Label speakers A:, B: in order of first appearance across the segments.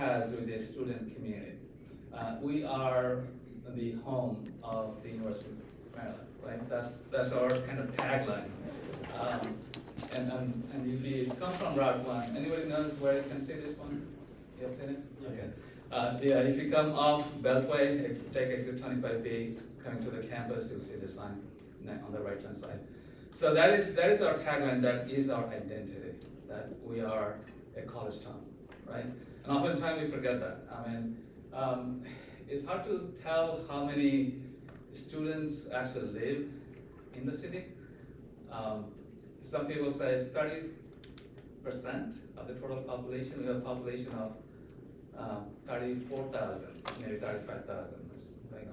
A: has with the student community. We are the home of the University of Maryland, right? That's our kind of tagline. And if you come from Route 1, anybody knows where you can see this one? You have seen it? Okay. Yeah, if you come off Beltway, take exit 25B, coming to the campus, you'll see the sign on the right-hand side. So that is our tagline, that is our identity, that we are a college town, right? And oftentimes we forget that. I mean, it's hard to tell how many students actually live in the city. Some people say it's 30% of the total population. We have a population of 34,000, maybe 35,000, going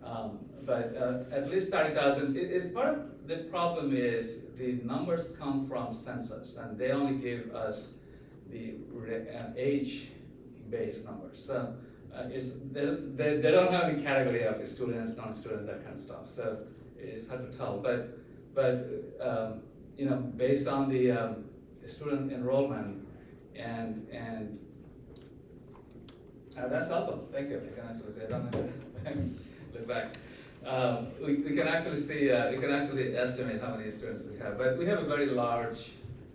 A: on. But at least 30,000. It's part of the problem is the numbers come from census, and they only give us the age-based numbers. So they don't have any category of students, non-students, that kind of stuff. So it's hard to tell. But you know, based on the student enrollment and that's helpful. Thank you. I can actually say, I don't know. Look back. We can actually see, we can actually estimate how many students we have. But we have a very large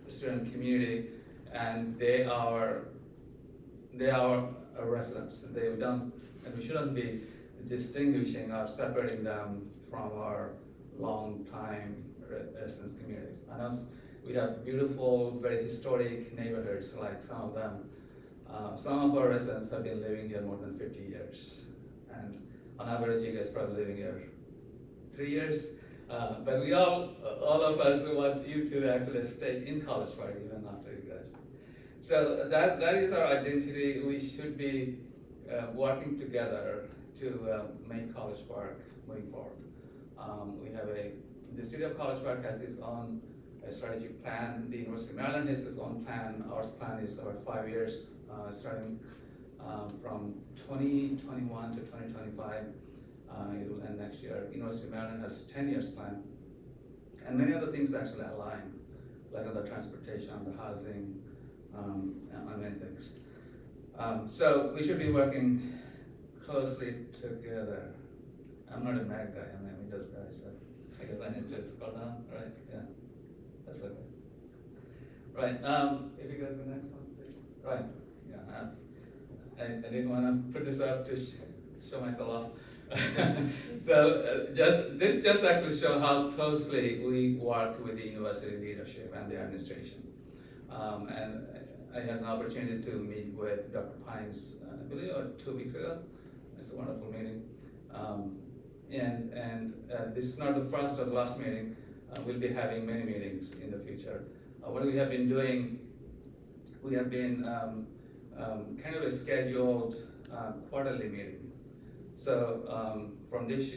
A: student community, and they are our residents. They've done, and we shouldn't be distinguishing or separating them from our long-time residence communities. I know we have beautiful, very historic neighborhoods, like some of them. Some of our residents have been living here more than 50 years. And on average, you guys probably living here 3 years. But we all of us want you to actually stay in College Park even after you graduate. So that is our identity. We should be working together to make College Park moving forward. The city of College Park has its own strategic plan. The University of Maryland has its own plan. Our plan is about 5 years, starting from 2021 to 2025. It will end next year. University of Maryland has a 10 years plan. And many other things actually align, like on the transportation, on the housing, on many things. So we should be working closely together. I'm not a Mac guy, I'm a Windows guy, so I guess I need to scroll down, right? Yeah, that's okay. Right, if you go to the next one, please. Right, yeah, I didn't want to put this up to show myself off. So this just actually shows how closely we work with the university leadership and the administration. And I had an opportunity to meet with Dr. Pines, I believe, 2 weeks ago. It's a wonderful meeting. And this is not the first or the last meeting. We'll be having many meetings in the future. What we have been doing, we have been kind of a scheduled quarterly meeting. So from this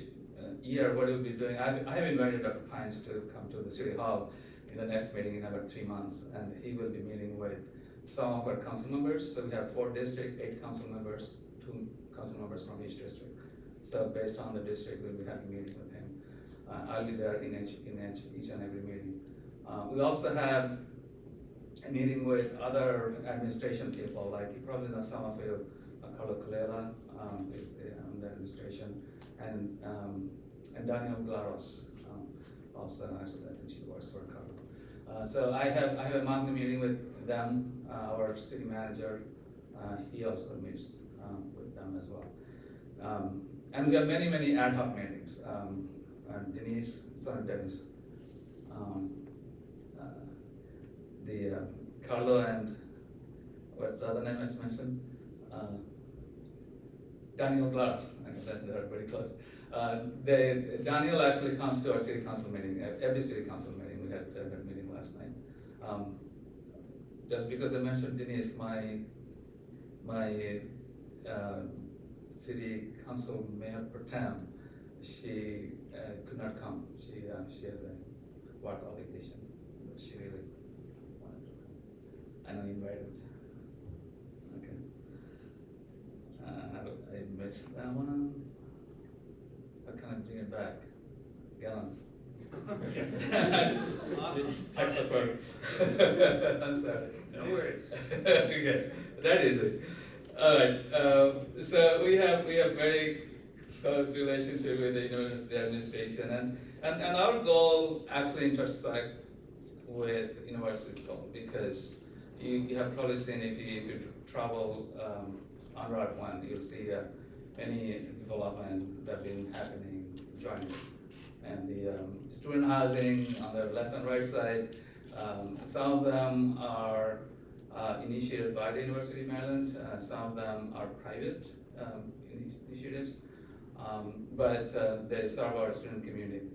A: year, what we'll be doing, I have invited Dr. Pines to come to the City Hall in the next meeting in about 3 months, and he will be meeting with some of our council members. So we have 4 districts, 8 council members, 2 council members from each district. So based on the district, we'll be having meetings with him. I'll be there in each and every meeting. We also have a meeting with other administration people, like you probably know some of you, Carlo Colella is on the administration, and Daniel Glaros, also actually I think she works for Carlo. So I have a monthly meeting with them. Our city manager, he also meets with them as well. And we have many ad hoc meetings. Denise, Carlo and what's the other name I just mentioned? Daniel Glass, they're very close. Daniel actually comes to our city council meeting, every city council meeting. We had a meeting last night. Just because I mentioned Denise, my city council mayor pro tem, she could not come. She has a work obligation, but she really wanted to come. And I invited. Okay. I missed that one. How can I bring it back? Gallon. Tech support. I'm sorry.
B: No worries.
A: Okay, that is it. All right, so we have very close relationship with the university administration, and our goal actually intersects with university's goal, because you have probably seen, if you travel on Route 1, you'll see any development that been happening jointly. And the student housing on the left and right side, some of them are initiated by the University of Maryland, some of them are private initiatives, but they serve our student community.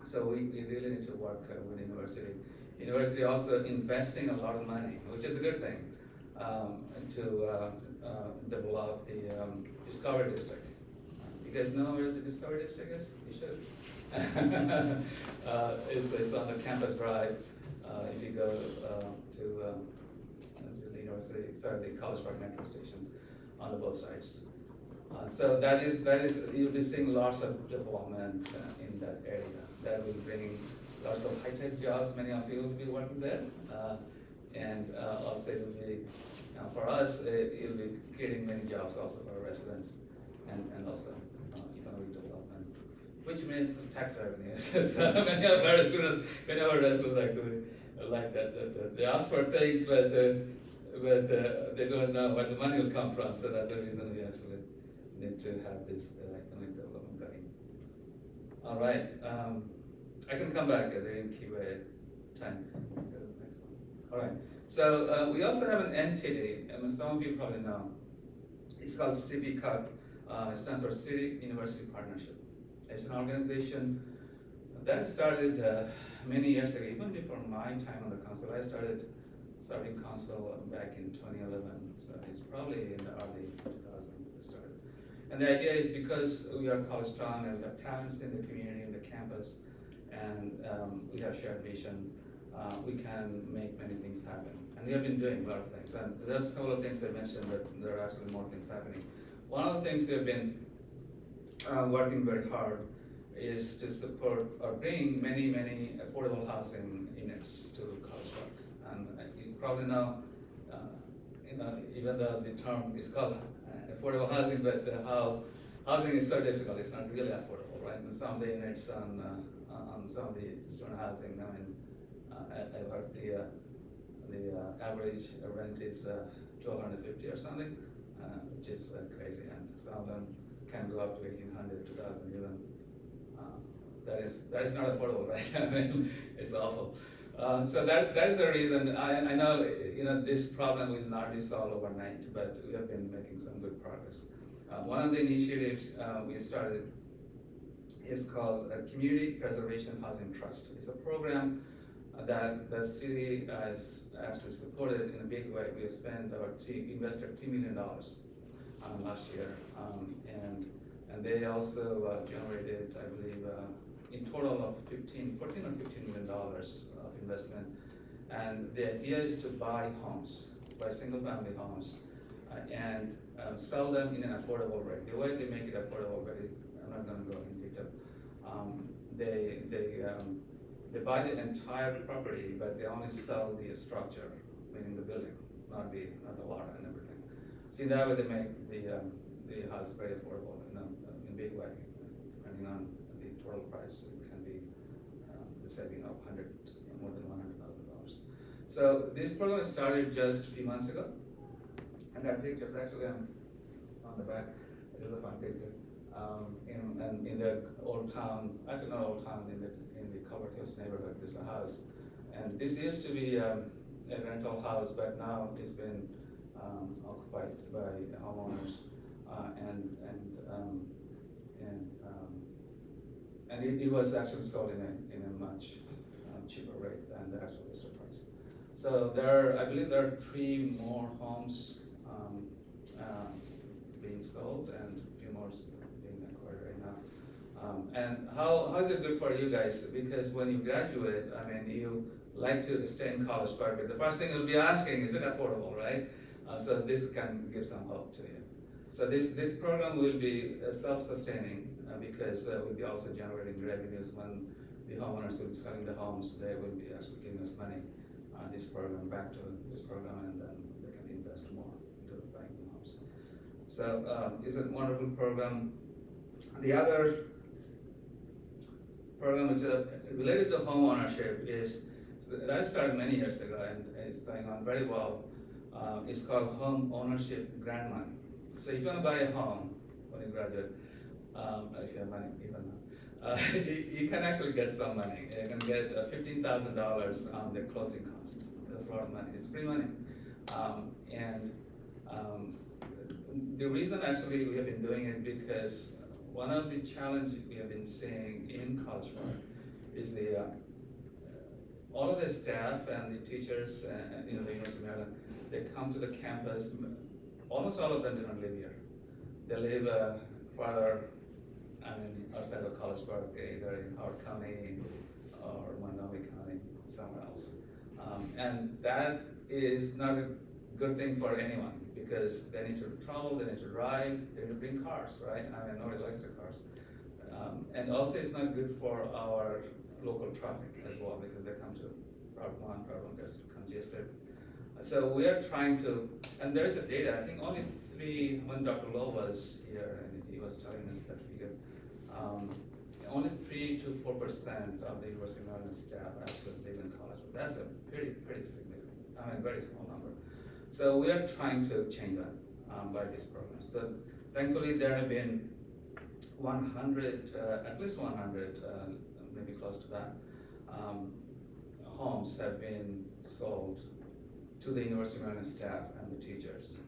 A: So we really need to work with the university. University also investing a lot of money, which is a good thing, to develop the Discovery District. You guys know where the Discovery District is? You should. It's on the campus drive. If you go to the university, sorry, the College Park Metro Station, on the both sides. So that is you'll be seeing lots of development in that area. That will bring lots of high-tech jobs. Many of you will be working there, and also it will be for us. It will be creating many jobs also for our residents, and also economic development, which means tax revenues. So many of our students, many of our residents actually like that. They ask for things, but they don't know where the money will come from. So that's the reason we actually need to have this economic development going. All right, I can come back during QA time. Go to the next one. All right, so we also have an entity, and some of you probably know. It's called CPCUP. It stands for City University Partnership. It's an organization that started many years ago, even before my time on the council. I started serving council back in 2011, so it's probably in the early 2000s we started. And the idea is, because we are college town and we have talents in the community, in the campus, and we have shared vision, we can make many things happen. And we have been doing a lot of things. And there's a couple of things I mentioned, but there are actually more things happening. One of the things we have been working very hard is to support or bring many affordable housing units to College Park. And you probably know, even though the term is called affordable housing, but how housing is so difficult. It's not really affordable, right? And some of the units on some of the student housing, I mean, I heard the average rent is $1,250 or something, which is crazy, and some of them can go up to $1,800, $2,000 even. That is not affordable, right? I mean, it's awful. So that is the reason. I know this problem will not be solved overnight, but we have been making some good progress. One of the initiatives we started is called Community Preservation Housing Trust. It's a program that the city has actually supported in a big way. We invested $3 million last year, and they also generated, I believe, in total of $14 or $15 million of investment. And the idea is to buy single-family homes, and sell them in an affordable rate. The way they make it affordable, I'm not going to go in detail. They buy the entire property, but they only sell the structure, meaning the building, not the lot and everything. See, that way they make the house very affordable in a big way, depending on the total price. It can be the saving of more than $100,000. So this program started just a few months ago, and that picture is actually on the back. It is a fun picture. In the old town, actually not old town, in the Covert Hills neighborhood, there's a house, and this used to be a rental house, but now it's been occupied by homeowners, and it was actually sold in a much cheaper rate than the actual listed price. So I believe there are 3 more homes being sold, and a few more being acquired right now. And how is it good for you guys? Because when you graduate, I mean, you like to stay in College Park, but the first thing you'll be asking, is it affordable, right? So this can give some hope to you. So this program will be self-sustaining, because we'll be also generating revenues when the homeowners will be selling the homes. They will be actually giving us money, this program back to this program, and then they can invest more into buying the homes. So it's a wonderful program. The other program which is related to home ownership is that started many years ago and it's going on very well. It's called Home Ownership Grant Money. So if you want to buy a home when you graduate, if you have money, even you can actually get some money. You can get $15,000 on the closing cost. That's a lot of money. It's free money. And the reason actually we have been doing it because one of the challenges we have been seeing in College Park is the all of the staff and the teachers and the University of Maryland, they come to the campus. Almost all of them do not live here. They live farther, outside of College Park, either in Howard County or Montgomery County, somewhere else. And that is not a good thing for anyone because they need to travel, they need to drive, they need to bring cars, right? Nobody likes their cars. And also it's not good for our local traffic as well because they come to Route 1, gets congested. So we are trying to, and there is a data, I think only when Dr. Lowe was here and he was telling us that figure, only 3 to 4% of the University of Maryland staff actually live in college. That's a pretty significant, very small number. So we are trying to change that by this program. So thankfully there have been 100, at least 100, maybe close to that, homes have been sold to the University of Maryland staff and the teachers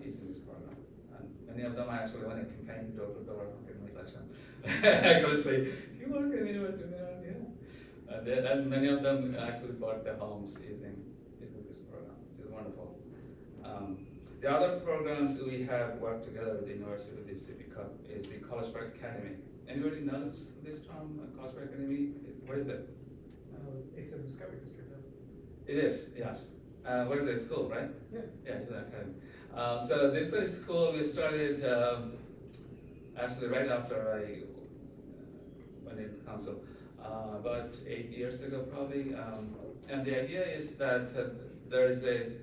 A: using this program. And many of them actually, when I campaign door to door in the election, actually say, do you work in the University of Maryland? Yeah. And many of them actually bought their homes using this program, which is wonderful. The other programs we have worked together with the university with the City Cup is the College Park Academy. Anybody knows this term, College Park Academy? What is it?
B: It's a discovery district.
A: It is, yes. What is it, school, right?
B: Yeah.
A: Yeah, it's an academy. So this is a school we started actually right after I went into council, about 8 years ago probably. And the idea is that there is a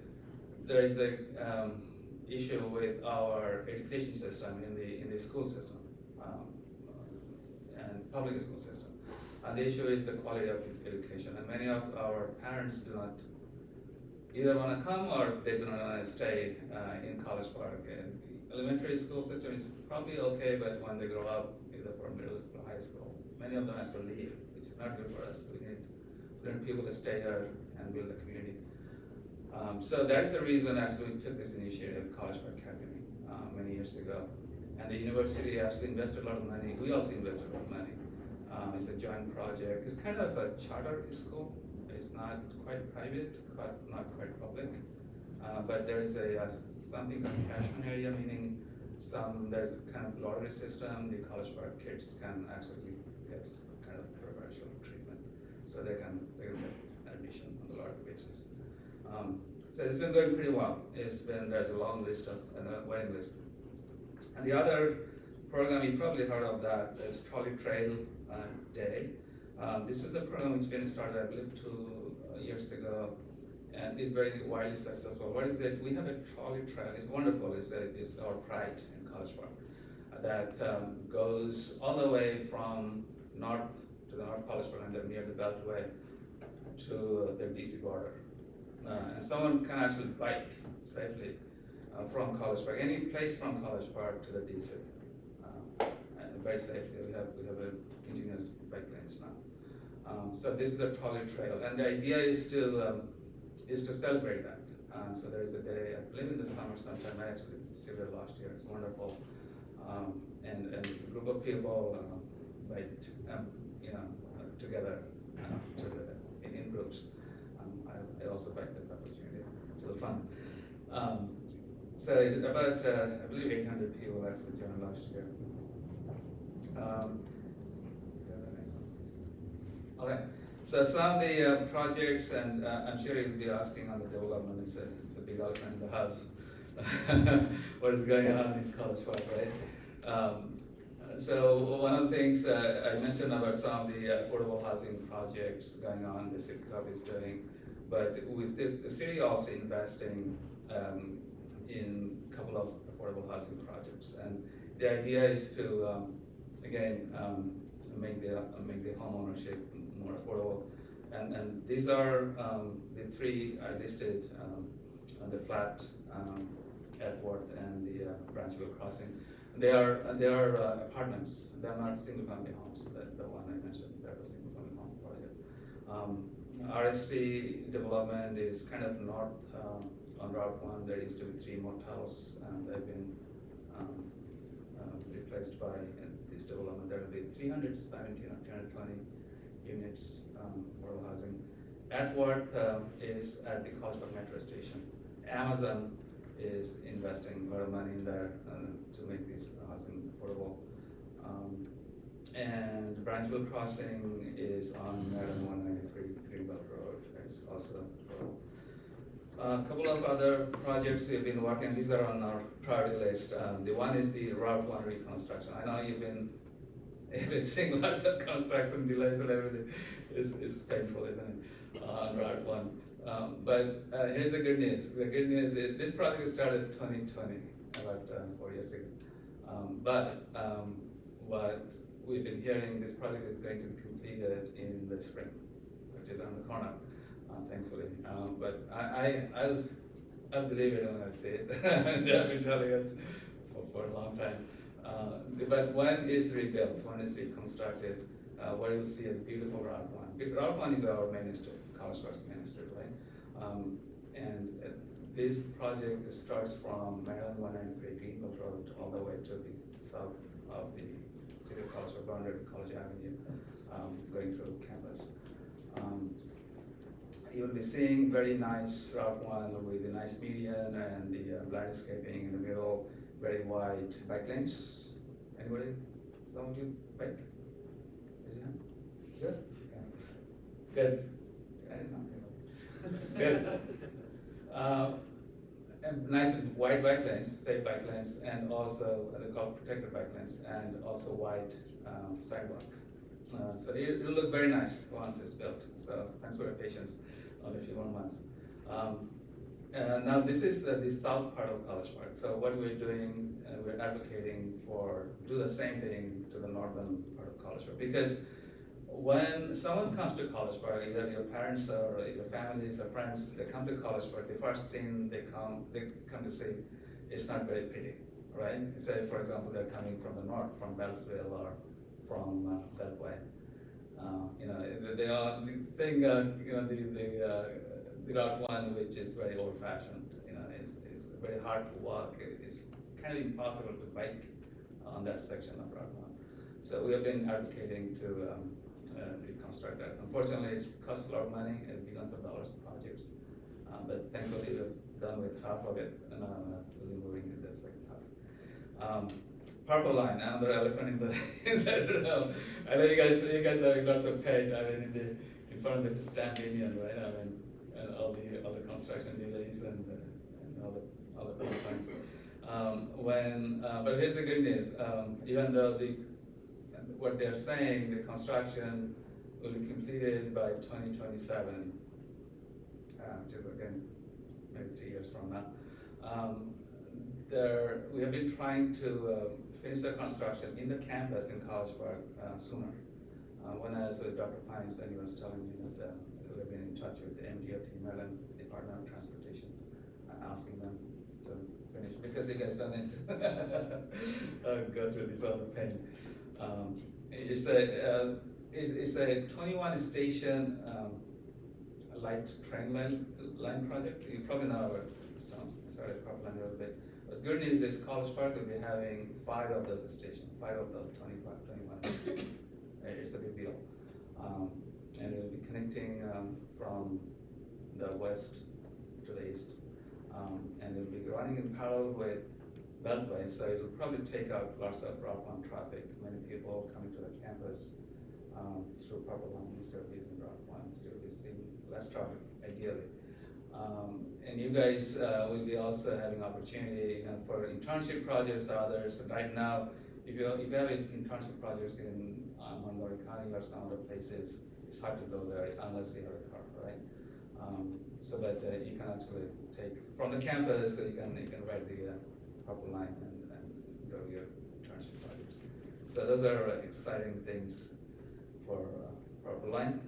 A: issue with our education system in the school system and public school system. And the issue is the quality of education. And many of our parents do not either want to come or they do not want to stay in College Park. And the elementary school system is probably okay, but when they grow up, either for middle school or high school, many of them actually leave, which is not good for us. We need people to stay here and build a community. So that is the reason actually we took this initiative, College Park Academy, many years ago. And the university actually invested a lot of money. We also invested a lot of money. It's a joint project. It's kind of a charter school. It's not quite private, not quite public. But there's something called catchment area, meaning there's a kind of lottery system. The College Park kids can actually get kind of preferential treatment. So they can get admission on the lottery basis. So it's been going pretty well. There's a long list of, a waiting list. And the other program, you probably heard of that, is Trolley Trail Day. This is a program which been started, I believe, 2 years ago, and is very widely successful. What is it? We have a trolley trail. It's wonderful. It's our pride in College Park that goes all the way from north to the North College Park and near the Beltway to the DC border. And someone can actually bike safely from College Park, any place from College Park to the DC, and very safely. We have a continuous bike lanes now. So this is the trolley trail, and the idea is to celebrate that. So there is a day, I believe in the summer sometime. I actually visited last year. It's wonderful, and it's a group of people bike, together in groups. I also bike that opportunity. It was fun. So about I believe 800 people actually joined last year. All right. So some of the projects, and I'm sure you'll be asking on the development. It's a big elephant in the house. What is going on in College Park, right? So one of the things I mentioned about some of the affordable housing projects going on, the City Club is doing, but with the city also investing in a couple of affordable housing projects. And the idea is to, again, make the home ownership more affordable. And these are, the three I listed, on the flat, Edgeworth and the Branchville Crossing. They are apartments. They are not single-family homes. The one I mentioned, they're a single-family home project. RSP development is kind of north, on Route 1. There used to be 3 motels, and they've been replaced by this development. There will be 317 or 320 units for housing. Edgeworth is at the College Park Metro Station. Amazon is investing a lot of money in there to make this housing affordable. And Branchville Crossing is on Maryland 193 Greenbelt Road. It's also affordable. A couple of other projects we've been working. These are on our priority list. The one is the Route 1 reconstruction. I know you've been seeing lots of construction delays and everything. It's painful, isn't it? On Route 1. But here's the good news. The good news is this project started 2020, about 4 years ago. But what we've been hearing, this project is going to be completed in the spring, which is on the corner, thankfully. But I'll believe it when I see it. They've been telling us for a long time. But when it's rebuilt, when it's reconstructed, what you'll see is beautiful Route 1. Route 1 is our main street, College Park's main street, right? And this project starts from Maryland 193 Greenbelt Road all the way to the south of the city of College Park, boundary College Avenue, going through campus. You'll be seeing very nice Route 1 with a nice median and the landscaping in the middle, very wide bike lanes. Anybody? Some of you bike? Is it? Good? Yeah. Good. I didn't know. Good. And nice and wide bike lanes, safe bike lanes, and also they call protected bike lanes, and also wide sidewalk. So it'll look very nice once it's built. So thanks for your patience. Only a few more months. Now this is the south part of College Park. So what we're doing, we're advocating for do the same thing to the northern part of College Park, because when someone comes to College Park, either your parents or your families or friends, they come to College Park, the first thing they come to see is not very pretty, right? Say, for example, they're coming from the north, from Beltsville or from Beltway. They are think the Route 1, which is very old-fashioned. Is very hard to walk. It's kind of impossible to bike on that section of Route 1. So we have been advocating to reconstruct that. Unfortunately, it costs a lot of money and billions of dollars projects. But thankfully, we're done with half of it, and we'll be moving to the second half. Purple line, another elephant in the room. I know you guys have lots of paint. In front of the stamp union, right? And all the construction delays and all the points. But here's the good news. Even though what they're saying, the construction will be completed by 2027, which is again maybe 3 years from now. We have been trying to finish the construction in the campus in College Park sooner. When I was with Dr. Pines, and he was telling me that we have been in touch with the MDOT, Maryland Department of Transportation, asking them to finish, because you guys don't need to go through this other pain. It's a 21 station light train line project. You probably know about sorry, Purple line a little bit. But good news is College Park will be having 5 of those stations, 5 of the 21. It's a big deal. And it will be connecting from the west to the east. And it will be running in parallel with Beltway, so it will probably take out lots of Route 1 traffic, many people coming to the campus through Purple Line instead of using Route 1, so we'll be seeing less traffic ideally. And you guys will be also having opportunity for internship projects, others. And right now, if you have internship projects in Montgomery County or some other places, it's hard to go there unless you have a car, right? So that you can actually take from the campus, so you can ride the Purple Line and go to your internship projects. So those are exciting things for Purple Line.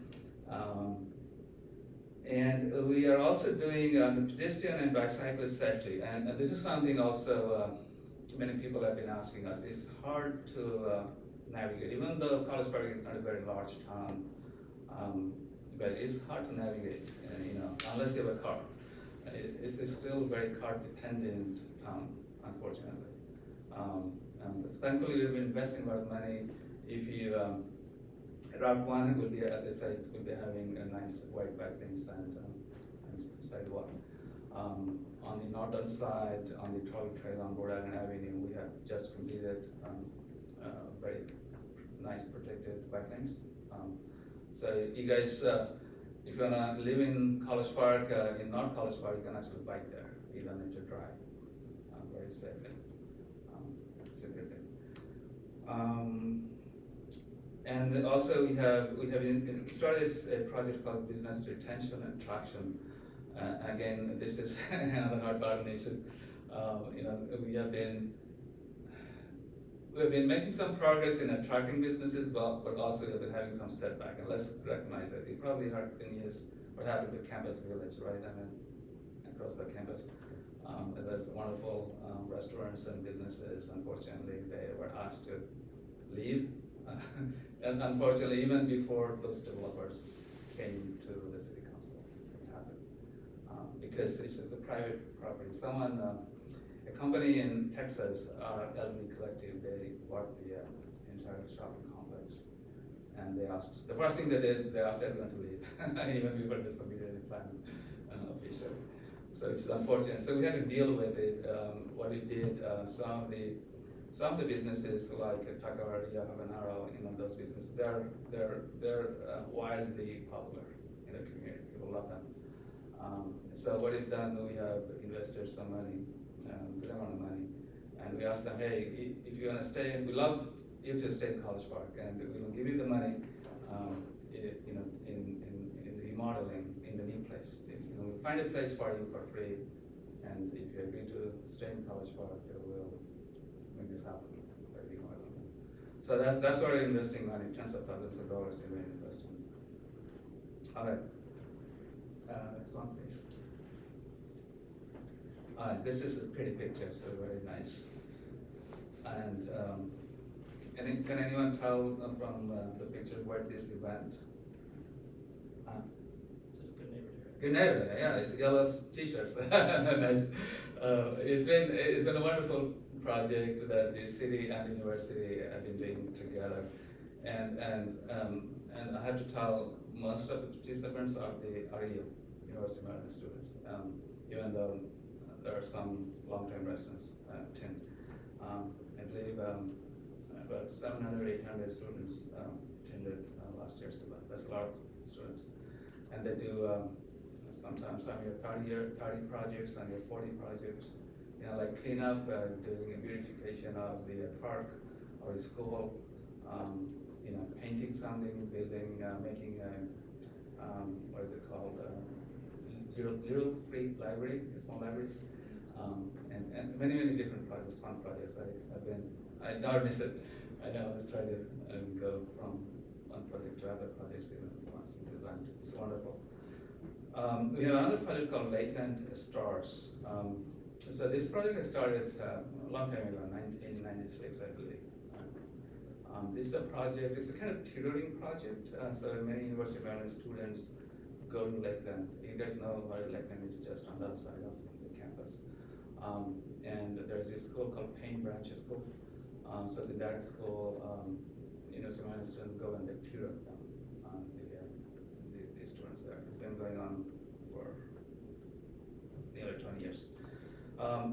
A: And we are also doing pedestrian and bicyclist safety, and this is something also many people have been asking us. It's hard to navigate, even though College Park is not a very large town, but it's hard to navigate, unless you have a car. It's still a very car-dependent town, unfortunately. But thankfully, we've been investing a lot of money. If you Route 1 will be, as I said, will be having a nice white backlinks and sidewalk. On the northern side, on the trolley trail on Rhode Island Avenue, we have just completed very nice protected backlinks. So you guys, if you wanna live in College Park, in North College Park, you can actually bike there. You don't need to drive very safely. It's a good thing. And also we have started a project called Business Retention and Traction. Again, this is another hard button issue. We've been making some progress in attracting businesses, but also we've been having some setback, and let's recognize it. You probably heard in years what happened with Campus Village, right? I mean, across the campus. There's wonderful restaurants and businesses. Unfortunately, they were asked to leave. And unfortunately, even before those developers came to the city council, it happened. Because it's just a private property. A company in Texas, LB Collective, they bought the entire shopping complex. And the first thing they did, they asked everyone to leave, even before they submitted any plan officially. So it's unfortunate. So we had to deal with it. What we did, some of the businesses like Takaharia, Habanero, those businesses, they're wildly popular in the community. People love them. So what we've done, we have invested some money, good amount of money, and we asked them, hey, if you want to stay, we love you to stay in College Park, and we will give you the money, in remodeling in the new place. We'll find a place for you for free, and if you agree to stay in College Park, we'll make this happen by remodeling. So that's why we're investing money, tens of thousands of dollars in investment. All right. Next one, please. This is a pretty picture, so very nice. And can anyone tell from the picture what this event?
B: So just good neighbor day.
A: Good neighbor day, yeah, it's yellow t-shirts. Nice. It's been a wonderful project that the city and university have been doing together, and I have to tell, most of the participants are University of Maryland students, even though there are some long-term residents too. I believe about 700, 800 students attended last year's event. That's a lot of students, and they do sometimes 30 projects, 40 projects. Like cleanup, doing a beautification of the park or the school, painting something, building, making what is it called? Little free library, small libraries, and many different projects, fun projects. I never miss it. I always try to go from one project to other projects even once in the event. It's wonderful. We have another project called Latent Stars. So this project has started a long time ago, 1996, I believe. This is a project, it's a kind of tutoring project. So many University of Maryland students go to Lakeland. You guys know where Lakeland is, just on the other side of the campus. And there's this school called Paint Branch School. So that school, University of Maryland students go and they tutor them, the students there. It's been going on for nearly 20 years.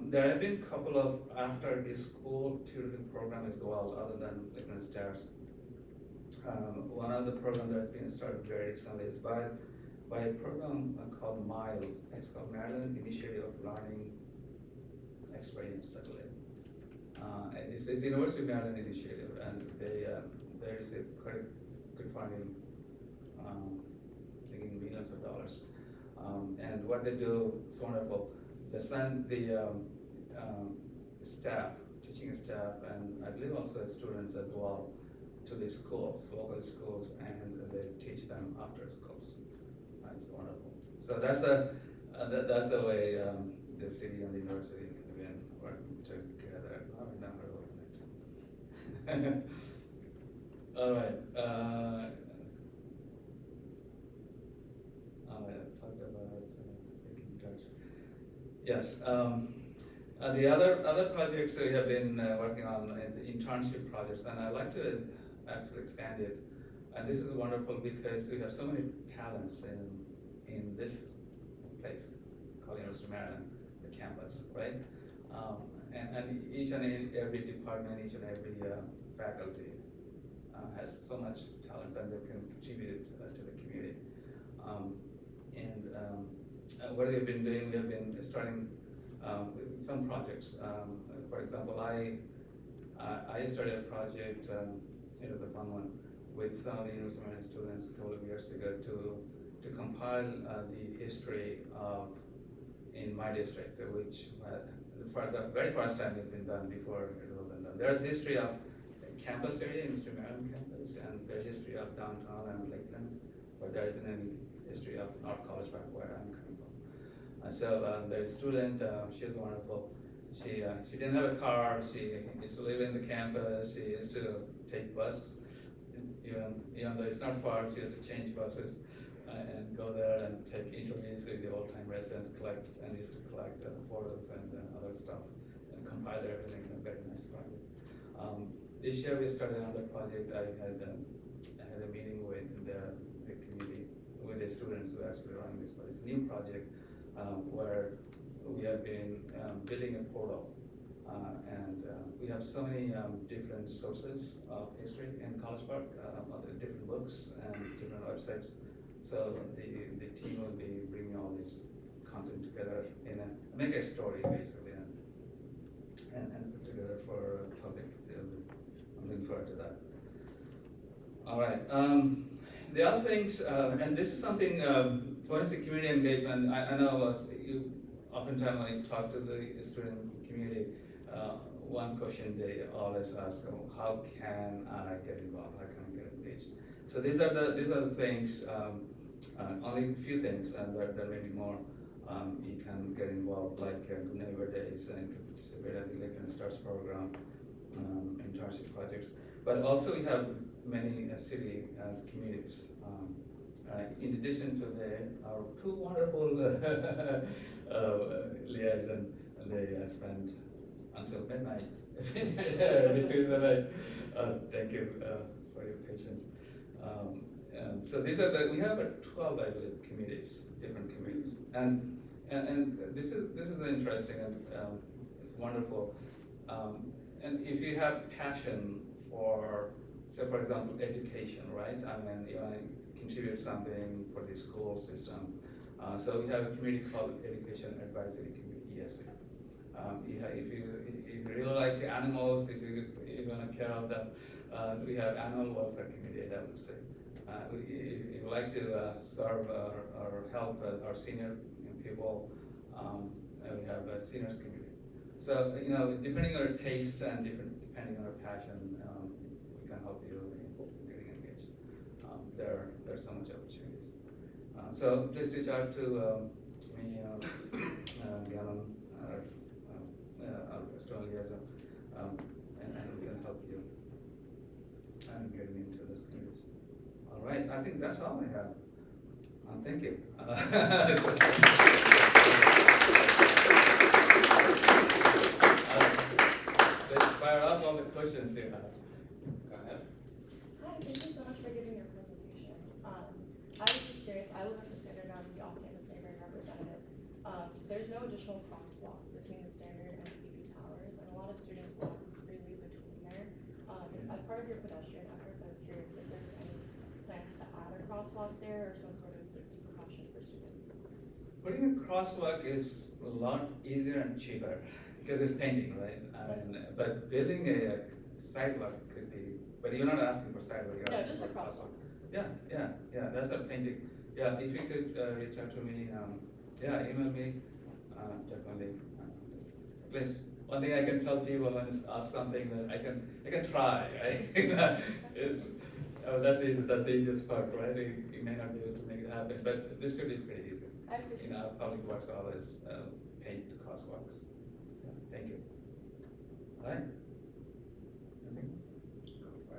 A: There have been a couple of after the school tutoring program as well, other than Lakeland Stars. One of the programs that's been started very recently is by a program called MILE. It's called Maryland Initiative of Learning Experience, I believe. It's the University of Maryland initiative, and there is a quite good funding, taking millions of dollars. And what they do is wonderful. They send the STEM staff, teaching staff, and I believe also students as well, to the schools, local schools, and they teach them after schools. It's wonderful. So that's the way the city and the university have been working together. I've never heard of it. All right. I talked about taking touch. Yes. The other projects we have been working on is internship projects, and I'd like to actually expand it. And this is wonderful because we have so many talents in this place called University of Maryland, the campus, right? And each and every department, each and every faculty has so much talents, and they can contribute to the community. What we've been doing, we have been starting with some projects. For example, I started a project. It was a fun one with some of the University of Maryland students a couple of years ago to compile the history of in my district, which for the very first time has been done before it wasn't done. There's history of campus area, University of Maryland campus, and there's history of downtown and Lakeland, but there isn't any history of North College Park where I'm coming from. So the student, she was wonderful. She didn't have a car. She used to live in the campus. She used to take bus, even though it's not far. She used to change buses and go there and take interviews with the old-time residents, used to collect photos and other stuff and compile everything in a very nice project. This year we started another project. I had a meeting with the community, with the students who are actually running this project. It's a new project where we have been building a portal, and we have so many different sources of history in College Park, different books and different websites. So the team will be bringing all this content together make a story basically, and put together for public. I'm looking forward to that. All right. The other things, and this is something, what is the community engagement? I know you oftentimes when you talk to the student community, one question they always ask, how can I get involved? How can I get engaged? So these are the things, only a few things, and there may be more. You can get involved, like Good Neighbor Days, and you can participate at the Lakeland Stars program, internship projects. But also we have many city communities. In addition to our two wonderful liaison, they spend until midnight between the night. Thank you for your patience. So these are we have 12, I believe, committees, different committees, and this is interesting and it's wonderful. And if you have passion for, say, for example, education, right? I mean, you want to contribute something for the school system. So we have a committee called Education Advisory Committee, ESA. If you really like animals, if you're going to care of them, we have Animal Welfare Committee at WSA. If you like to serve or help our senior people, we have a seniors committee. So depending on your taste and depending on your passion, we can help you in getting engaged. There's so much opportunities. So please reach out to me, Gavin, our external liaison, and we can help you getting into this communities. All right, I think that's all I have. Thank you. Let's fire up all the questions you have. Go ahead.
C: Hi, thank you so much for giving your presentation. I was just curious, I live at the Standard, I'm the off-campus neighborhood representative. There's no additional crosswalk between the Standard and CP Towers, and a lot of students walk freely between there. As part of your pedestrian efforts, I was curious if there's any plans to add a crosswalk there or some sort of safety precaution for students.
A: Putting a crosswalk is a lot easier and cheaper because it's painting, right? But building a sidewalk could be, but you're not asking for sidewalk, you're asking
C: just
A: for
C: a crosswalk.
A: Yeah, that's a painting. Yeah, if you could reach out to me, email me, definitely. Please one thing I can tell people when it's ask something that I can try, right? Is, that's the easiest part, right? You may not be able to make it happen, but this should be pretty easy.
C: I appreciate it.
A: Public works always paid crosswalks. Yeah, thank you. All right? Anything?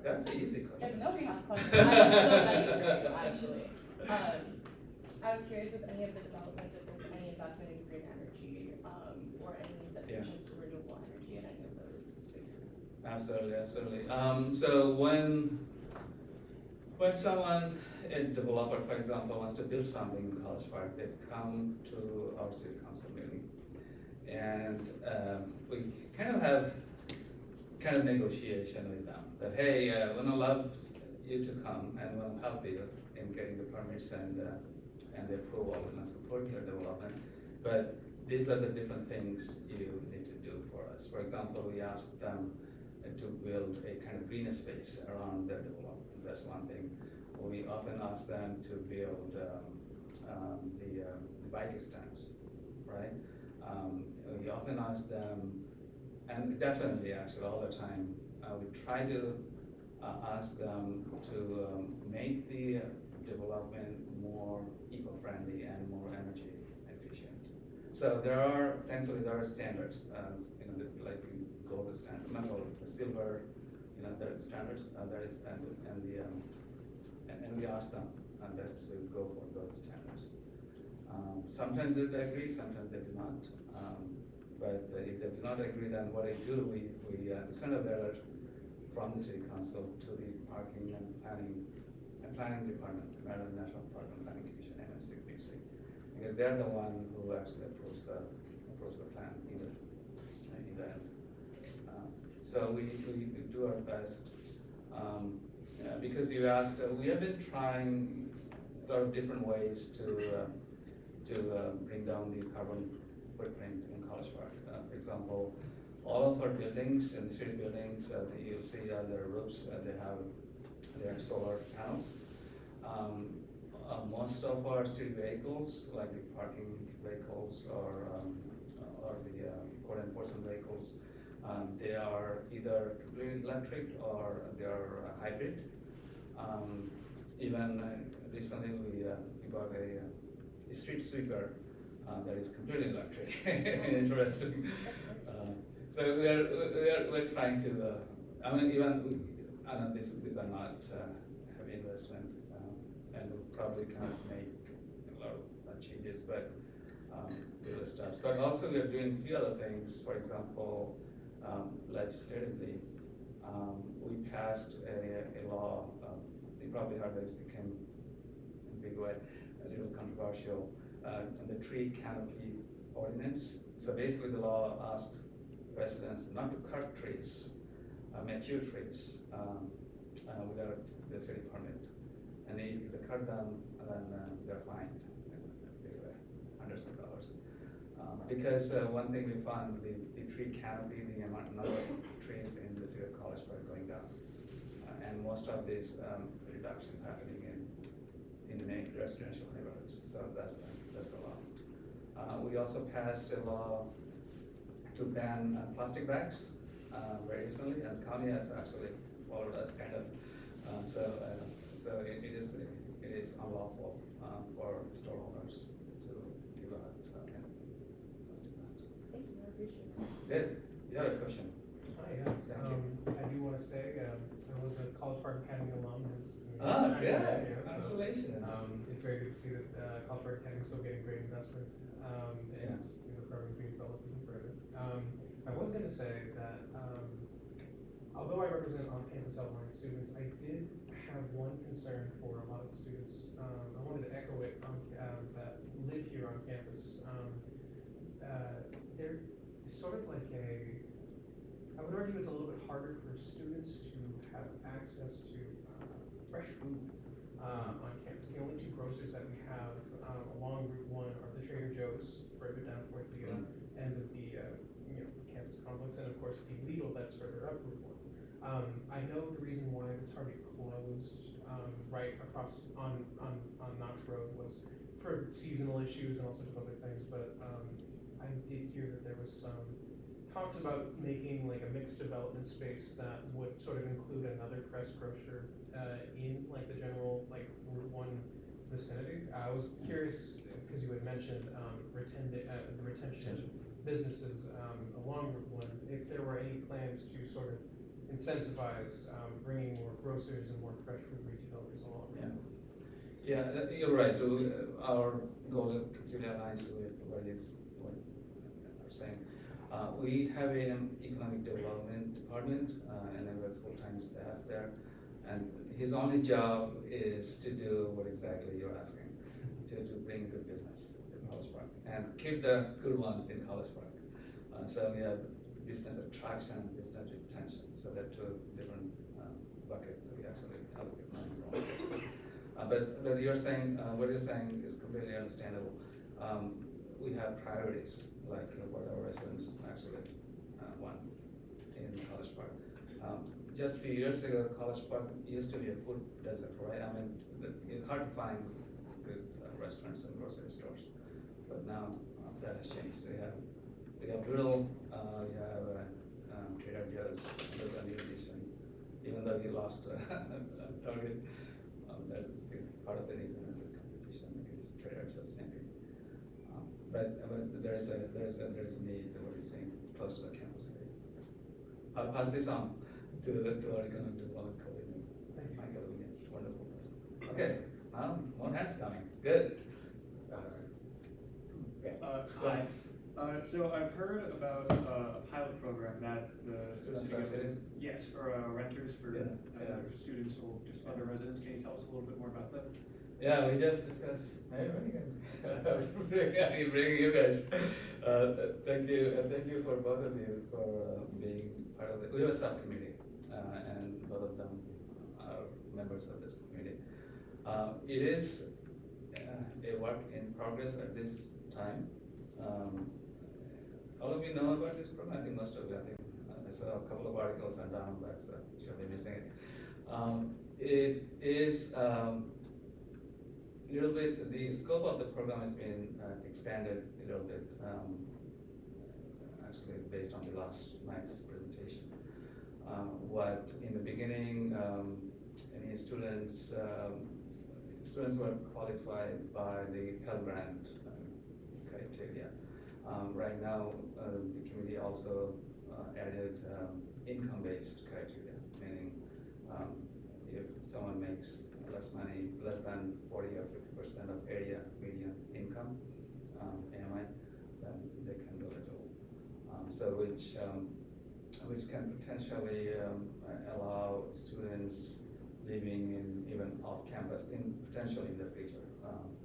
A: That's the easy
C: If
A: question.
C: nobody has questions, I have so many for you, actually. I was curious with any of the developments, if there's any investment in green energy, or any dedication to renewable energy in any of those spaces.
A: Absolutely, absolutely. So when someone, a developer, for example, wants to build something in College Park, they come to our city council meeting. And we kind of have negotiation with them that, hey, we're not allowed you to come and we'll help you in getting the permits and the approval and support your development. But these are the different things you need to do for us. For example, we asked them to build a kind of green space around their development. That's one thing. We often ask them to build the bike stands, right? We often ask them, and definitely actually all the time, we try to ask them to make the development more eco-friendly and more energy efficient. So thankfully there are standards, like gold standard, not gold, the silver, there are standards, there is, and we ask them that to go for those standards. Sometimes they agree, sometimes they do not. But if they do not agree, then what I do, we send a letter from the city council to the parking and planning department, the Maryland National Park and Planning Commission, MSCPC, because they're the one who actually approves the plan in the end. So we do our best. Because you asked, we have been trying a lot of different ways to bring down the carbon footprint in College Park. For example, all of our buildings, and the city buildings, you'll see on their roofs, they have solar panels. Most of our city vehicles, like the parking vehicles or the code enforcement vehicles, they are either completely electric or they are hybrid. Even recently we got a street sweeper that is completely electric. Interesting. So we're trying to. I know these are not heavy investment, and we'll probably cannot make a lot of changes, but little steps. But also we're doing a few other things. For example, legislatively, we passed a law. You probably heard this. It came in a big way, a little controversial. The tree canopy ordinance. So basically the law asks residents not to cut trees, mature trees, without the city permit. And if they cut them, then they're fined hundreds of dollars. Because one thing we found, the tree canopy, the number of trees in the city of College Park going down. And most of this reduction happening in the main residential neighborhoods. So that's the law. We also passed a law to ban plastic bags very recently, and the county has actually followed us kind of. So it is unlawful for store owners to give out plastic bags.
C: Thank you, I appreciate it.
A: Good. You have a question?
D: Hi, yes. I do want to say, I was a College Park Academy alum.
A: Yeah, congratulations.
D: It's very good to see that College Park Academy is still getting great investment, and the program being developed even further. I was going to say that, although I represent on-campus outlying students, I did have one concern for a lot of the students. I wanted to echo it that live here on campus. There is sort of like I would argue it's a little bit harder for students to have access to fresh food on campus. The only two grocers that we have along Route 1 are the Trader Joe's further down towards the end of the campus complex, and of course the Lidl that's further up Route 1. I know the reason why the Target closed right across on Knox Road was for seasonal issues and all sorts of other things, but I did hear that there was some talks about making like a mixed development space that would sort of include another Crest grocer in like the general like Route 1 vicinity. I was curious, because you had mentioned the retention of businesses along Route 1, if there were any plans to sort of incentivize bringing more grocers and more fresh food retailers along.
A: Yeah, you're right. Our goal completely aligns with what you're saying. We have an economic development department, and we have full-time staff there. And his only job is to do what exactly you're asking, to bring good business to College Park and keep the good ones in College Park. So we have business attraction and business retention. So they're two different buckets that we actually allocate money from. But you're saying, what you're saying is completely understandable. We have priorities, like what our residents actually want in College Park. Just a few years ago, College Park used to be a food desert, right? I mean, it's hard to find good restaurants and grocery stores. But now that has changed. We have Little, we have Trader Joe's, there's a new addition. Even though we lost Target, that is part of the reason is the competition because Trader Joe's maybe. But there's a need that we're seeing close to the campus area. I'll pass this on to our economic development coordinator, Michael Williams, wonderful person. Okay, more hands coming. Good.
E: Hi. So I've heard about a pilot program that the
A: Student
E: city
A: association?
E: yes, for renters, for
A: Yeah.
E: students or just other residents. Can you tell us a little bit more about that?
A: Yeah, we just discussed, maybe we can bring you guys. Thank you for both of you for being part of it. We have a subcommittee, and both of them are members of this committee. It is a work in progress at this time. All of you know about this program? I think most of you, I saw a couple of articles on downloads, so you'll be missing it. It is little bit, the scope of the program has been expanded a little bit, actually based on the last night's presentation. What in the beginning, any students were qualified by the Pell Grant criteria. Right now, the committee also added income-based criteria, meaning if someone makes less money, less than 40 or 50% of area median income, AMI, then they can go eligible. So which can potentially allow students living in even off campus, potentially in the future.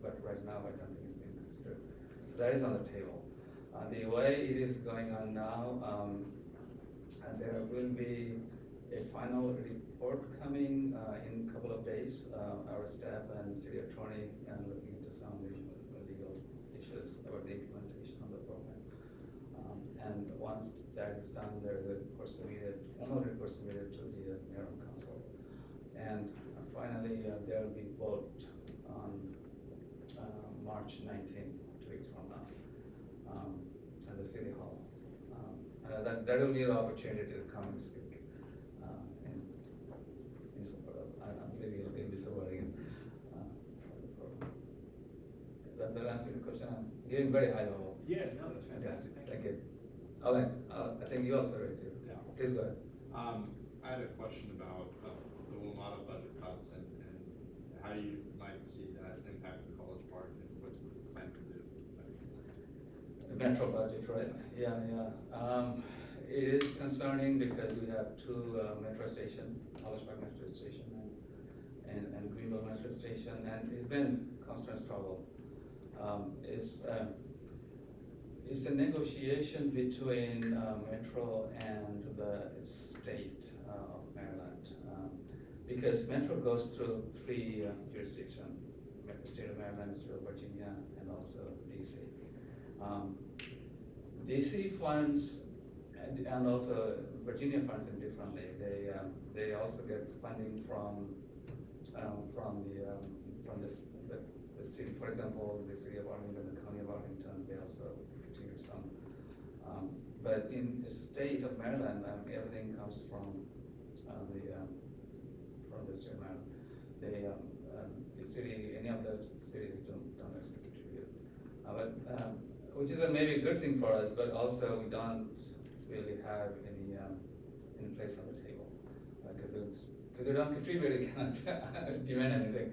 A: But right now, I don't think it's being considered. So that is on the table. The way it is going on now, there will be a final report coming in a couple of days. Our staff and city attorney are looking into some legal issues about the implementation of the program. And once that is done, there is a formal report submitted to the mayor and council. And finally, there will be vote on March 19th, 2 weeks from now, at the city hall. That will be an opportunity to come and speak. In support of, I believe you'll be supporting Does that answer your question? I'm giving very high level.
E: Yeah, no, that's fantastic.
A: Thank you. All right, I think you also raised it.
F: Yeah.
A: Please go ahead.
F: I had a question about the Wilmata budget cuts and how you might see that impacting College Park and what you plan to do.
A: The metro budget, right? Yeah. It is concerning because we have two metro stations, College Park Metro Station and Greenville Metro Station, and it's been constant struggle. It's a negotiation between Metro and the state of Maryland, because Metro goes through three jurisdictions: state of Maryland, state of Virginia, and also DC. DC funds and also Virginia funds them differently. They also get funding from the city. For example, the city of Arlington, the county of Arlington, they also contribute some But in the state of Maryland, everything comes from the state of Maryland. The city, any of the cities don't actually contribute. Which is maybe a good thing for us, but also we don't really have any place on the table. Because they don't contribute, they cannot demand anything.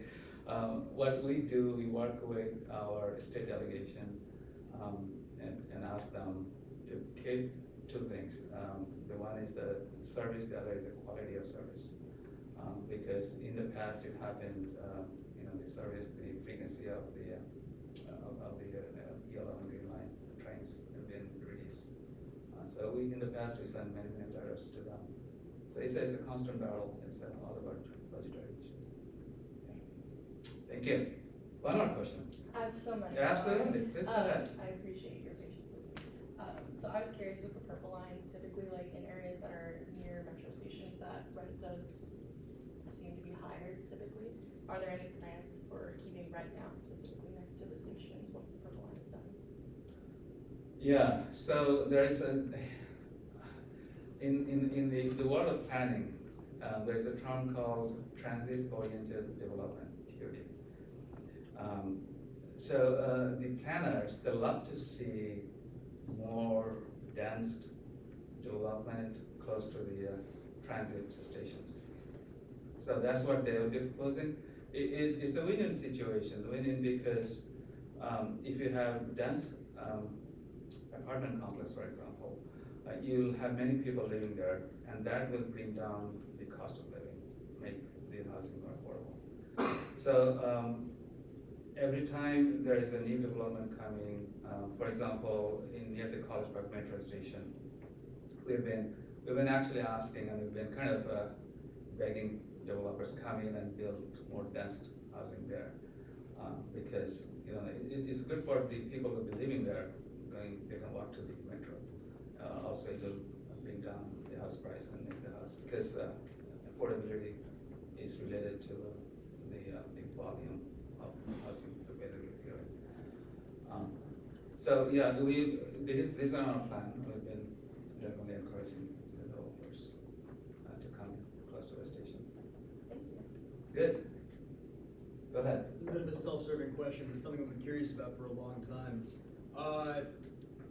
A: What we do, we work with our state delegation and ask them to keep two things. The one is the service, the other is the quality of service. Because in the past it happened, the service, the frequency of the yellow and green line trains have been reduced. So in the past we sent many letters to them. So it's a constant battle. It's all about budgetary issues. Yeah. Thank you. One more question.
C: I have so many.
A: Yeah, absolutely. Please go ahead.
C: I appreciate your patience with me. So I was curious with the purple line, typically like in areas that are near metro stations, that rent does seem to be higher typically. Are there any plans for keeping rent down specifically next to the stations once the purple line is done?
A: Yeah, so there is in the world of planning, there's a term called transit-oriented development theory. So the planners, they love to see more dense development close to the transit stations. So that's what they will be proposing. It's a win-win situation, win-win because if you have dense apartment complex, for example, you'll have many people living there, and that will bring down the cost of living, make the housing more affordable. So every time there is a new development coming, for example, near the College Park Metro Station, we've been actually asking, and we've been kind of begging developers come in and build more dense housing there, because it's good for the people who will be living there. They can walk to the metro. Also, it will bring down the house price and make the house, because affordability is related to the volume of housing available here. So yeah, this is on our plan. We've been definitely encouraging the developers to come close to the station.
C: Thank you.
A: Good. Go ahead.
B: This is a bit of a self-serving question, but it's something I've been curious about for a long time.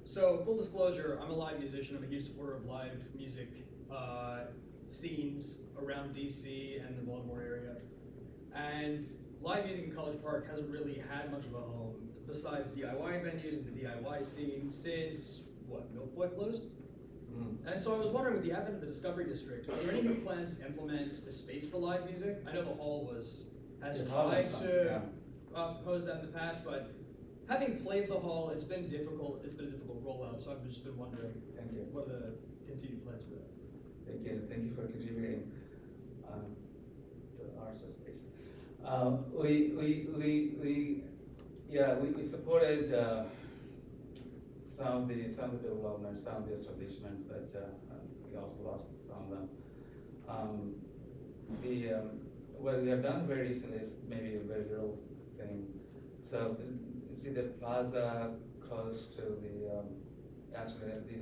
B: So full disclosure, I'm a live musician. I'm a huge supporter of live music scenes around DC and the Baltimore area. And live music in College Park hasn't really had much of a home besides DIY venues and the DIY scene since, Milk Boy closed? And so I was wondering, with the advent of the Discovery District, are there any new plans to implement a space for live music? I know the hall has tried to pose that in the past, but having played the hall, it's been difficult. It's been a difficult rollout, so I've just been wondering,
A: Thank you.
B: what are the continued plans for that?
A: Thank you for contributing to our space. We supported some of the developments, some of the establishments, but we also lost some of them. What we have done very recently is maybe a very little thing. So you see the plaza close to the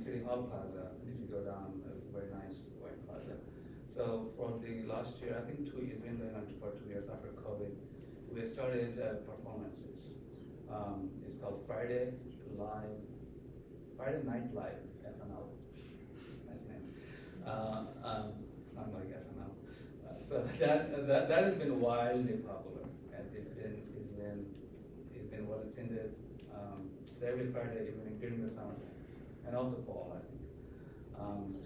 A: City Hall Plaza. If you go down, it was a very nice white plaza. So for the last year, I think 2 years, been going on for 2 years after COVID, we started performances. It's called Friday Night Live, FNL. Nice name. Not like SNL. So that has been wildly popular, and it's been well attended. So every Friday evening during the summer, and also fall, I think.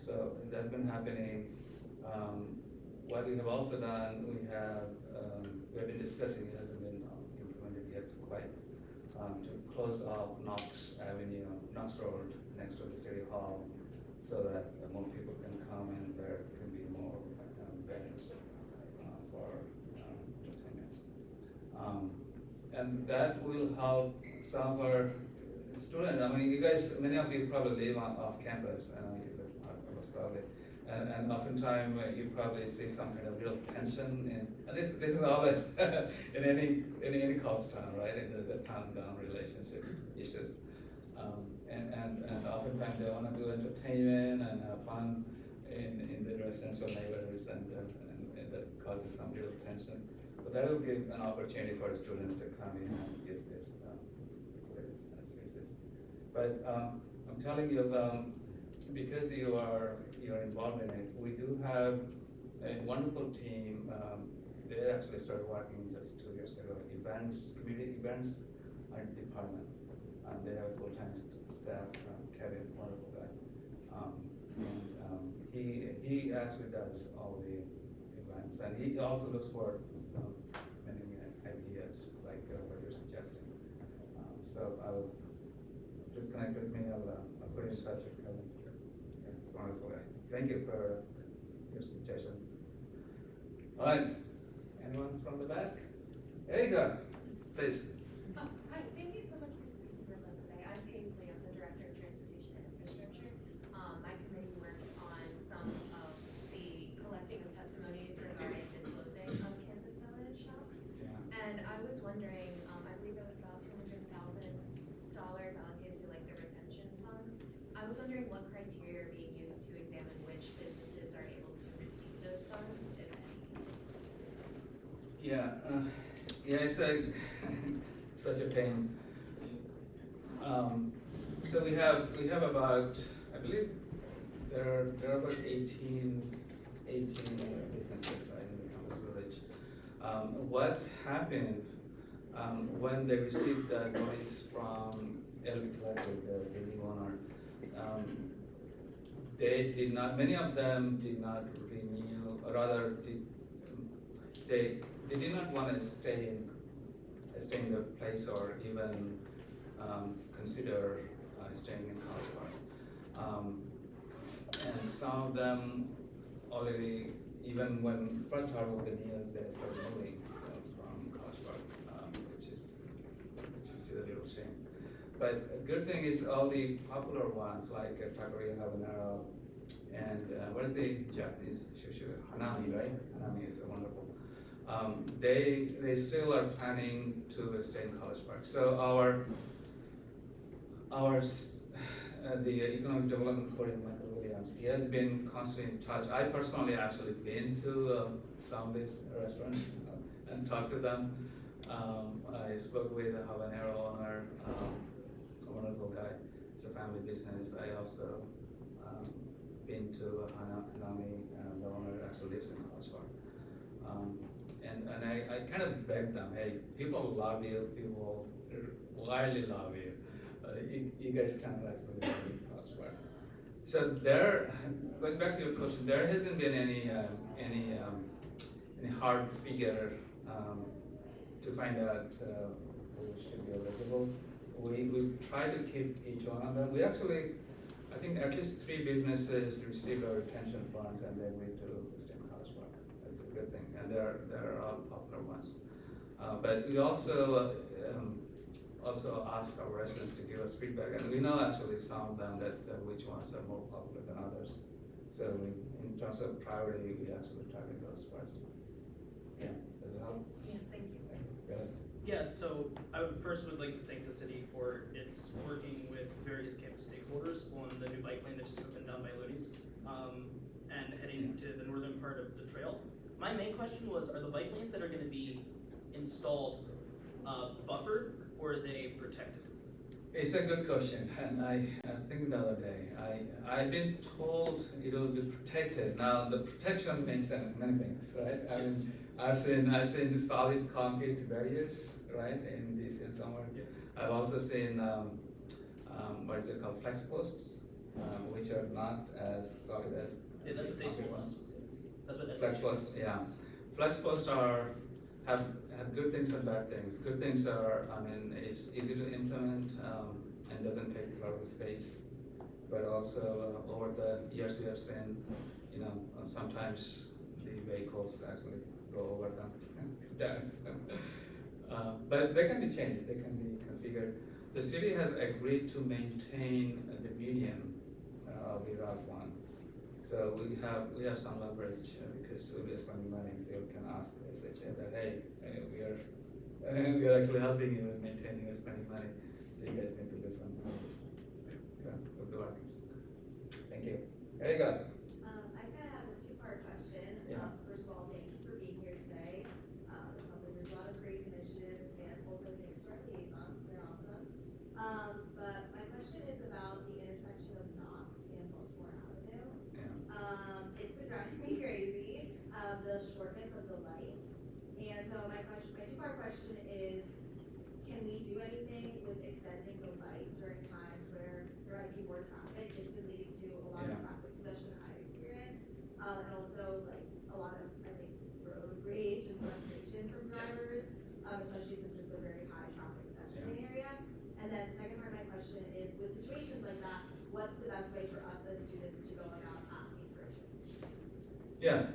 A: So that's been happening. What we have also done, we have been discussing, it hasn't been implemented yet quite, to close off Knox Road next to the City Hall, so that more people can come and there can be more venues for entertainment. And that will help some of our students. I mean, you guys, many of you probably live off campus, most probably. And oftentimes you probably see some kind of real tension, and this is always in any college town, right? And there's a top-down relationship issues. And oftentimes they wanna do entertainment and have fun in the residential neighborhoods, and that causes some real tension. But that will give an opportunity for students to come in and use this spaces. But I'm telling you, because you're involved in it, we do have a wonderful team. They actually started working just 2 years ago. Community events department, and they have a full-time staff. Kevin, wonderful guy. He actually does all the events, and he also looks for many ideas like what you're suggesting. So I'll just connect with me. I'll put you in touch with Kevin. Yeah, it's wonderful guy. Thank you for your suggestion. All right, anyone from the back? There you go, please.
G: Oh, hi, thank you so much for speaking with us today. I'm Paisley, I'm the Director of Transportation and Infrastructure. My committee worked on some of the collecting of testimonies regarding the closing of Campus Village shops.
A: Yeah.
G: And I was wondering, I believe it was about $200,000 allocated to like the retention fund. I was wondering what criteria are being used to examine which businesses are able to receive those funds, if any.
A: Yeah, it's such a pain. So we have about, I believe there are about 18 businesses right in the campus village. What happened when they received the notice from LB Collective, the new owner? They did not. Many of them did not renew, or rather, they did not want to stay in the place or even consider staying in College Park. And some of them already, even when first heard of the news, they started moving from College Park, which is a little shame. But a good thing is all the popular ones like Takoya Habanero and what is the Japanese shushu? Hanami, right? Hanami is wonderful. They still are planning to stay in College Park. So the economic development coordinator Michael Williams, he has been constantly in touch. I personally actually been to some of these restaurants and talked to them. I spoke with the Habanero owner, a wonderful guy. It's a family business. I also been to Hanami, and the owner actually lives in College Park. And I kind of begged them, hey, people love you, people widely love you. You guys kind of actually live in College Park. So going back to your question, there hasn't been any hard figure to find out who should be eligible. We try to keep each one of them. We actually, I think at least 3 businesses received our retention funds and they agreed to stay in College Park. That's a good thing, and they're all popular ones. But we also ask our residents to give us feedback, and we know actually some of them that which ones are more popular than others. So in terms of priority, we actually target those first. Yeah, does it help?
G: Yes, thank you.
A: Go ahead.
B: Yeah, so I would like to thank the city for its working with various campus stakeholders on the new bike lane that just opened down by Looney's, and heading to the northern part of the trail. My main question was, are the bike lanes that are gonna be installed buffered, or are they protected?
A: It's a good question, and I was thinking the other day. I've been told it will be protected. Now the protection means many things, right? I mean, I've seen the solid concrete barriers, right, in DC somewhere.
B: Yeah.
A: I've also seen what is it called, flex posts, which are not as solid as
B: Yeah, that's what they
A: concrete
B: told
A: ones.
B: us. That's what
A: Flex posts, yeah. Flex posts have good things and bad things. Good things are, I mean, it's easy to implement and doesn't take a lot of space. But also over the years we have seen, sometimes the vehicles actually go over them, damage them. But they can be changed. They can be configured. The city has agreed to maintain the median of the Route 1. So we have some leverage because we'll be spending money, so we can ask SHA that, hey, we are actually helping you with maintaining and spending money, so you guys need to do something. would be working. Thank you. Very good.
G: I kind of have a two-part question.
A: Yeah.
G: First of all, thanks for being here today. It sounds like there's a lot of great initiatives, and also thanks to our liaisons, they're awesome. But my question is about the intersection of Knox and Baltimore Avenue.
A: Yeah.
G: It's been driving me crazy, the shortness of the light. And so my two-part question is, can we do anything with extending the light during times where there might be more traffic? It's been leading to a lot of
A: Yeah.
G: traffic congestion I've experienced, and also like a lot of, I think, road rage and frustration from drivers, especially since it's a very high traffic congestion area. And then the second part of my question is, with situations like that, what's the best way for us as students to go about asking for a change?
A: Yeah.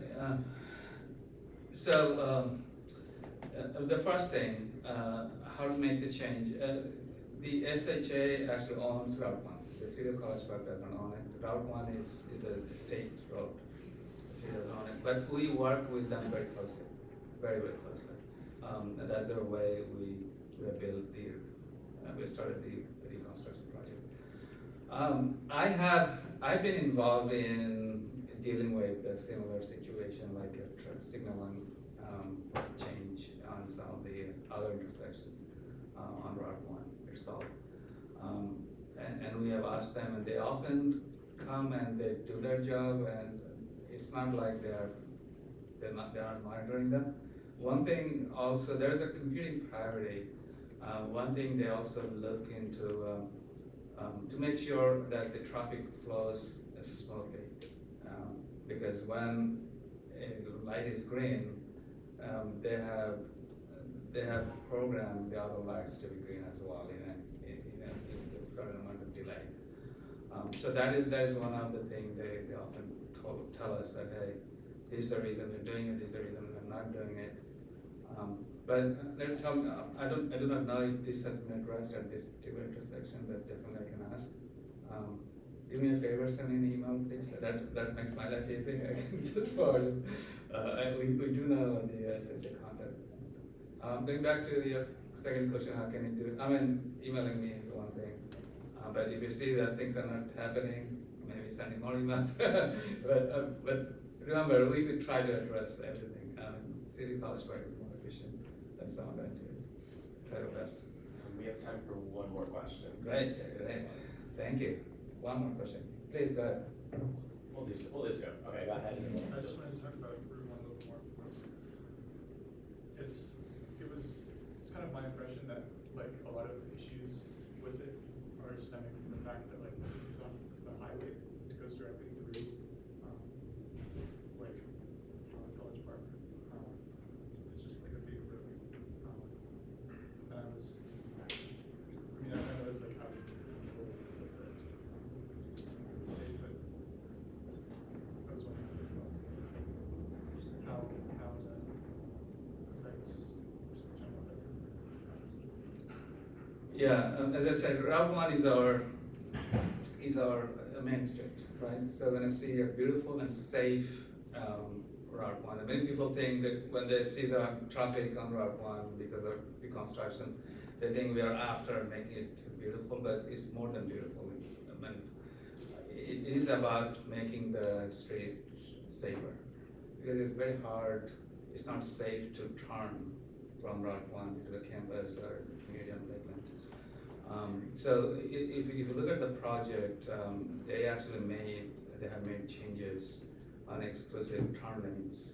A: The first thing, how to make the change. The SHA actually owns Route 1. The City of College Park doesn't own it. Route 1 is a state road. The city doesn't own it. But we work with them very closely, very, very closely. And that's the way we have built we started the reconstruction project. I've been involved in dealing with a similar situation, like a signaling change on some of the other intersections on Route 1 itself. And we have asked them, and they often come and they do their job, and it's not like they aren't monitoring them. One thing also, there's a computing priority. One thing they also look into to make sure that the traffic flows smoothly, because when a light is green, they have programmed the other lights to be green as well in a certain amount of delay. So that is one of the things they often tell us that, hey, this is the reason we're doing it, this is the reason we're not doing it. But I do not know if this has been addressed at this particular intersection, but definitely I can ask. Do me a favor, send me an email, please. That makes my life easy. I can just forward it. We do know the SHA contact. Going back to your second question, how can you do it? I mean, emailing me is one thing. But if you see that things are not happening, maybe sending more emails. but remember, we try to address everything. City College Park is more efficient than some of that is. Try our best.
H: We have time for one more question.
A: Great. Thank you. One more question. Please go ahead.
H: We'll do two. Okay, go ahead.
I: I just wanted to talk about Route 1 a little bit more. It's kind of my impression that like a lot of issues with it are stemming from the fact that like it's the highway that goes directly through College Park. It's just like a big road. And I know it's like out of control with the state, but I was wondering if your thoughts how that affects general better.
A: Yeah, as I said, Route 1 is our main street, right? So when I see a beautiful and safe Route 1, and many people think that when they see the traffic on Route 1 because of reconstruction, they think we are after making it beautiful, but it's more than beautiful. I mean, it is about making the street safer, because it's very hard, it's not safe to turn from Route 1 to the campus or community on Lakeland. So if you look at the project, they have made changes on exclusive turn lanes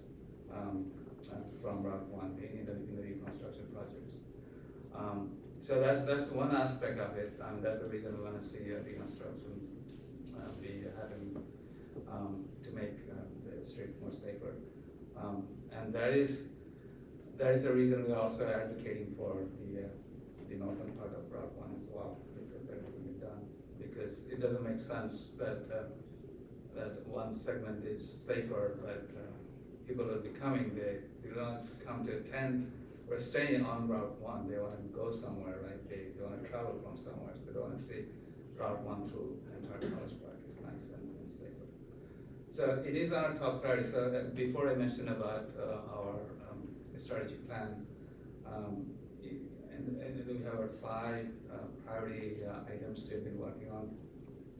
A: from Route 1 in the reconstruction projects. So that's one aspect of it. That's the reason we want to see a reconstruction be happening to make the street more safer. And that is the reason we're also advocating for the northern part of Route 1 as well, because that can be done. Because it doesn't make sense that one segment is safer, but people will be coming, they don't come to attend or staying on Route 1, they want to go somewhere, right? They want to travel from somewhere, so they want to see Route 1 through the entire College Park. It's nice and safer. So it is our top priority. So before I mentioned about our strategy plan, and we have our 5 priority items we've been working on.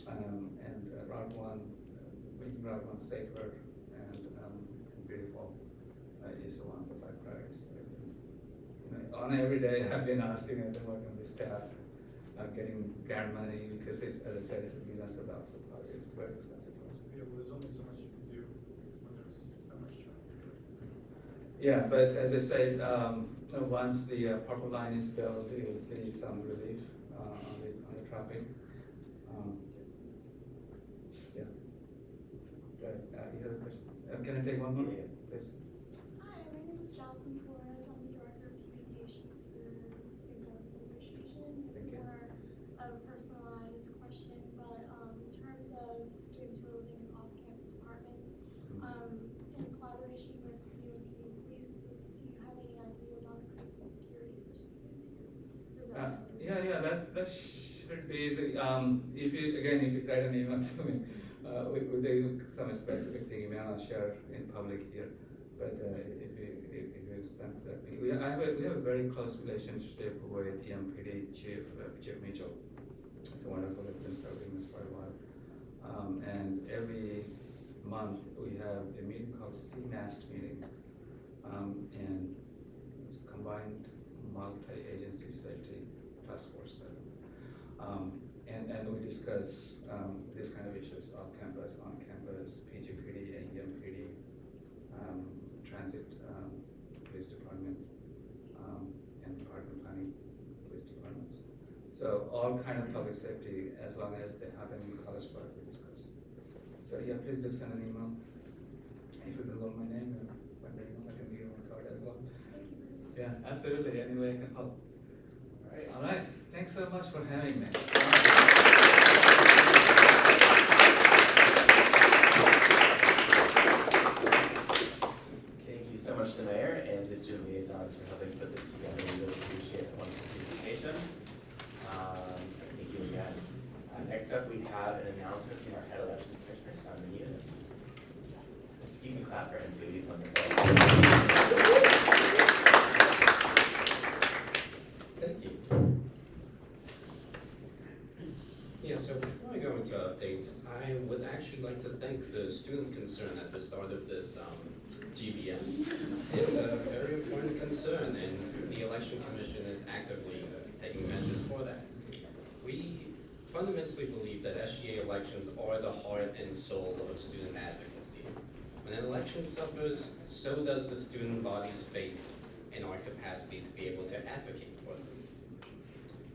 A: and Route 1, making Route 1 safer and beautiful is one of the 5 priorities. On every day, I've been asking, I've been working with the staff, getting grant money because it's, as I said, it's millions of dollars of project. It's very expensive project.
I: Yeah, well, there's only so much you can do when there's that much traffic.
A: Yeah, but as I said, once the purple line is built, you'll see some relief on the traffic. Yeah. Good. You have a question? Can I take one more?
H: Yeah.
A: Please.
J: Hi, my name is Jocelyn Flores. I'm the Director of Communications for the Student Government Association. This
A: Thank
J: is
A: you.
J: more of a personalized question, but in terms of students who are living in off-campus apartments, in collaboration with UMD Police, do you have any ideas on increasing security for students who reside in those
A: Yeah, that should be easy. If you write an email to me, we do some specific thing, you may not share in public here, but if you send that, we have a very close relationship with EMPD Chief Mitchell. It's wonderful, it's been serving us for a while. And every month we have a meeting called CMAST meeting, and it's combined multi-agency safety task force. And we discuss these kind of issues off campus, on campus, PGPD, AEMPD, transit police department, and department planning police departments. So all kind of public safety, as long as they happen in College Park, we discuss. So yeah, please do send an email. If you Google my name, and when they know, I can give you my card as well. Yeah, absolutely. Any way I can help. All right. Thanks so much for having me.
H: Thank you so much to the mayor and the student liaisons for helping put this together. We really appreciate the wonderful presentation. Thank you again. Next up, we have an announcement from our head elections commissioner, Simon Eunice. You can clap for him too. He's wonderful.
K: Thank you. Yeah, so before I go into updates, I would actually like to thank the student concern at the start of this GBM. It's a very important concern, and the Election Commission is actively taking measures for that. We fundamentally believe that SGA elections are the heart and soul of student advocacy. When an election suffers, so does the student body's faith in our capacity to be able to advocate for them.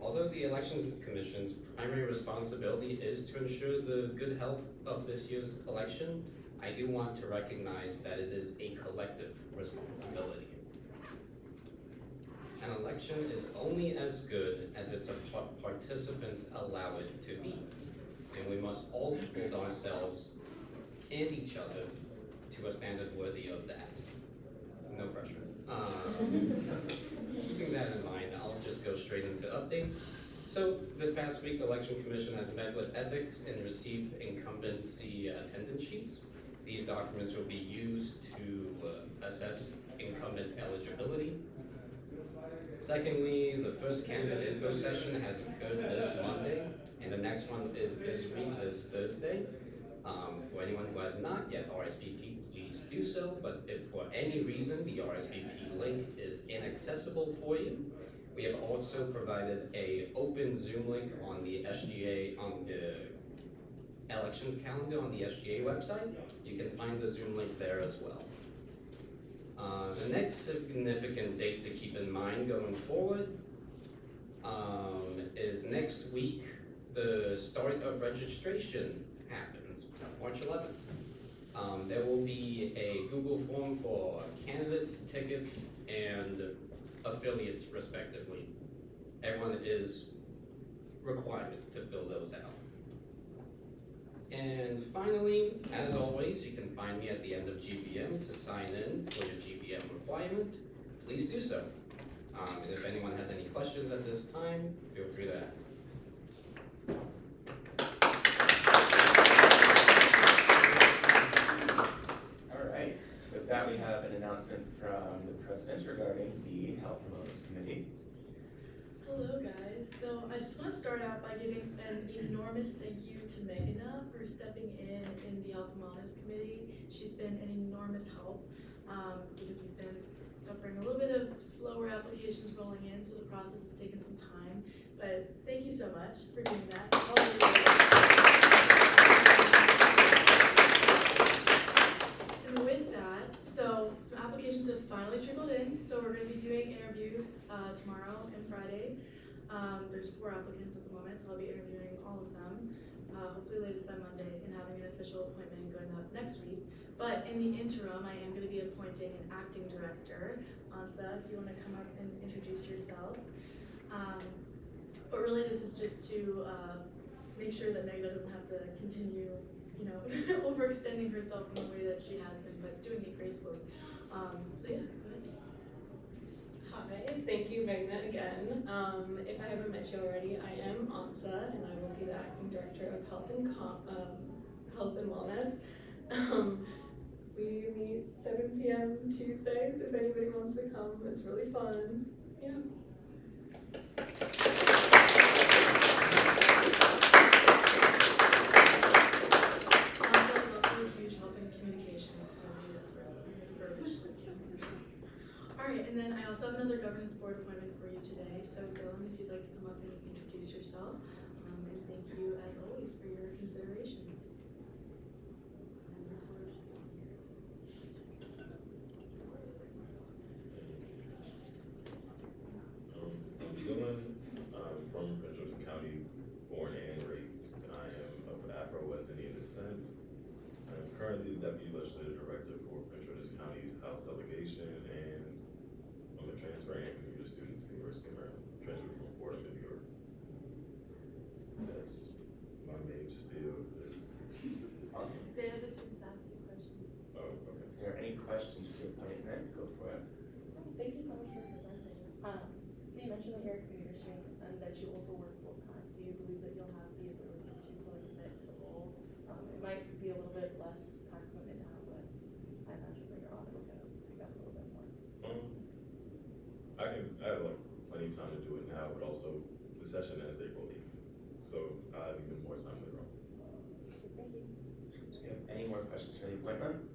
K: Although the Election Commission's primary responsibility is to ensure the good health of this year's election, I do want to recognize that it is a collective responsibility. An election is only as good as its participants allow it to be, and we must all hold ourselves and each other to a standard worthy of that. No pressure. Keeping that in mind, I'll just go straight into updates. So this past week, the Election Commission has met with ethics and received incumbency attendance sheets. These documents will be used to assess incumbent eligibility. Secondly, the first candidate info session has occurred this Monday, and the next one is this week, this Thursday. For anyone who has not yet RSVP, please do so, but if for any reason the RSVP link is inaccessible for you, we have also provided an open Zoom link on the SGA, on the elections calendar on the SGA website. You can find the Zoom link there as well. The next significant date to keep in mind going forward is next week. The start of registration happens, March 11th. There will be a Google form for candidates, tickets, and affiliates respectively. Everyone is required to fill those out. And finally, as always, you can find me at the end of GBM to sign in for your GBM requirement. Please do so. And if anyone has any questions at this time, feel free to ask.
H: All right. With that, we have an announcement from the president regarding the Health and Wellness Committee.
L: Hello guys, so I just want to start out by giving an enormous thank you to Meghana for stepping in the Health and Wellness Committee. She's been an enormous help because we've been suffering a little bit of slower applications rolling in, so the process has taken some time. But thank you so much for doing that. And with that, so some applications have finally trickled in, so we're going to be doing interviews tomorrow and Friday. There's 4 applicants at the moment, so I'll be interviewing all of them, hopefully latest by Monday, and having an official appointment going up next week. But in the interim, I am going to be appointing an acting director. Ansa, if you want to come up and introduce yourself. But really, this is just to make sure that Meghana doesn't have to continue, overextending herself in the way that she has been, but doing it gracefully. So yeah, go ahead.
M: Hi, thank you, Meghana, again. If I haven't met you already, I am Ansa, and I will be the acting director of Health and Wellness. We meet 7 p.m. Tuesdays. If anybody wants to come, it's really fun. Yeah.
L: Alright, and then I also have another governance board appointment for you today. So Dylan, if you'd like to come up and introduce yourself. And thank you, as always, for your consideration.
N: I'm Dylan. I'm from Prince George's County, born and raised, and I am of Afro-West Indian descent. I'm currently the Deputy Legislative Director for Prince George's County's House Delegation, and I'm a transfer and commuter student to the University of Maryland, transferred from Fordham, New York. That's my main spiel.
H: Awesome.
L: They have a chance to ask you questions.
H: Oh, okay. Is there any questions for the appointment? Go for it.
C: Thank you so much for presenting. So you mentioned that you're a commuter student and that you also work full-time. Do you believe that you'll have the ability to fully commit to the role? It might be a little bit less time commitment now, but I imagine later on it'll pick up a little bit more.
N: I have like plenty of time to do it now, but also the session ends April 8th, so I have even more time later on.
C: Thank you.
H: Okay, any more questions for the appointment?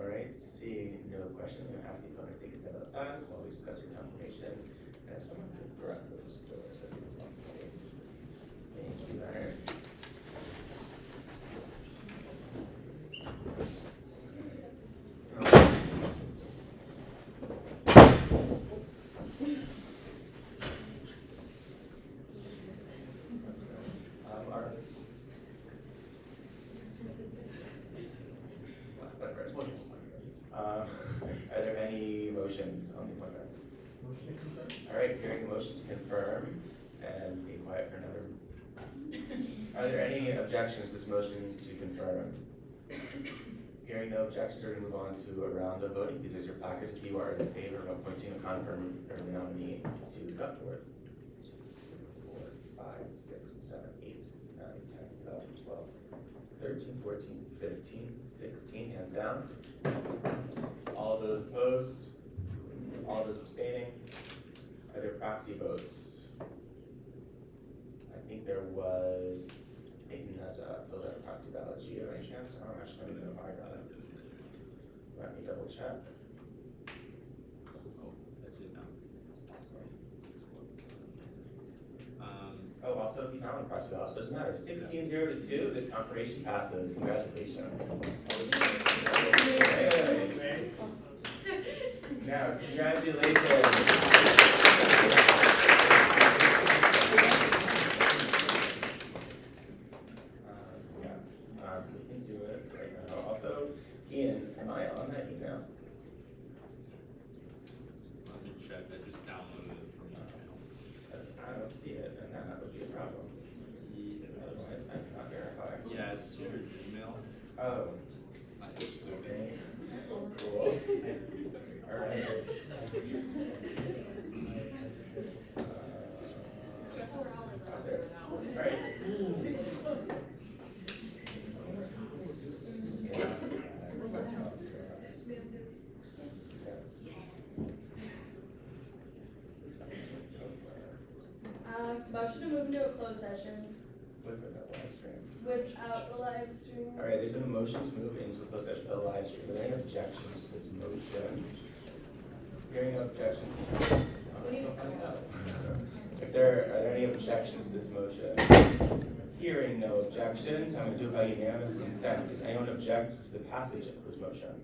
H: All right, seeing no questions, I'm gonna ask the opponent to take a step outside while we discuss your confirmation. And if someone could grab those doors, that'd be wonderful. Thank you, Leonard. Are there any motions on the appointment?
D: Motion to confirm?
H: All right, hearing a motion to confirm, and be quiet for another. Are there any objections to this motion to confirm? Hearing no objections, we're gonna move on to a round of voting. These are your placards if you are in favor of appointing a confirm or the nominee to the gut board. 4, 5, 6, 7, 8, 9, 10, 11, 12, 13, 14, 15, 16, hands down. All those opposed? All those abstaining? Are there proxy votes? I think there was, Nathan has filled out a proxy ballot. Do you have any chance? I don't actually know if I got it. Let me double check.
F: Oh, that's it now.
H: Oh, also, he's not on the proxy ballot, so it doesn't matter. 16-0 to 2, this confirmation passes. Congratulations. Now, congratulations. We can do it right now. Also, Ian, am I on that email?
F: Let me check, I just downloaded it from your channel.
H: I don't see it, and that would be a problem. Otherwise, I cannot verify.
F: Yeah, it's to your Gmail.
H: Oh. Okay. Cool. All right. Right.
O: motion to move into a closed session
H: With or without live stream.
O: without the live stream.
H: All right, there's been a motion to move into a closed session for the live stream. Are there any objections to this motion? Hearing no objections. If are there any objections to this motion? Hearing no objections, I'm going to do it by unanimous consent. Does anyone object to the passage of this motion?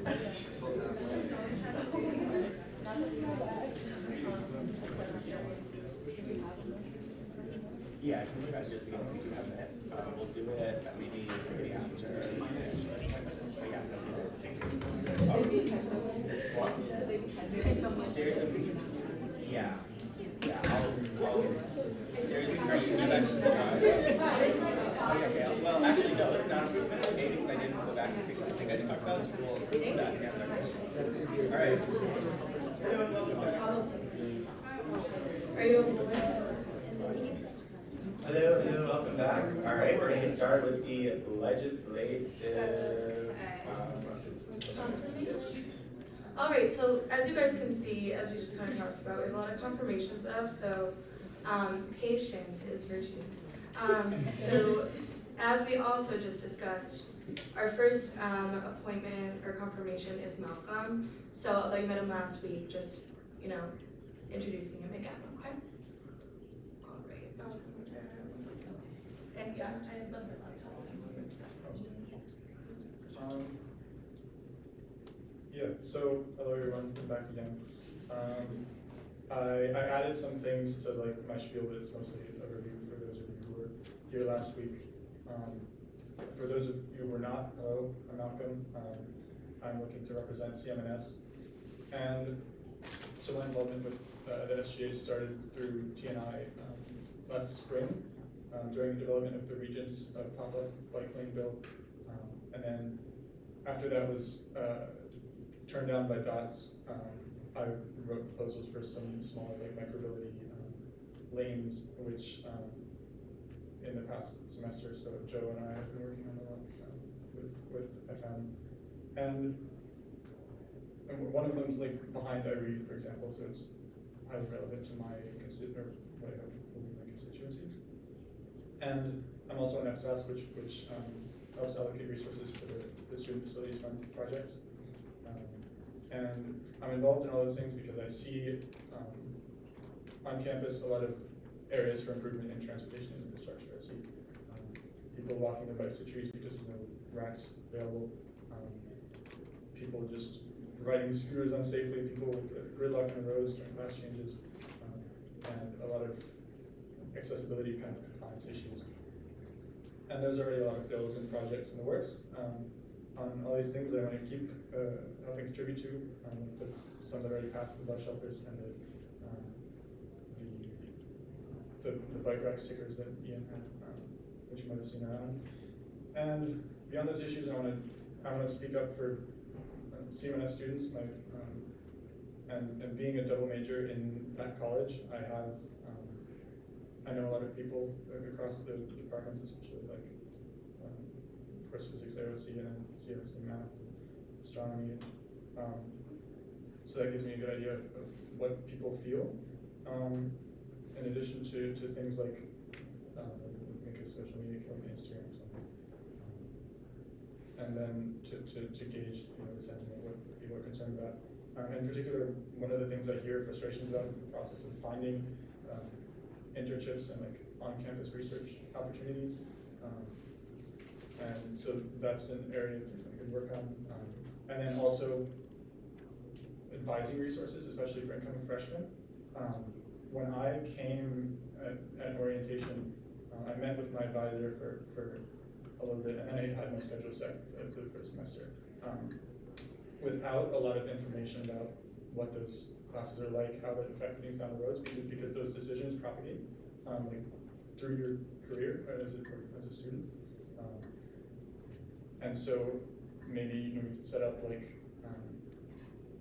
H: Yeah, can we guys do it again? We do have minutes. We'll do it maybe after. Yeah. There's a, yeah. Yeah, there's, are you guys just, okay, well, actually, no, it's not approved minutes, maybe, because I didn't go back and fix anything I just talked about, just we'll approve that, yeah. All right. Hello, welcome back.
L: Are you open?
H: Hello, welcome back. All right, we're gonna get started with the legislative.
L: All right, so as you guys can see, as we just kind of talked about, we have a lot of confirmation stuff, so patience is virtue. So as we also just discussed, our first appointment or confirmation is Malcolm. So although you met him last week, just, you know, introducing him again, okay? All right. And yeah, I love my laptop.
I: Yeah, so hello everyone, I'm back again. I added some things to like my spiel, but it's mostly a review for those of you who were here last week. For those of you who were not, hello, I'm Malcolm. I'm looking to represent CMNS. And so my involvement with the SGA started through TNI last spring during the development of the Regents pop-up bike lane bill. And then after that was turned down by DOTS, I wrote proposals for some small like micromobility lanes, which in the past semester, so Joe and I have been working on a lot with FM. And one of them is like behind I read, for example, so it's highly relevant to my what I have in my constituency. And I'm also an FSAS, which helps allocate resources for the student facilities fund projects. And I'm involved in all those things because I see on campus a lot of areas for improvement in transportation infrastructure. I see people walking their bikes to trees because there's no racks available. People just riding scooters unsafely, people gridlock on the roads during class changes, and a lot of accessibility kind of compliance issues. And there's already a lot of bills and projects in the works. On all these things I want to keep helping contribute to, some that already passed the bus shelters and the bike rack stickers that Ian had, which you might have seen around. And beyond those issues, I want to speak up for CMNS students. And being a double major in that college, I know a lot of people across the departments, especially like of course physics, AOC, and CS and math, astronomy. So that gives me a good idea of what people feel. In addition to things like make a social media killing Instagram or something. And then to gauge the sentiment, what people are concerned about. In particular, one of the things I hear frustrations about is the process of finding internships and like on-campus research opportunities. And so that's an area that I could work on. And then also advising resources, especially for incoming freshmen. When I came at orientation, I met with my advisor for a little bit, and then I had my schedule set for the first semester. Without a lot of information about what those classes are like, how that affects things down the road, because those decisions propagate like through your career as a student. And so maybe we could set up like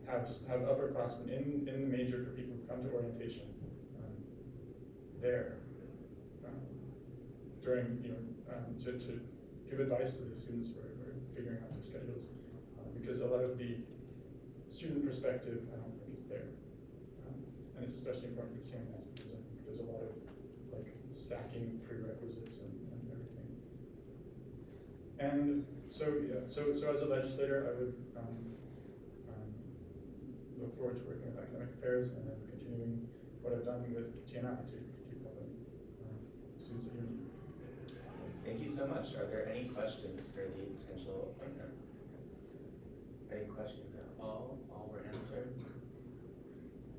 I: have upperclassmen in the major for people who come to orientation there during to give advice to the students who are figuring out their schedules, because a lot of the student perspective I don't think is there, and it's especially important for CMS because I think there's a lot of like stacking prerequisites and everything. And so yeah, so as a legislator, I would look forward to working with academic affairs and then continuing what I've done with TNI to keep helping students at UMD.
H: Awesome. Thank you so much. Are there any questions for the potential appointment? Any questions at all? All were answered.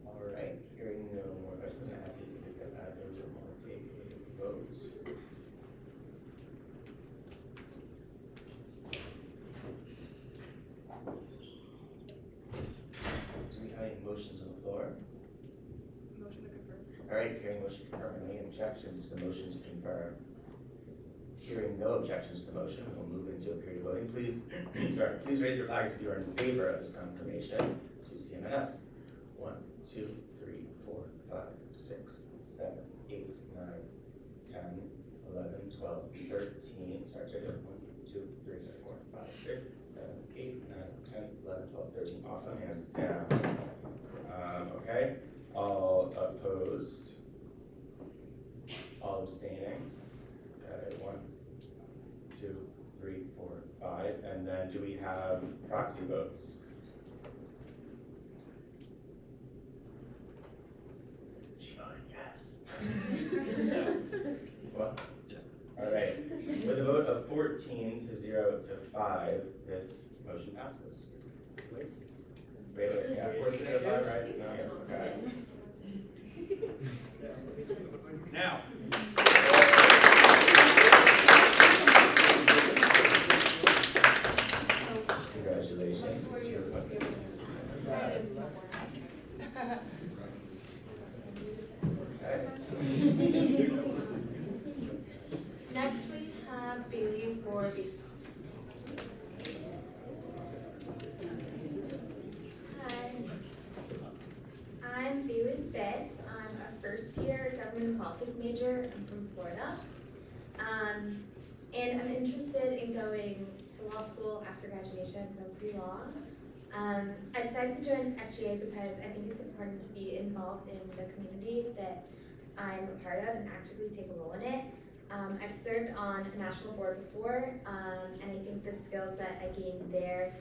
H: All right, hearing no more questions, I'm gonna ask you to take a step back and we'll take a vote. Do we have any motions on the floor?
L: Motion to confirm.
H: All right, hearing motion to confirm, any objections to the motion to confirm? Hearing no objections to the motion, we'll move into a period of voting. Please, sorry, please raise your flags if you are in favor of this confirmation to CMNS. 1, 2, 3, 4, 5, 6, 7, 8, 9, 10, 11, 12, 13. Sorry, 1, 2, 3, 4, 5, 6, 7, 8, 9, 10, 11, 12, 13. Awesome, hands down. Okay, all opposed? All abstaining? Okay, 1, 2, 3, 4, 5, and then do we have proxy votes? Yes. Well, all right. With a vote of 14 to 0 to 5, this motion passes. Wait, yeah, 14 to 5, right? No, okay.
B: Now.
H: Congratulations.
L: Next we have Bailey for BSOS.
P: Hi, I'm Bailey Spitz. I'm a first-year government and politics major. I'm from Florida. And I'm interested in going to law school after graduation, so pre-law. I decided to join SGA because I think it's important to be involved in the community that I'm a part of and actively take a role in it. I've served on a national board before, and I think the skills that I gained there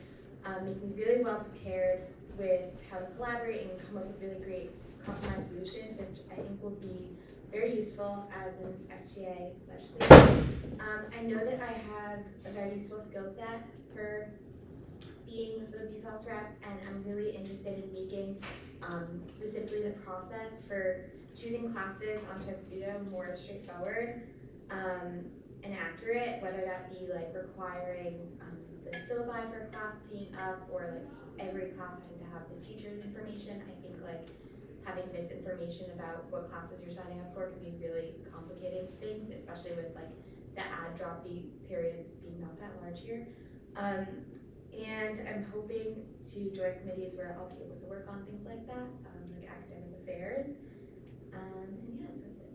P: make me really well prepared with how to collaborate and come up with really great compromise solutions, which I think will be very useful as an SGA legislator. I know that I have a very useful skill set for being the BSOS rep, and I'm really interested in making specifically the process for choosing classes on Testudo more straightforward and accurate, whether that be like requiring the syllabi for a class being up or like every class having to have the teacher's information. I think like having misinformation about what classes you're signing up for can be really complicating things, especially with like the add drop period being not that large here. And I'm hoping to join committees where I'll be able to work on things like that, like academic affairs. And yeah, that's it.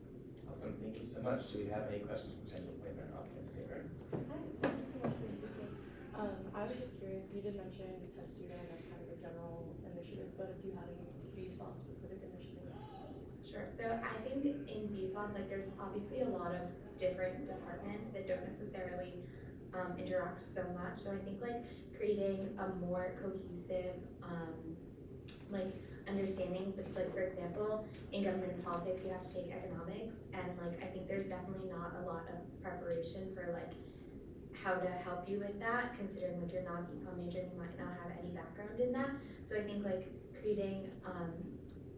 H: Awesome, thank you so much. Do we have any questions for potential appointment off-campus neighbor?
C: Hi, thank you so much for speaking. I was just curious, you did mention Testudo as kind of a general initiative, but if you had any BSOS specific initiatives?
P: Sure, so I think in BSOS, like there's obviously a lot of different departments that don't necessarily interact so much. So I think like creating a more cohesive like understanding, like for example, in government and politics, you have to take economics, and like I think there's definitely not a lot of preparation for like how to help you with that, considering like you're not an econ major and you might not have any background in that. So I think like creating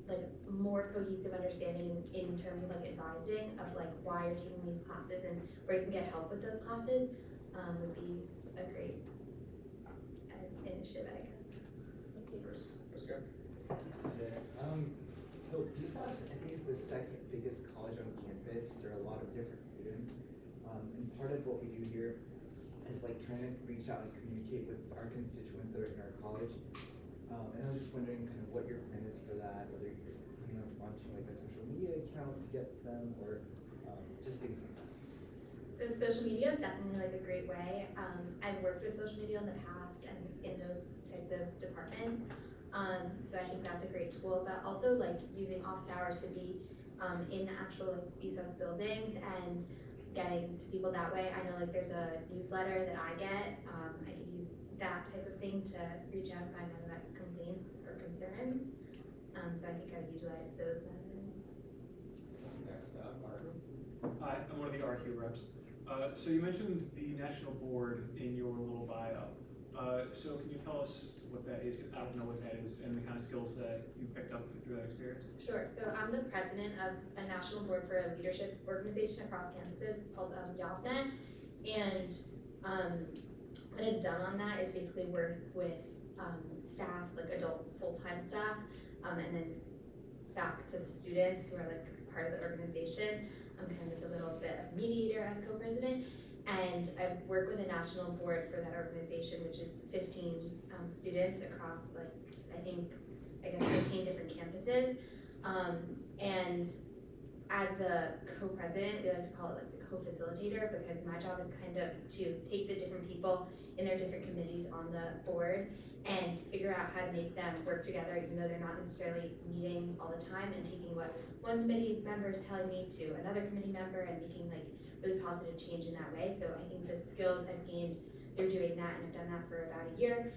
P: like more cohesive understanding in terms of like advising of like why you're taking these classes and where you can get help with those classes would be a great initiative, I guess.
H: First go.
Q: So BSOS, I think, is the second biggest college on campus. There are a lot of different students. And part of what we do here is like trying to reach out and communicate with our constituents that are in our college. And I was just wondering kind of what your plan is for that, whether you're planning on launching like a social media account to get to them, or just things like that.
P: So social media is definitely like a great way. I've worked with social media in the past and in those types of departments. So I think that's a great tool, but also like using office hours to be in the actual like BSOS buildings and getting to people that way. I know like there's a newsletter that I get. I could use that type of thing to reach out and find out about complaints or concerns. So I think I would utilize those methods.
H: Next up, Martin.
E: Hi, I'm one of the RQ reps. So you mentioned the national board in your little bio. So can you tell us what that is. I don't know what that is, and the kind of skills that you picked up through that experience.
P: Sure. So I'm the president of a national board for a leadership organization across campuses. It's called YAVNet. And what I've done on that is basically work with staff, like adult full-time staff, and then back to the students who are like part of the organization. I'm kind of a little bit of mediator as co-president. And I work with a national board for that organization, which is 15 students across like, I guess 15 different campuses. And as the co-president, we like to call it like the co-facilitator, because my job is kind of to take the different people in their different committees on the board and figure out how to make them work together, even though they're not necessarily meeting all the time, and taking what one committee member is telling me to another committee member and making like really positive change in that way. So I think the skills I've gained through doing that, and I've done that for about a year,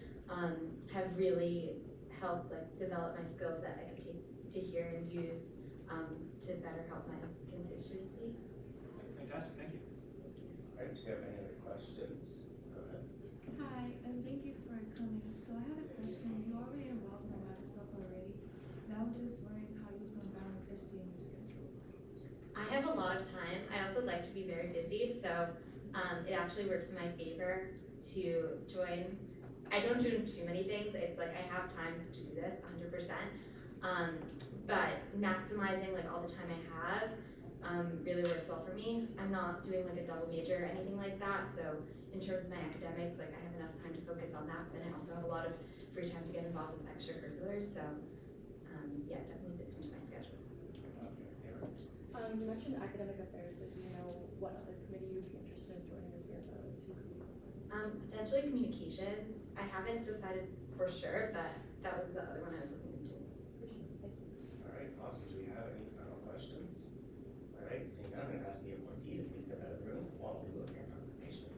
P: have really helped like develop my skills that I can take to hear and use to better help my constituency.
E: Fantastic, thank you.
H: All right, do you have any other questions? Go ahead.
R: Hi, and thank you for coming. So I had a question. You already involved in a lot of stuff already, and I was just wondering how you was going to balance SGA in your schedule.
P: I have a lot of time. I also like to be very busy, so it actually works in my favor to join. I don't do too many things. It's like I have time to do this 100%. But maximizing like all the time I have really works well for me. I'm not doing like a double major or anything like that, so in terms of my academics, like I have enough time to focus on that, but then I also have a lot of free time to get involved with extracurriculars, so yeah, it definitely fits into my schedule.
C: You mentioned academic affairs, but do you know what other committee you'd be interested in joining as your team?
P: Potentially communications. I haven't decided for sure, but that was the other one I was looking into.
H: All right, awesome. Do we have any final questions? All right, seeing none, I'm going to ask the appointee to please step out of the room while we look at confirmation.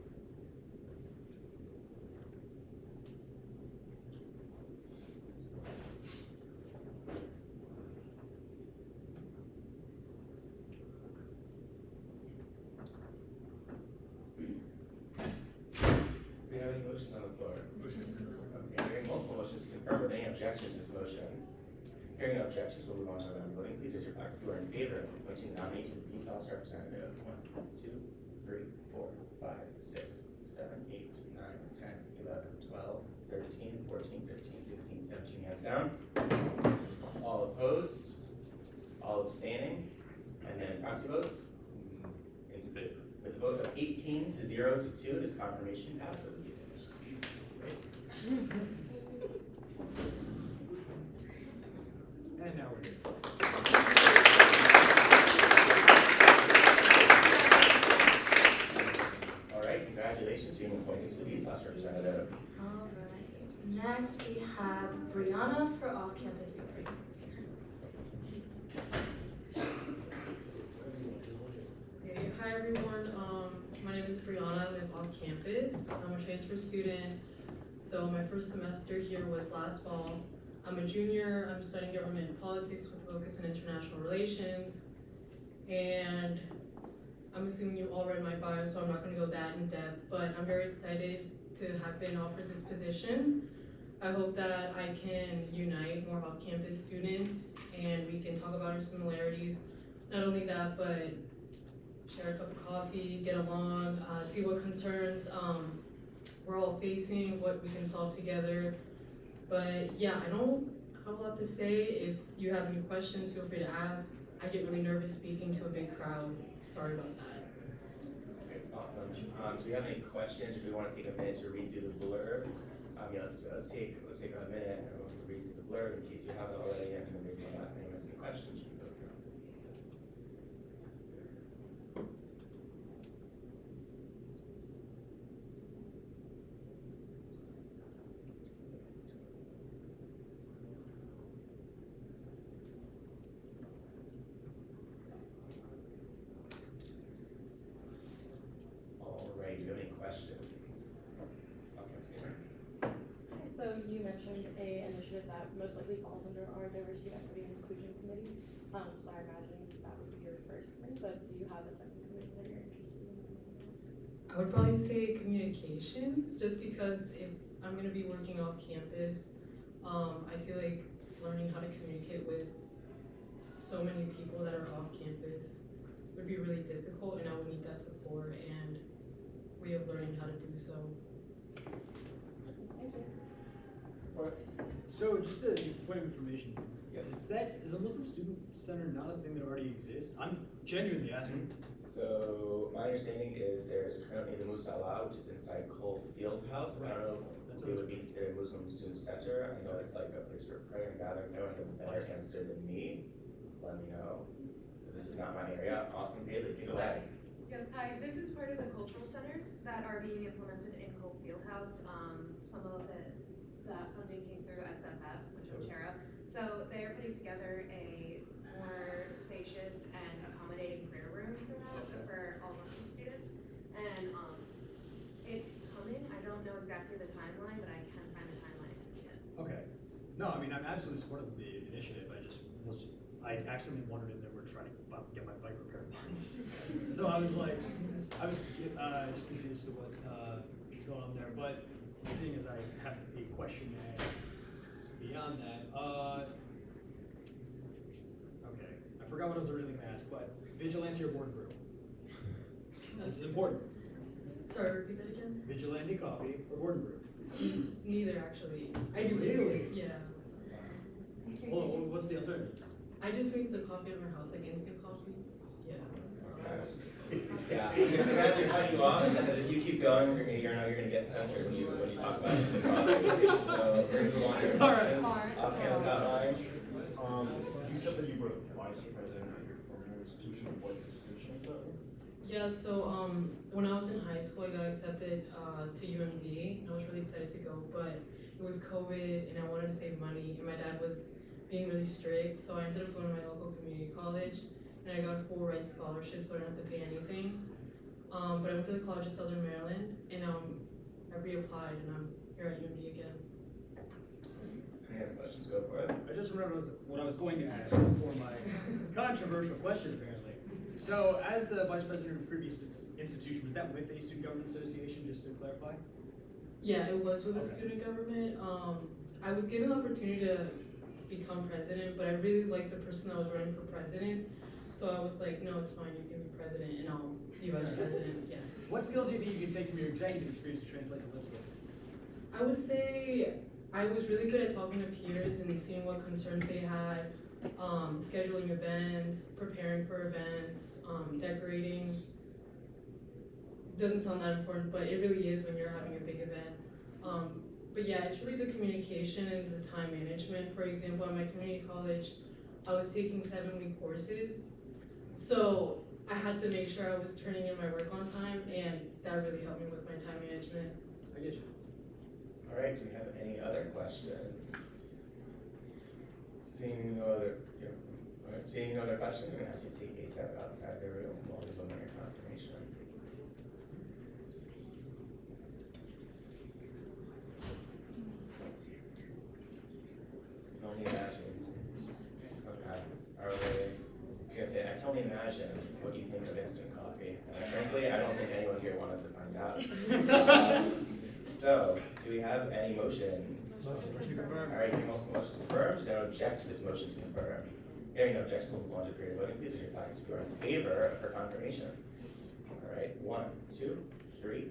H: Do we have any motions on the floor?
E: Motion to confirm.
H: Okay, hearing multiple motions to confirm with any objections to this motion. Hearing no objections, we'll move on to round voting. Please raise your back if you are in favor of appointing the nominee to the Peace House representative. 1, 2, 3, 4, 5, 6, 7, 8, 9, 10, 11, 12, 13, 14, 15, 16, 17, hands down. All opposed? All abstaining? And then proxy votes? In favor. With a vote of 18 to 0 to 2, this confirmation passes. Great.
E: And now we're good.
H: All right, congratulations being appointed to the Peace House representative.
L: All right. Next, we have Brianna for off-campus youth.
S: Okay, hi everyone. My name is Brianna. I live off campus. I'm a transfer student. So my first semester here was last fall. I'm a junior. I'm studying government and politics with focus in international relations. And I'm assuming you all read my bio, so I'm not going to go that in depth, but I'm very excited to have been offered this position. I hope that I can unite more off-campus students and we can talk about our similarities. Not only that, but share a cup of coffee, get along, see what concerns we're all facing, what we can solve together. But yeah, I don't have a lot to say. If you have any questions, feel free to ask. I get really nervous speaking to a big crowd. Sorry about that.
H: Okay, awesome. Do we have any questions, or do we want to take a minute to read through the blurb? Yeah, let's take a minute and we'll read through the blurb in case you haven't already, and then based on that, any questions you can go through. All right, do you have any questions? Okay, Taylor.
C: So you mentioned a initiative that most likely falls under our diversity, equity, and inclusion committee. So I imagine that would be your first committee, but do you have a second committee that you're interested in?
S: I would probably say communications, just because if I'm gonna be working off campus. I feel like learning how to communicate with so many people that are off campus would be really difficult, and I would need that support and way of learning how to do so.
B: Thank you. So just a point of information.
H: Yes.
B: Is a Muslim Student Center not a thing that already exists? I'm genuinely asking.
H: So my understanding is there's currently the Musalla, which is inside Cole Field House. I don't know if it would be considered a Muslim Student Center. I know it's like a place for prayer and gathering. No one has a better answer than me. Let me know. This is not my area. Awesome, Paisley, take it away.
G: Yes, hi, this is part of the cultural centers that are being implemented in Cole Fieldhouse. Some of that funding came through SFF, which I'm chair of. So they are putting together a more spacious and accommodating prayer room for that, for all Muslim students. And it's coming. I don't know exactly the timeline, but I can find the timeline if you need it.
B: Okay. No, I mean, I'm absolutely supportive of the initiative. I accidentally wandered in there. We're trying to get my bike repaired once. So I was just confused to what is going on there. But seeing as I have a question beyond that, okay, I forgot what I was originally going to ask, but vigilante or board brew? This is important.
S: Sorry, repeat that again?
B: Vigilante coffee or board brew?
S: Neither, actually. I do.
B: Really?
S: Yeah.
B: Well, what's the alternative?
S: I just make the coffee at my house, like instant coffee. Yeah.
H: Yeah, I'm gonna have to cut you off because if you keep going, you're gonna get censored when you talk about it. So we're gonna move on to your questions. Off-campus outline.
T: You said that you were vice president at your former institution. What institution is that?
S: Yeah, so when I was in high school, I got accepted to UMD, and I was really excited to go, but it was COVID, and I wanted to save money, and my dad was being really strict, so I ended up going to my local community college, and I got a full ride scholarship, so I didn't have to pay anything. But I went to the College of Southern Maryland, and I reapplied, and I'm here at UMD again.
H: Any other questions? Go for it.
B: I just remembered what I was going to ask before my controversial question, apparently. So, as the vice president of the previous institution, was that with a student government association, just to clarify?
S: Yeah, it was with the
B: Okay.
S: student government. I was given the opportunity to become president, but I really liked the person that was running for president. So I was like, no, it's fine, you can be president, and I'll be vice president, yeah.
B: What skills do you think you can take from your executive experience to translate to legislative?
S: I would say I was really good at talking to peers and seeing what concerns they had, scheduling events, preparing for events, decorating. Doesn't sound that important, but it really is when you're having a big event. But yeah, it's really the communication and the time management. For example, at my community college, I was taking 7-week courses. So I had to make sure I was turning in my work on time, and that really helped me with my time management.
B: I get you.
H: All right, do we have any other questions? Seeing no other, seeing no other questions, I'm gonna ask you to take a step outside the room while we look at your confirmation. I can only imagine. Okay, are they, I can only imagine what you think of instant coffee. And frankly, I don't think anyone here wanted to find out. So, do we have any motions?
B: Motion confirmed.
H: All right, your motion is confirmed. Does anyone object to this motion to confirm? Hearing no objection, we'll move on to period voting. Please raise your flags if you are in favor of her confirmation. All right, 1, 2, 3,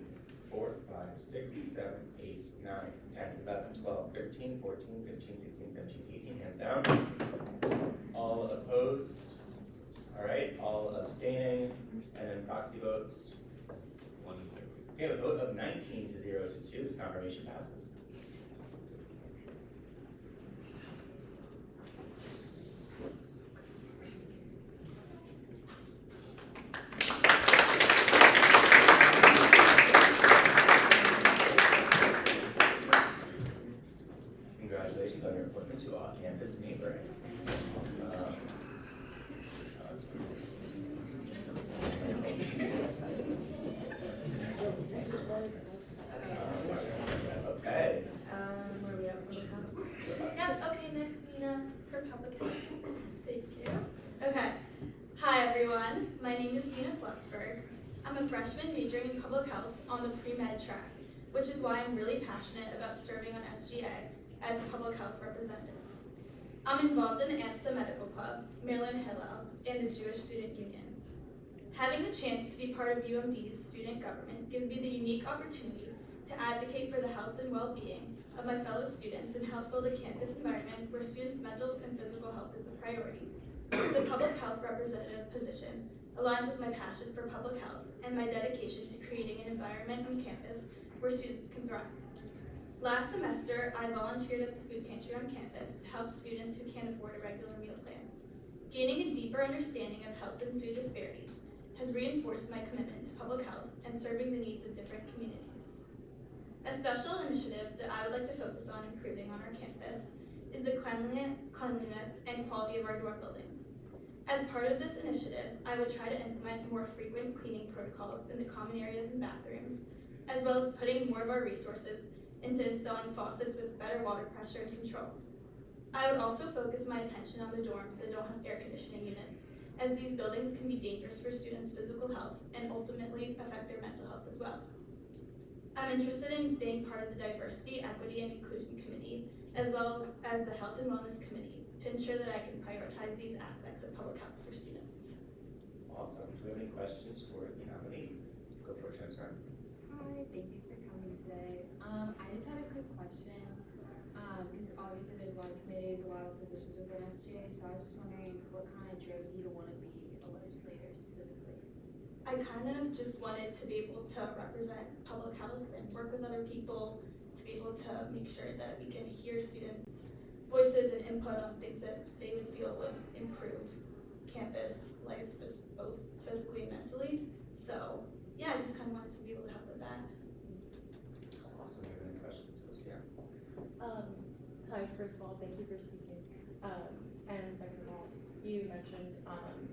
H: 4, 5, 6, 7, 8, 9, 10, 11, 12, 13, 14, 15, 16, 17, 18. Hands down. All opposed? All right, all abstaining, and then proxy votes.
F: 1 and 2.
H: Okay, with a vote of 19 to 0 to 2, this confirmation passes. Congratulations on your appointment to off-campus neighboring. Okay.
L: Where are we at?
P: Yep, okay, next Nina for public health. Thank you. Okay. Hi everyone, my name is Nina Flussberg. I'm a freshman majoring in public health on the pre-med track.
J: which is why I'm really passionate about serving on SGA as a public health representative. I'm involved in the AMSA Medical Club, Maryland Hillel, and the Jewish Student Union. Having the chance to be part of UMD's student government gives me the unique opportunity to advocate for the health and well-being of my fellow students and help build a campus environment where students' mental and physical health is a priority. The public health representative position aligns with my passion for public health and my dedication to creating an environment on campus where students can thrive. Last semester, I volunteered at the food pantry on campus to help students who can't afford a regular meal plan. Gaining a deeper understanding of health and food disparities has reinforced my commitment to public health and serving the needs of different communities. A special initiative that I would like to focus on improving on our campus is the cleanliness and quality of our dorm buildings. As part of this initiative, I would try to implement more frequent cleaning protocols in the common areas and bathrooms, as well as putting more of our resources into installing faucets with better water pressure and control. I would also focus my attention on the dorms that don't have air conditioning units, as these buildings can be dangerous for students' physical health and ultimately affect their mental health as well. I'm interested in being part of the Diversity, Equity, and Inclusion Committee, as well as the Health and Wellness Committee, to ensure that I can prioritize these aspects of public health for students.
H: Awesome. Do we have any questions for the nominee? Go for it, Chancellor.
U: Hi, thank you for coming today. I just had a quick question, because obviously there's a lot of committees, a lot of positions within SGA, so I was just wondering what kind of drove you to want to be a legislator specifically?
J: I kind of just wanted to be able to represent public health and work with other people to be able to make sure that we can hear students' voices and input on things that they would feel would improve campus life, just both physically and mentally. So yeah, I just kind of wanted to be able to help with that.
H: Awesome. Do you have any questions? Yeah.
C: Hi, first of all, thank you for speaking. And second of all, you mentioned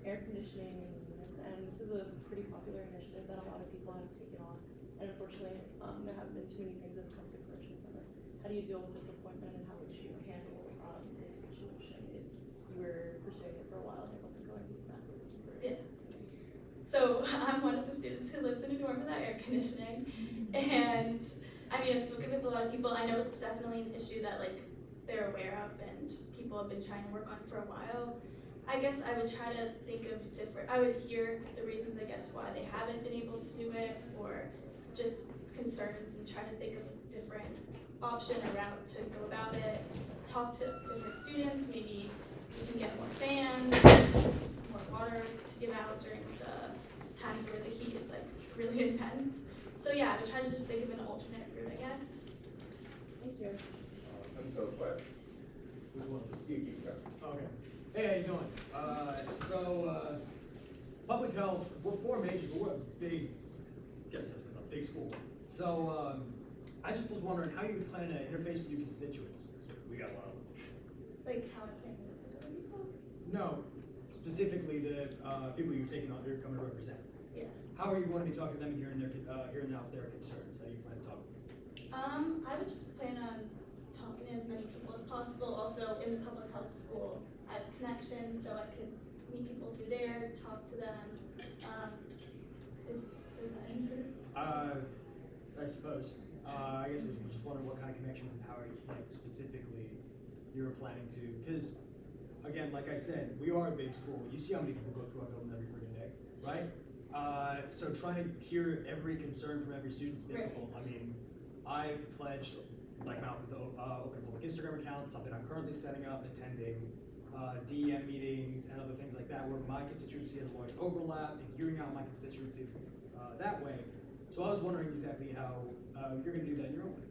C: air conditioning units, and this is a pretty popular initiative that a lot of people have taken on. And unfortunately, there haven't been too many things that have come to fruition from it. How do you deal with disappointment, and how would you handle this situation if you were pursuing it for a while and it wasn't going exactly where it is?
J: So I'm one of the students who lives in a dorm without air conditioning, and I mean, I've spoken with a lot of people. I know it's definitely an issue that like they're aware of and people have been trying to work on for a while. I guess I would try to think of I would hear the reasons, I guess, why they haven't been able to do it, or just concerns, and try to think of a different option or route to go about it. Talk to different students, maybe we can get more fans, more water to give out during the times where the heat is like really intense. So yeah, I would try to just think of an alternate route, I guess.
C: Thank you.
H: Awesome. Go for it.
B: Which one of us?
H: You go.
B: Okay. Hey, how you doing? Public health, we're 4 majors, but we're a big, big school. So, I just was wondering how you plan to interface with your constituents. We got a lot of them.
J: Like how I can with other people?
B: No, specifically the people you're taking on, you're coming to represent.
J: Yeah.
B: How are you going to be talking to them and hearing out their concerns? How do you plan to talk?
J: I would just plan on talking to as many people as possible. Also, in the public health school, I have connections, so I could meet people through there, talk to them. Is that answer?
B: I suppose. I guess I was just wondering what kind of connections and how are you, like, specifically you're planning to, because again, like I said, we are a big school. You see how many people go through our building every freaking day, right? So trying to hear every concern from every student is difficult. I mean, I've pledged, like Malcolm, to open public Instagram accounts, something I'm currently setting up, attending DEM meetings and other things like that, where my constituency has a large overlap, and hearing out my constituency that way. So I was wondering exactly how you're going to do that in your own way.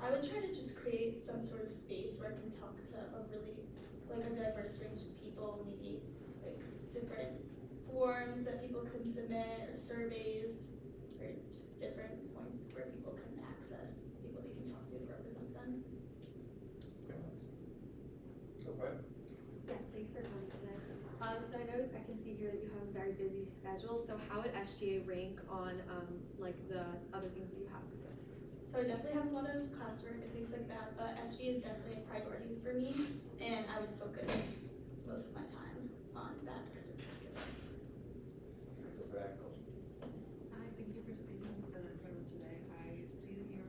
J: I would try to just create some sort of space where I can talk to a really, like a diverse range of people, maybe like different forms that people can submit, or surveys, or just different points where people can access people they can talk to represent them.
H: Go for it.
V: Yeah, thanks for coming today. So I know I can see here that you have a very busy schedule. So how would SGA rank on like the other things that you have to do?
J: So I definitely have a lot of classwork and things like that, but SGA is definitely a priority for me, and I would focus most of my time on that extracurricular.
R: Hi, thank you for speaking for us today. I see that you're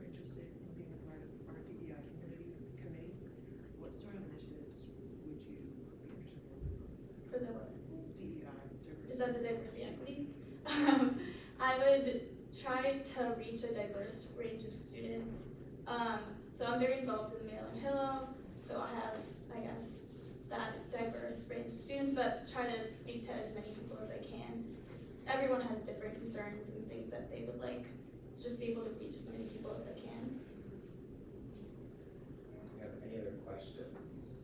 L: the what?
A: DEI.
L: Is that the diversity equity? I would try to reach a diverse range of students. So I'm very involved in Maryland Hillo, so I have, I guess, that diverse range of students, but try to speak to as many people as I can. Because everyone has different concerns and things that they would like. So just be able to reach as many people as I can.
H: Do you have any other questions?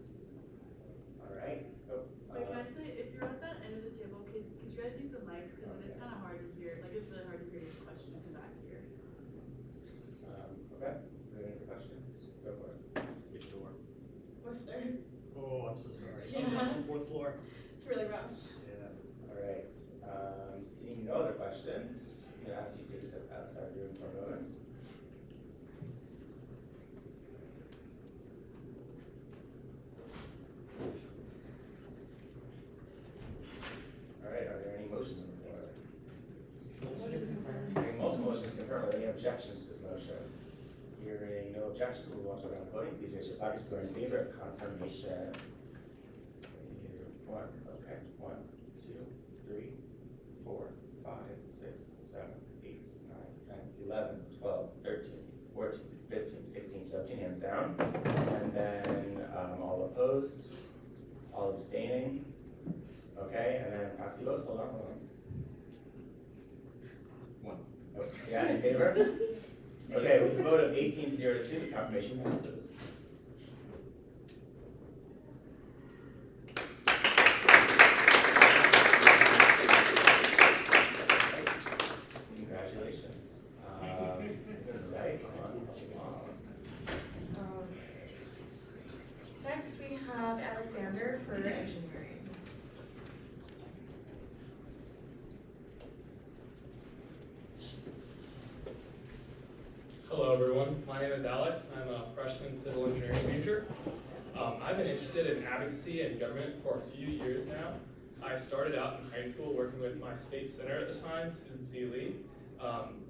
H: All right. Oh,
K: Wait, can I just say, if you're at that end of the table, could you guys use the mics? Because it is kind of hard to hear. Like, it's really hard to hear your question from back here.
H: Okay. Do you have any questions? Go for it.
T: Which door?
L: Worcester.
B: Oh, I'm so sorry.
L: Yeah.
B: I was on the fourth floor.
L: It's really rough.
B: Yeah.
H: All right. Seeing no other questions, I'm going to ask you to take a step outside the room for a moment. All right. Are there any motions on the floor? Hearing multiple motions confirmed. Are there any objections to this motion? Hearing no objections, we'll go on to round of voting. Please raise your flags if you are in favor of confirmation. One. Okay. 1, 2, 3, 4, 5, 6, 7, 8, 9, 10, 11, 12, 13, 14, 15, 16, 17. Hands down. And then all opposed, all abstaining. Okay. And then proxy votes. Hold on.
F: 1.
H: Oh, yeah, in favor? Okay, with a vote of 18-0 to 2, the confirmation passes. Congratulations. Right on along.
L: Next we have Alexander for engineering.
W: Hello everyone, my name is Alex. I'm a freshman civil engineering major. I've been interested in advocacy and government for a few years now. I started out in high school working with my state senator at the time, Susan C. Lee,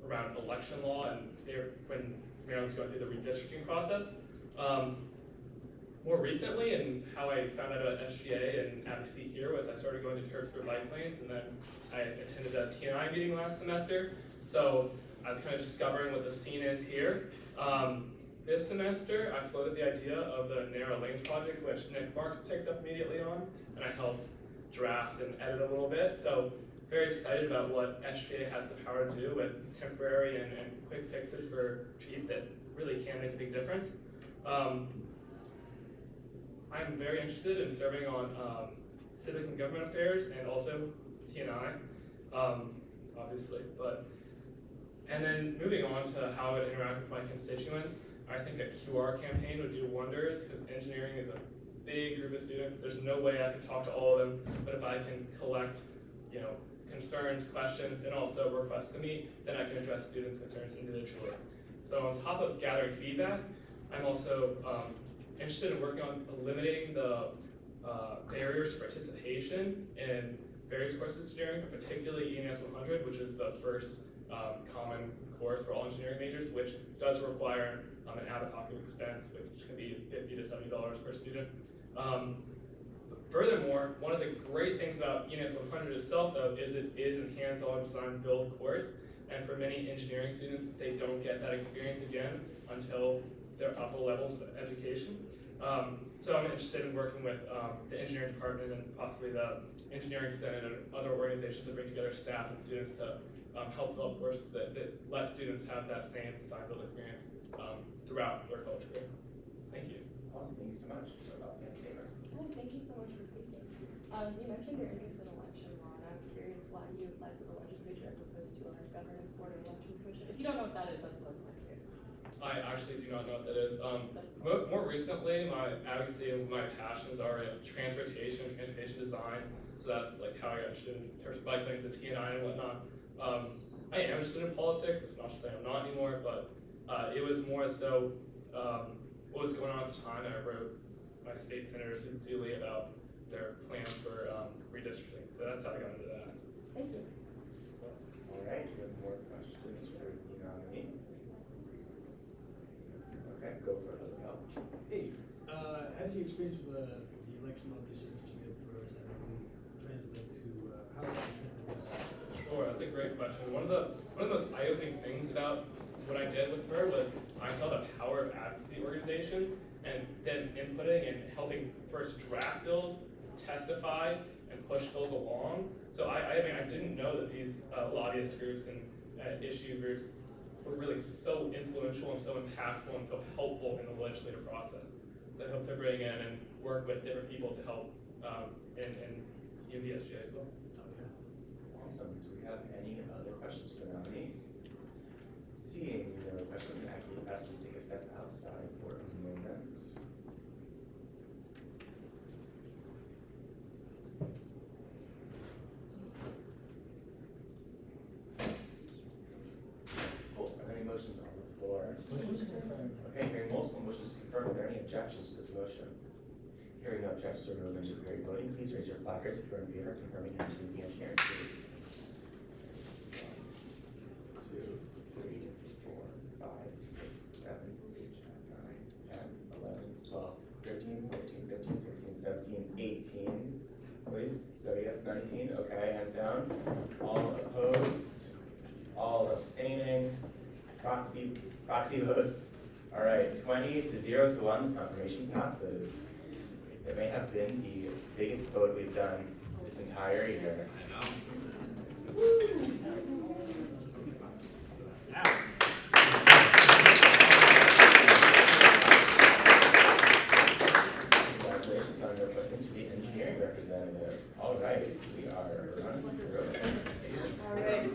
W: around election law and when Maryland was going through the redistricting process. More recently, and how I found out about SGA and advocacy here was I started going to Turksburg bike lanes, and then I attended a TNI meeting last semester. So I was kind of discovering what the scene is here. This semester, I floated the idea of the Narrow Lanes project, which Nick Marks picked up immediately on, and I helped draft and edit a little bit. So very excited about what SGA has the power to do with temporary and quick fixes for cheap that really can make a big difference. I'm very interested in serving on civic and government affairs and also TNI, obviously. And then moving on to how I would interact with my constituents, I think a QR campaign would do wonders because engineering is a big group of students. There's no way I could talk to all of them, but if I can collect, concerns, questions, and also requests to meet, then I can address students' concerns individually. So on top of gathering feedback, I'm also interested in working on eliminating the barriers to participation in various courses of engineering, but particularly EMS 100, which is the first common course for all engineering majors, which does require an out-of-pocket expense, which can be $50 to $70 per student. Furthermore, one of the great things about EMS 100 itself, though, is it is a hands-on design build course, and for many engineering students, they don't get that experience again until their upper levels of education. So I'm interested in working with the engineering department and possibly the engineering senate and other organizations that bring together staff and students to help develop courses that let students have that same design build experience throughout their college career. Thank you.
H: Awesome, thank you so much. So about Pam's favor.
C: Oh, thank you so much for speaking. You mentioned your interest in election law, and I was curious why you applied for the legislature as opposed to a governance board or elections commission. If you don't know what that is, that's what I'm here.
W: I actually do not know what that is. More recently, my advocacy and my passions are in transportation design. So that's like how I got interested in terms of bike lanes and TNI and whatnot. I am interested in politics. It's not to say I'm not anymore, but it was more so what was going on at the time. And I wrote my state senator, Susan C. Lee, about their plans for redistricting. So that's how I got into that.
C: Thank you.
H: All right, do you have more questions for the nominee? Okay, go for it.
B: Hey, how did you experience with the election law research that you did for 7
W: question. One of the most eye-opening things about what I did with her was I saw the power of advocacy organizations and them inputting and helping first draft bills, testify, and push bills along. So I mean, I didn't know that these lobbyist groups and issue groups were really so influential and so impactful and so helpful in the legislative process. So I hope to bring in and work with different people to help in UMD SGA as well.
H: Awesome. Do we have any other questions for the nominee? Seeing no questions, I'm actually ask you to take a step outside for a moment. Cool. Are there any motions on the floor?
I: Motions to confirm.
H: Okay, hearing multiple motions to confirm, are there any objections to this motion? Hearing no objections or moving to carry voting, please raise your placards if you are in favor of confirming him to the engineering committee. 1, 2, 3, 4, 5, 6, 7, 8, 9, 10, 11, 12, 13, 14, 15, 16, 17, 18. Please, so yes, 19. Okay, hands down. All opposed? All abstaining? Proxy votes. All right, 20 to 0 to 1. Confirmation passes. It may have been the biggest vote we've done this entire year. I know. Congratulations on your appointment to the engineering representative. All right, we are running through.
L: Okay.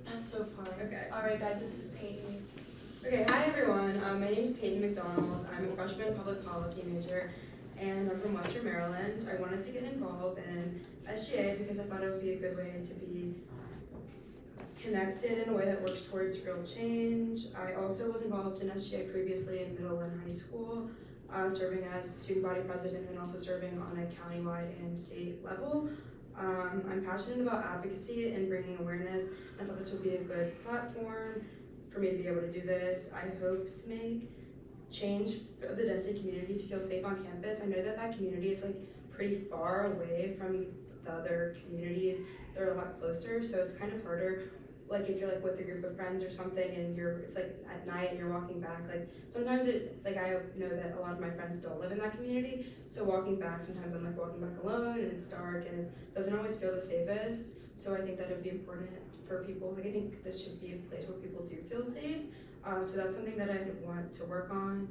L: That's so fun. Okay. All right, guys, this is Peyton.
A: Okay, hi everyone. My name is Peyton McDonald. I'm a freshman public policy major, and I'm from Western Maryland. I wanted to get involved in SGA because I thought it would be a good way to be connected in a way that works towards real change. I also was involved in SGA previously in middle and high school, serving as student body president and also serving on a countywide and state level. I'm passionate about advocacy and bringing awareness. I thought this would be a good platform for me to be able to do this. I hope to make change for the Denton community to feel safe on campus. I know that that community is like pretty far away from the other communities. They're a lot closer, so it's kind of harder. Like if you're like with a group of friends or something and it's like at night and you're walking back, like sometimes I know that a lot of my friends don't live in that community, so walking back, sometimes I'm like walking back alone and it's dark and it doesn't always feel the safest. So I think that it would be important for people. Like I think this should be a place where people do feel safe. So that's something that I want to work on.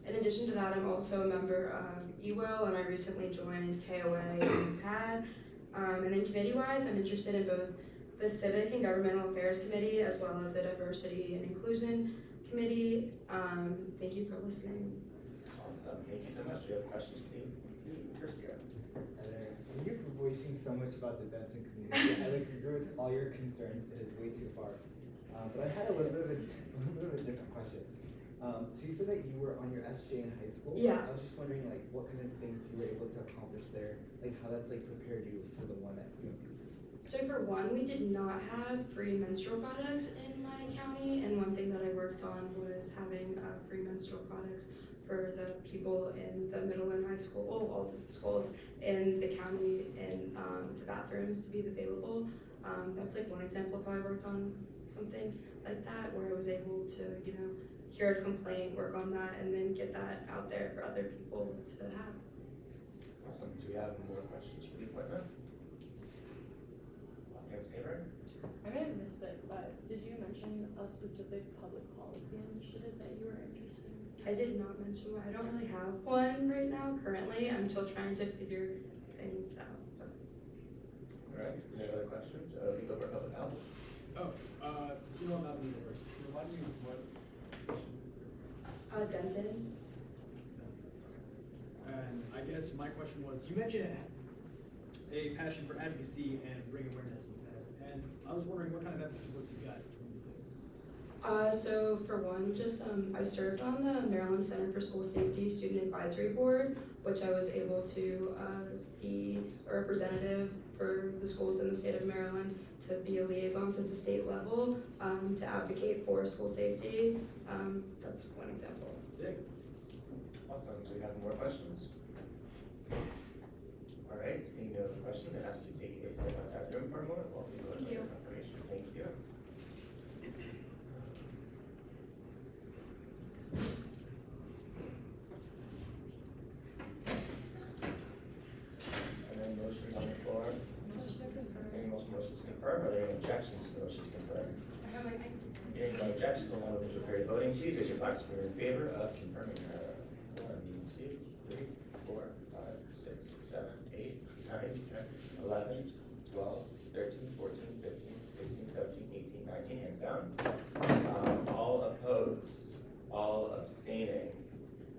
A: In addition to that, I'm also a member of EWIL, and I recently joined KOA and PAD. And then committee-wise, I'm interested in both the Civic and Governmental Affairs Committee as well as the Diversity and Inclusion Committee. Thank you for listening.
H: Awesome. Thank you so much. Do you have questions for me? First year.
Q: Thank you for voicing so much about the Denton community. I agree with all your concerns. It is way too far. But I had a little bit of a different question. So you said that you were on your SJ in high school.
A: Yeah.
Q: I was just wondering, like, what kind of things you were able to accomplish there, like how that's like prepared you for the one at UMD.
A: So for one, we did not have free menstrual products in my county, and one thing that I worked on was having free menstrual products for the people in the middle and high school, all the schools in the county, and the bathrooms to be available. That's like one example of how I worked on something like that, where I was able to, hear a complaint, work on that, and then get that out there for other people to have.
H: Awesome. Do we have more questions for the appointment?
C: I may have missed it, but did you mention a specific public policy initiative that you were interested in?
A: I did not mention one. I don't really have one right now currently. I'm still trying to figure things out.
H: All right. Any other questions? Legal for public health.
B: Not legal first. Why do you what position?
A: Denton.
B: And I guess my question was, you mentioned a passion for advocacy and bring awareness in the past, and I was wondering what kind of advocacy work you got.
A: So for one, I served on the Maryland Center for School Safety Student Advisory Board, which I was able to be a representative for the schools in the state of Maryland, to be a liaison to the state level, to advocate for school safety. That's one example.
H: Sick. Awesome. Do we have more questions? All right. Seeing no question, and ask you to take a step outside the room for a moment while we go into
A: Thank you.
H: confirmation. Thank you. And then motions on the floor.
V: Motion to confirm.
H: Any motion to confirm? Are there any objections to the motion to confirm? Hearing no objections, we'll now move to period voting. Please raise your flags if you're in favor of confirming her. 1, 2, 3, 4, 5, 6, 7, 8, 9, 10, 11, 12, 13, 14, 15, 16, 17, 18, 19. Hands down. All opposed, all abstaining,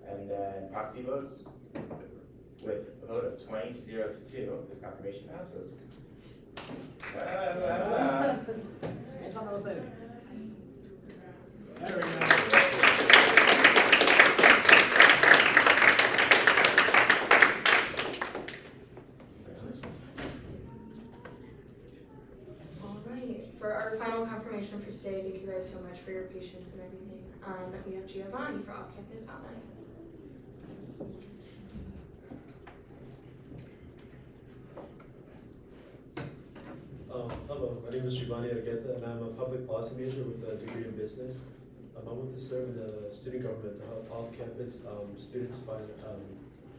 H: and then proxy votes with a vote of 20 to 0 to 2. This confirmation passes.
B: There we go.
A: Alright, for our final confirmation for today, thank you guys so much for your patience and everything. We have Giovanni for off-campus outline.
D: Hello, my name is Giovanni Argueta, and I'm a public policy major with a degree in business. I want to serve in the student government to help off-campus students find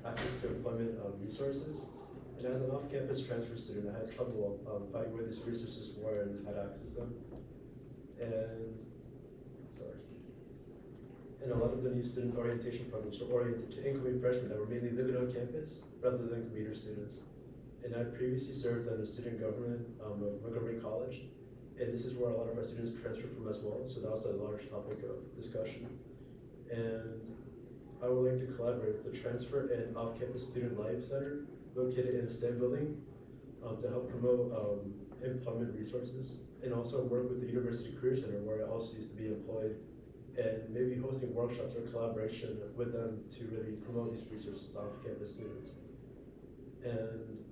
D: access to employment resources. And as an off-campus transfer student, I had trouble finding where these resources were and how to access them. And a lot of the new student orientation programs were oriented to incoming freshmen that were mainly living on campus rather than commuter students. And I previously served on the student government of Montgomery College, and this is where a lot of our students transfer from as well, so that was a large topic of discussion. And I would like to collaborate with the Transfer and Off-Campus Student Life Center, located in the STEM building, to help promote employment resources, and also work with the University Career Center, where I also used to be employed, and maybe hosting workshops or collaboration with them to really promote these resources to off-campus students. And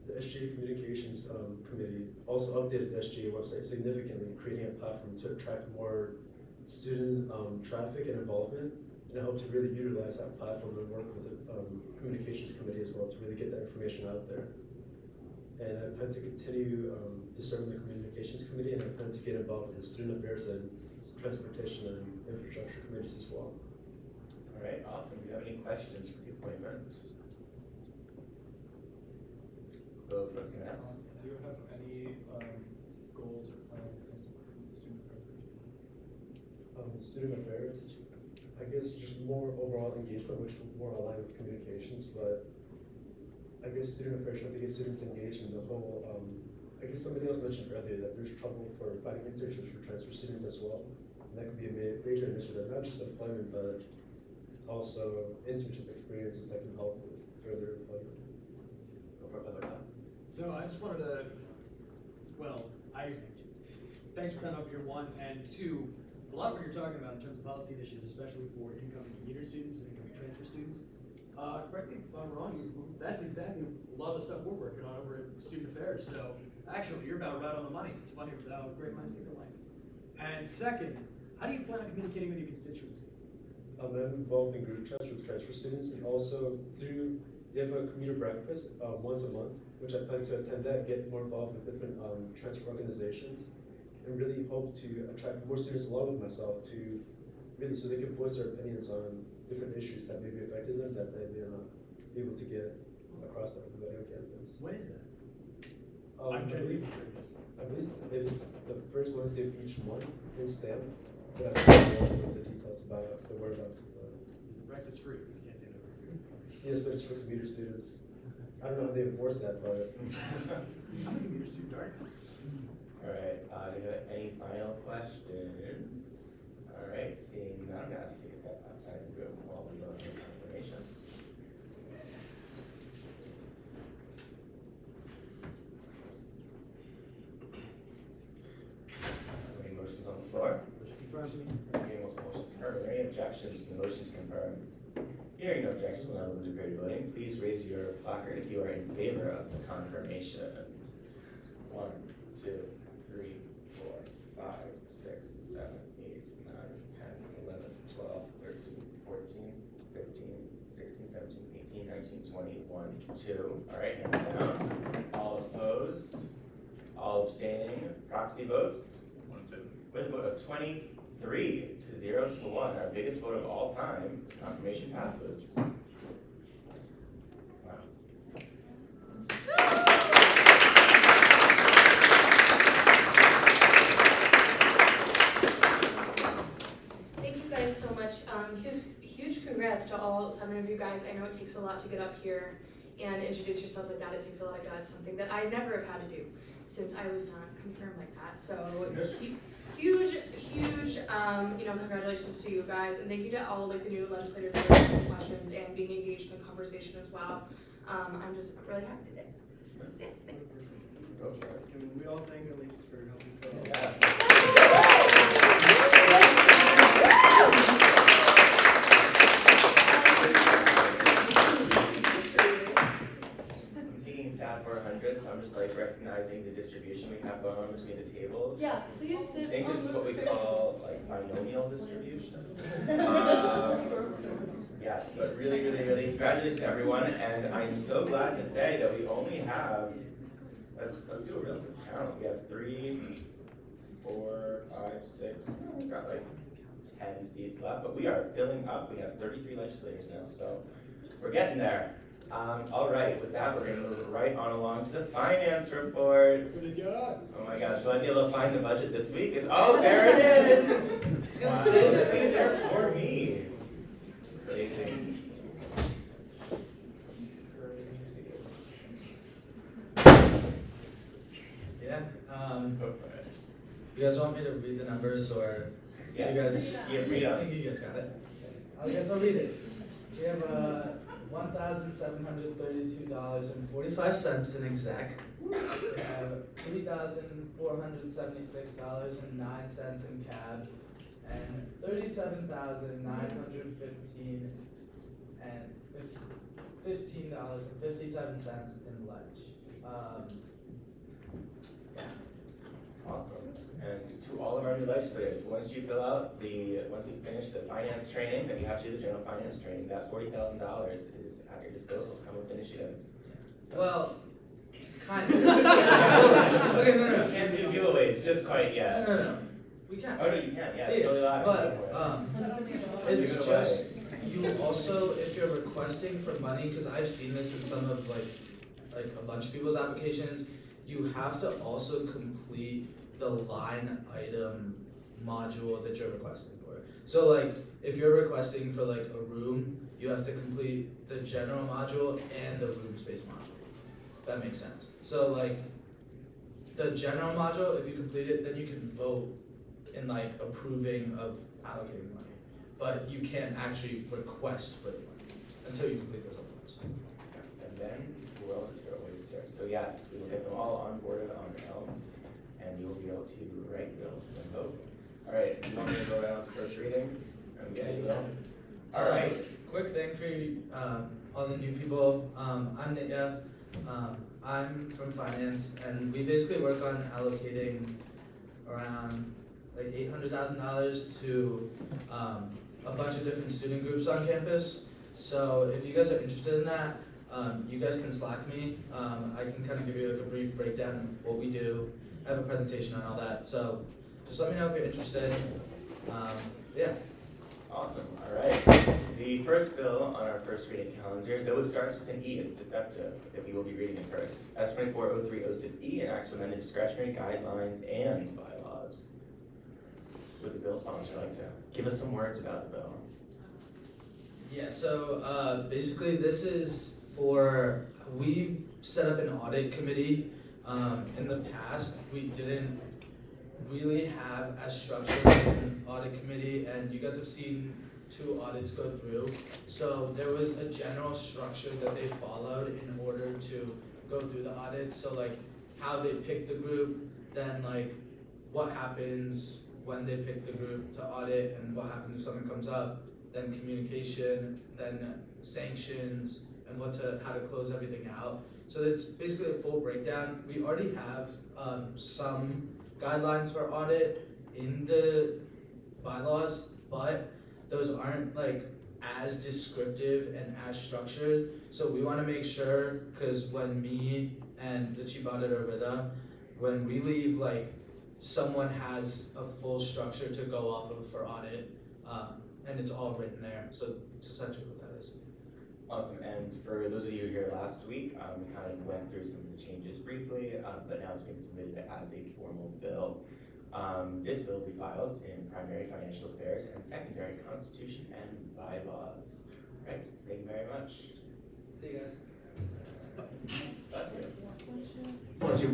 D: the SGA Communications Committee also updated the SGA website significantly, creating a platform to attract more student traffic and involvement, and I hope to really utilize that platform and work with the Communications Committee as well to really get that information out there. And I plan to continue to serve in the Communications Committee, and I plan to get involved in the Student Affairs and Transportation and Infrastructure Committees as well.
H: All right, awesome. Do you have any questions for the appointment?
I: Do you have any goals or plans in student affairs?
D: Student affairs, I guess just more overall engagement, which will more align with communications, but I guess student affairs trying to get students engaged in the whole, I guess somebody else mentioned earlier that there's trouble for finding internships for transfer students as well. And that could be a major initiative, not just employment, but also internship experiences that can help with further employment.
B: So I just wanted to, thanks for coming up here, 1, and 2, a lot of what you're talking about in terms of policy initiatives, especially for incoming commuter students and incoming transfer students, correct me if I'm wrong, that's exactly a lot of the stuff we're working on over at Student Affairs, so actually you're about right on the money. It's funny how great minds think alike. And second, how do you plan on communicating with your constituency?
D: I'm involved in group chats with transfer students, and also they have a commuter breakfast once a month, which I plan to attend that, get more involved with different transfer organizations, and really hope to attract more students along with myself to really, so they can voice their opinions on different issues that may be affecting them that they may not be able to get across the campus.
B: When is that?
D: I believe it's the first Wednesday of each month in STEM, but I don't know the details about the whereabouts.
B: Breakfast free, you can't say no for food.
D: Yes, but it's for commuter students. I don't know how they enforce that, but.
B: I'm a commuter student, darn.
H: All right, do you have any final questions? All right, seeing none, I'm gonna ask you to take a step outside the room while we go into confirmation. Any motions on the floor? Any motions confirmed? Are there any objections to the motions confirmed? Hearing no objections, we'll now move to period voting. Please raise your placard if you are in favor of the confirmation. 1, 2, 3, 4, 5, 6, 7, 8, 9, 10, 11, 12, 13, 14, 15, 16, 17, 18, 18, 19, 20, 1, 2. All right, hands down. All opposed? All abstaining? Proxy votes?
F: 1, 2.
H: With a vote of 23 to 0 to 1, our biggest vote of all time, this confirmation passes. Wow.
L: Thank you guys so much. Huge congrats to all 7 of you guys. I know it takes a lot to get up here and introduce yourselves like that. It takes a lot of guts, something that I never have had to do since I was confirmed like that. So huge, congratulations to you guys, and thank you to all like the new legislators that are asking questions and being engaged in the conversation as well. I'm just really happy today. So, yeah, thanks.
H: Go for it.
E: Can we all thank Elise for helping fill out?
H: I'm taking stat 400, so I'm just like recognizing the distribution we have going on between the tables.
L: Yeah, please sit.
H: I think this is what we call like binomial distribution. Yes, but really, congratulations everyone, and I'm so glad to say that we only have, let's do a real quick count. We have 3, 4, 5, 6, we've got like 10 seats left, but we are filling up. We have 33 legislators now, so we're getting there. All right, with that, we're going to move right on along to the finance report. Oh my gosh, will I be able to find the budget this week? Oh, there it is! Wow, it's there for me. Crazy.
M: Yeah, you guys want me to read the numbers, or
H: yes.
M: you guys?
H: Yeah, read us.
M: I think you guys got it. I guess I'll read it. We have $1,732.45 in exec. We have $3,476.09 in cab, and $37,915 and $15.57 in lunch.
H: Awesome. And to all of our new legislators, once we finish the finance training, then you have to do the general finance training, that $40,000 is at your disposal. Come with initiatives. So.
M: Well, kind of. Okay, no.
H: We can't do giveaways just quite yet.
M: No. We can.
H: Oh, no, you can. Yeah, it's totally live.
M: But, it's just, you also, if you're requesting for money, because I've seen this in some of like a bunch of people's applications, you have to also complete the line item module that you're requesting for. So like, if you're requesting for like a room, you have to complete the general module and the room space module. That makes sense. So like, the general module, if you complete it, then you can vote in like approving of allocating money. But you can't actually request for the money until you complete those other ones.
H: And then the world is your oyster. So yes, we will get them all onboarded on Elms, and you will be able to write bills and vote. All right, you want me to go around to first reading? And get you going? All right.
M: Quick thing for you, all the new people. I'm Nitya. I'm from finance, and we basically work on allocating around like $800,000 to a bunch of different student groups on campus. So if you guys are interested in that, you guys can Slack me. I can kind of give you like a brief breakdown of what we do. I have a presentation on all that. So just let me know if you're interested. Yeah.
H: Awesome. All right. The first bill on our first reading calendar, though it starts with an E, it's deceptive that we will be reading it first. S240306E, an act to amend the discretionary guidelines and bylaws. Would the bill sponsor like to give us some words about the bill?
M: Yeah, so basically this is for, we set up an audit committee. In the past, we didn't really have as structured an audit committee, and you guys have seen 2 audits go through. So there was a general structure that they followed in order to go through the audit. So like how they pick the group, then like what happens when they pick the group to audit, and what happens if something comes up, then communication, then sanctions, and how to close everything out. So it's basically a full breakdown. We already have some guidelines for audit in the bylaws, but those aren't like as descriptive and as structured. So we want to make sure, because when me and the chief auditor Rida, when we leave, like someone has a full structure to go off of for audit, and it's all written there. So it's essentially what that is.
H: Awesome, and for those of you who were here last week, we kind of went through some of the changes briefly, but now it's being submitted as a formal bill. This bill will be filed in primary financial affairs and secondary constitution and bylaws. All right, thank you very much.
M: See you guys.
H: Bless you.
M: Bless you.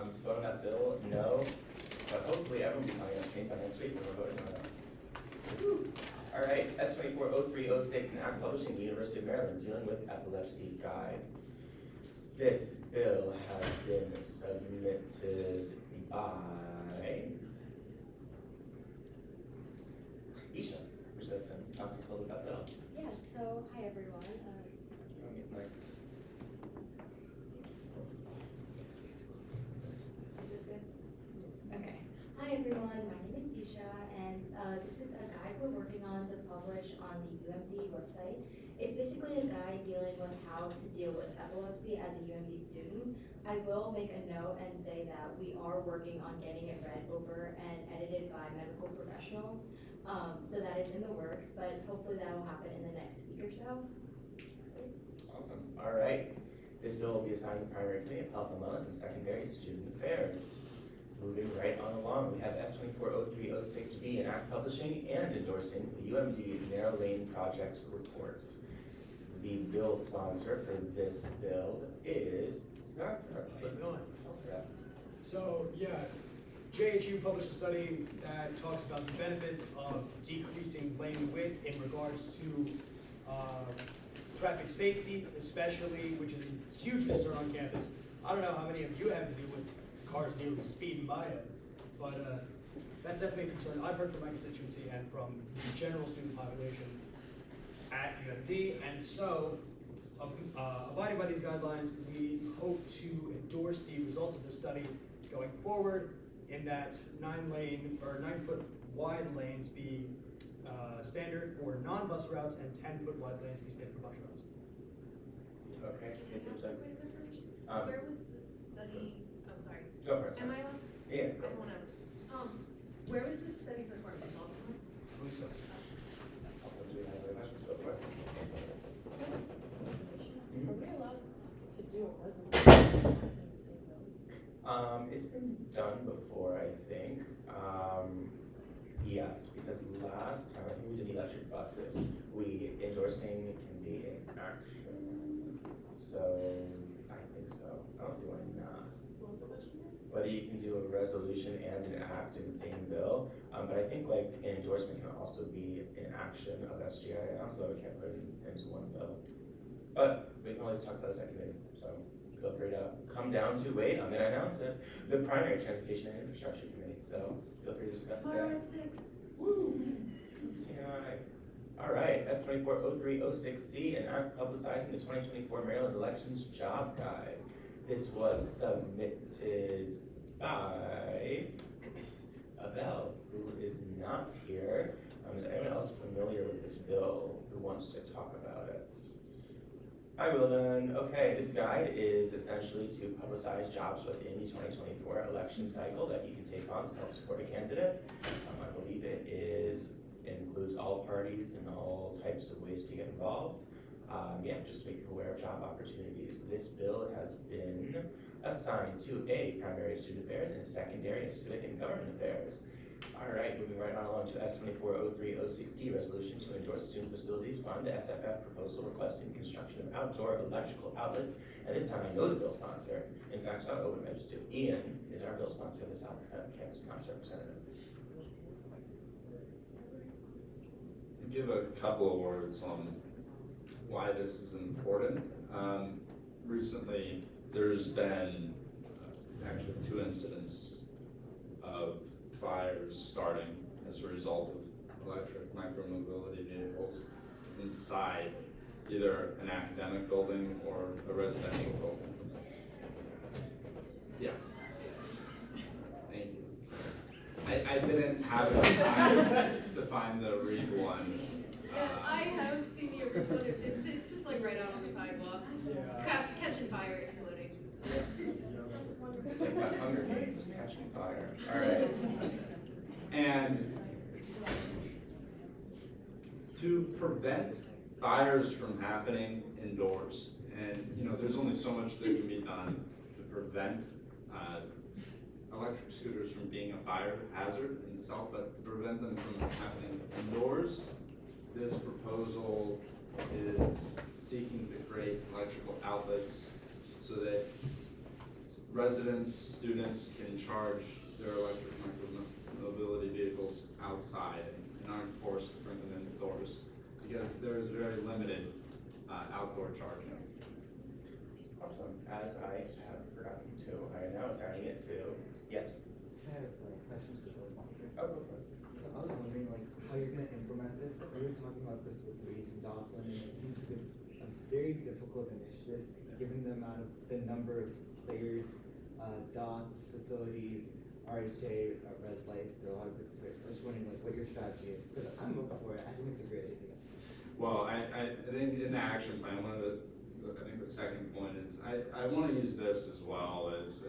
H: To vote on that bill, no, but hopefully everyone will be coming up change by next week when we're voting on that. All right, S240306, an act publishing the University of Maryland dealing with epilepsy guide. This bill has been submitted by Isha. Would you like to talk to us a little about that bill?
G: Yeah, so hi everyone. Okay. Hi everyone, my name is Isha, and this is a guide we're working on to publish on the UMD website. It's basically a guide dealing with how to deal with epilepsy as a UMD student. I will make a note and say that we are working on getting it read over and edited by medical professionals. So that is in the works, but hopefully that will happen in the next week or so.
H: Awesome. All right. This bill will be assigned to the primary committee of health and wellness and secondary student affairs. Moving right on along, we have S240306B, an act publishing and endorsing the UMD Narrow Lane Project report. The bill sponsor for this bill is Scott.
B: How's it going? So, yeah, JHU published a study that talks about the benefits of decreasing lane width in regards to traffic safety, especially, which is a huge concern on campus. I don't know how many of you have to deal with cars nearly speeding by it, but that's definitely a concern I've heard from my constituency and from the general student population at UMD. And so, abiding by these guidelines, we hope to endorse the results of the study going forward, in that 9-foot wide lanes be standard for non-bus routes and 10-foot wide lanes be standard for bus routes.
H: Okay.
K: Where was this study, oh, sorry.
H: Go for it.
K: Am I allowed?
H: Yeah.
K: I won't ever. Where was this study performed, in Baltimore?
B: I believe so.
H: Also, do we have other questions? Go for it.
C: Are we allowed to do a resolution in the same bill?
H: It's been done before, I think. Yes, because last time, I think we did electric buses. Endorsing can be an action. So, I think so. I don't see why not.
K: What was the question?
H: Whether you can do a resolution and an act in the same bill, but I think like an endorsement can also be an action of SGA, so we can't put it into one bill. But we can always talk about the second committee, so feel free to come down to, wait, I'm gonna announce it, the primary transportation and infrastructure committee, so feel free to discuss that.
K: Tomorrow at 6.
H: Woo! All right, S240306C, an act publicizing the 2024 Maryland Elections Job Guide. This was submitted by Abel, who is not here. Is anyone else familiar with this bill who wants to talk about it? I will then. Okay, this guide is essentially to publicize jobs within the 2024 election cycle that you can take on to help support a candidate. I believe it includes all parties and all types of ways to get involved. Just to make you aware of job opportunities. This bill has been assigned to a primary of student affairs and a secondary of civic and government affairs. All right, moving right on along to S240306D, resolution to endorse Student Facilities Fund, the SFF proposal requesting construction of outdoor electrical outlets. And this time I know the bill sponsor. In fact, I'll open my just do. Ian is our bill sponsor, the South Campus Conference representative.
F: Give a couple of words on why this is important. Recently, there's been actually 2 incidents of fires starting as a result of electric micromobility vehicles inside either an academic building or a residential building. Yeah. I didn't have enough time to find the read one.
K: Yeah, I have seen the original. It's just like right out on the sidewalk, catching fire, exploding.
H: It's like that Hunger Games, catching fire. All right. And to prevent fires from happening indoors, and you know, there's only so much that can be done to prevent electric scooters from being a fire hazard in itself, but to prevent them from happening indoors, this proposal is seeking to create electrical outlets so that residents, students can charge their electric mobility vehicles outside and aren't forced to bring them indoors because there is very limited outdoor charging. Awesome. As I have forgotten to, I am now assigning it to, yes.
Q: I have some questions for the sponsor.
H: Oh, go for it.
Q: So I was wondering like how you're gonna implement this. So we were talking about this with Reese and Jocelyn, and it seems like it's a very difficult initiative given the amount of the number of players, dots, facilities, RHA, Res Life, there are a lot of different players. So I was just wondering like what your strategy is because I'm up for it. I think it's a great idea.
F: Well, I think in the action plan, I think the second point is I want to use this as well as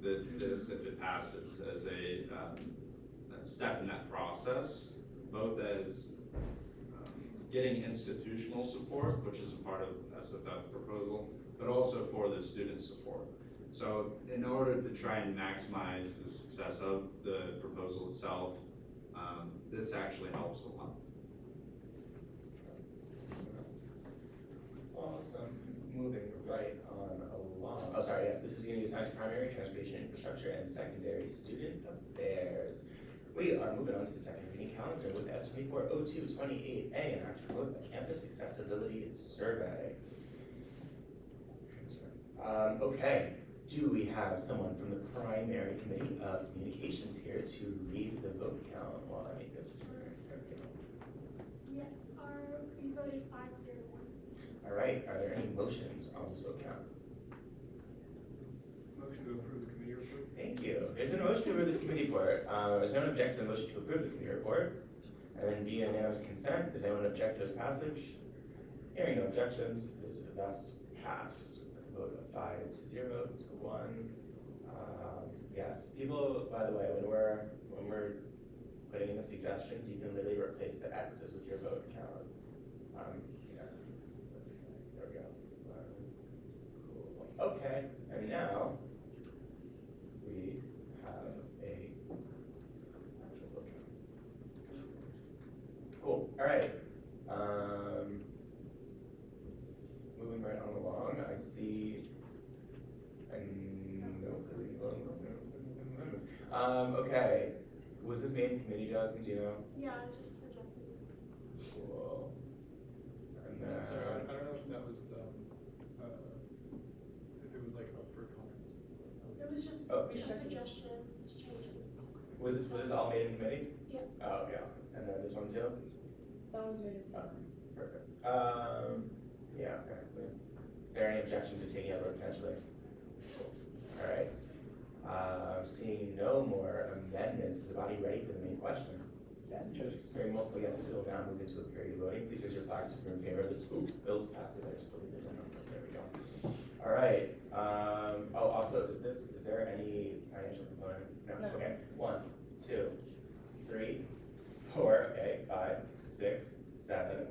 F: this, if it passes, as a step in that process, both as getting institutional support, which is a part of SFF proposal, but also for the student support. So in order to try and maximize the success of the proposal itself, this actually helps a lot.
H: Awesome. Moving right on along. Oh, sorry, yes, this is going to be assigned to primary transportation infrastructure and secondary student affairs. We are moving on to the second reading calendar with S240228A, an act to promote a campus accessibility survey. Okay, do we have someone from the primary committee of communications here to read the vote count while I make this?
J: Yes, we voted 5-0-1.
H: All right, are there any motions on this vote count?
E: Motion to approve the committee report.
H: Thank you. There's been a motion to approve this committee report. Is there anyone object to the motion to approve the committee report? And then via unanimous consent, does anyone object to its passage? Hearing no objections, is thus passed. A vote of 5-0 to 1. Yes, people, by the way, when we're putting in the suggestions, you can literally replace the X's with your vote count. Yeah. There we go. Cool. Okay, and now we have a actual vote count. Cool. All right. Moving right on along, I see. Okay. Was this made in committee, Jasmine? Do you know?
J: Yeah, just suggested.
H: Cool. And then.
N: Sorry, I don't know if that was the, if it was like up for comments.
J: It was just
H: Oh.
J: a suggestion, just change it.
H: Was this all made in committee?
J: Yes.
H: Oh, okay, awesome. And then this one too?
C: That was rated
H: Oh, perfect. Yeah, okay. Is there any objection to taking out vote potentially? Cool. All right. Seeing no more amendments, is the body ready for the main question? Yes. Hearing multiple yeses, we will now move into a period of voting. Please raise your flags if you're in favor of this. Ooh, Bill's passed it. I just believe it. There we go. All right. Also, is there any financial component? No. Okay. 1, 2, 3, 4. Okay. 5, 6, 7,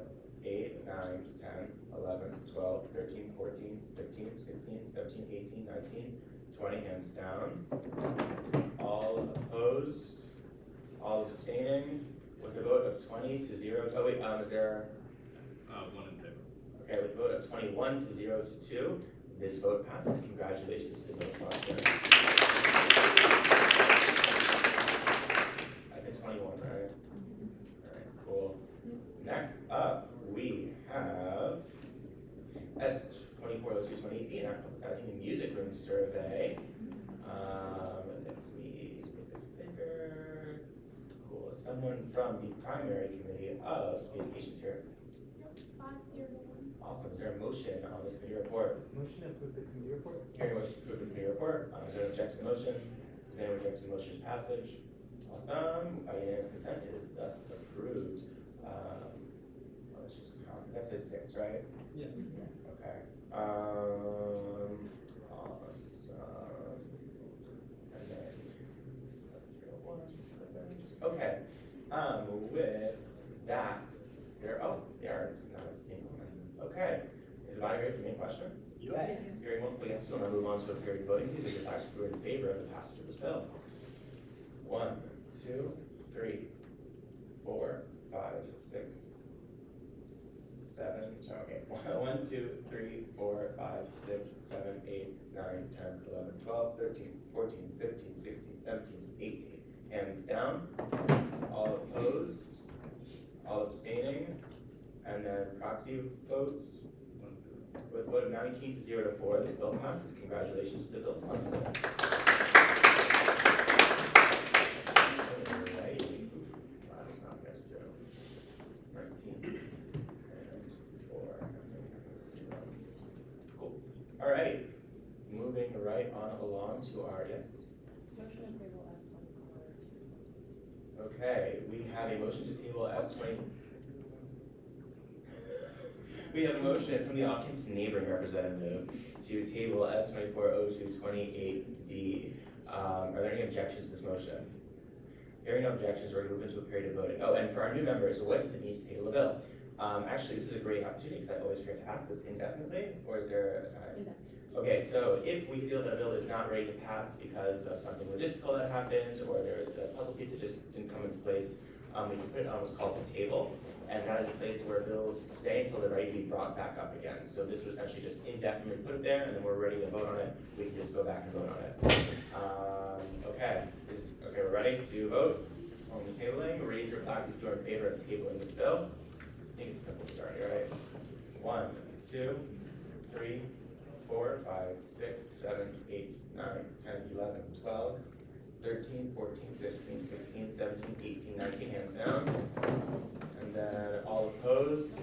H: 8, 9, 10, 11, 12, 13, 14, 15, 16, 17, 18, 19, 20. Hands down. All opposed? All abstaining? With a vote of 20-0. Oh wait, is there?
F: 1 in favor.
H: Okay, with a vote of 21-0 to 2, this vote passes. Congratulations to the bill sponsor. I said 21, right? All right, cool. Next up, we have S240228D, and I'm publicizing the music room survey. Let's make this bigger. Cool. Someone from the primary committee of communications here.
J: Yep, 5-0-1.
H: Awesome. Is there a motion on this committee report?
Q: Motion to approve the committee report.
H: Hearing a motion to approve the committee report. Is there an objection to the motion? Is there any objection to the motion's passage? Awesome, by unanimous consent, it is thus approved. Let's just count, that says 6, right?
B: Yeah.
H: Okay. Awesome. And then, let's go 1, okay. With that, they are not a single one. Okay. Is the body ready for the main question?
D: Yes.
H: Hearing multiple yeses, we'll now move on to a period of voting. Please raise your flags if you are in favor of the passage of this bill. 1, 2, 3, 4, 5, 6, 7, okay. 1, 2, 3, 4, 5, 6, 7, 8, 9, 10, 11, 12, 13, 14, 15, 16, 17, 18. Hands down. All opposed, all abstaining, and then proxy votes. With a vote of 19 to 0 to 4, this bill passes. Congratulations to the bill sponsor. Alrighty. That was not necessary. 19 and 4. Cool. Alright. Moving right on along to our, yes?
C: Motion to table S24.
H: Okay, we have a motion to table S20. We have a motion from the off-campus neighboring representative to table S240228D. Are there any objections to this motion? Hearing no objections, we're going to move into a period of voting. Oh, and for our new members, what does it mean to table a bill? Actually, this is a great opportunity because I always forget to ask this indefinitely, or is there a time?
C: Indefinitely.
H: Okay, so if we feel that a bill is not ready to pass because of something logistical that happened, or there's a puzzle piece that just didn't come into place, we can put it on what's called the table, and that is a place where bills stay until they're ready to be brought back up again. So this would essentially just indefinitely put it there, and then we're ready to vote on it. We can just go back and vote on it. Okay, we're ready to vote on the tabling. Raise your flag if you're in favor of tabling this bill. I think it's a simple majority, right? 1, 2, 3, 4, 5, 6, 7, 8, 9, 10, 11, 12, 13, 14, 15, 16, 17, 18, 19, hands down. And then all opposed,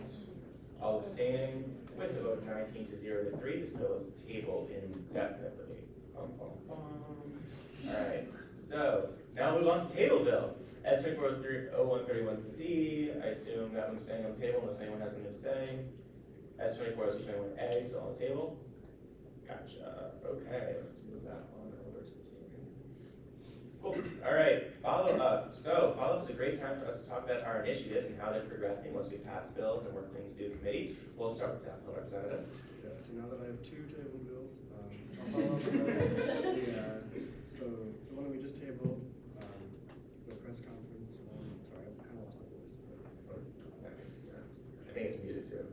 H: all abstaining, with a vote of 19 to 0 to 3, this bill is tabled indefinitely. Alright, so now we'll move on to table bills. S240131C, I assume that one's staying on the table unless anyone has something to say. S240221A, still on the table. Gotcha. Okay, let's move that on over to the team. Cool. All right, follow-up. So follow-up is a great time for us to talk about our initiatives and how they're progressing once we pass bills and work things through the committee. We'll start with South Hill representative.
T: Yeah, so now that I have 2 table bills, I'll follow up with that. So the one that we just tabled, the press conference one, sorry, I've kind of lost my voice.
H: I think it's muted too.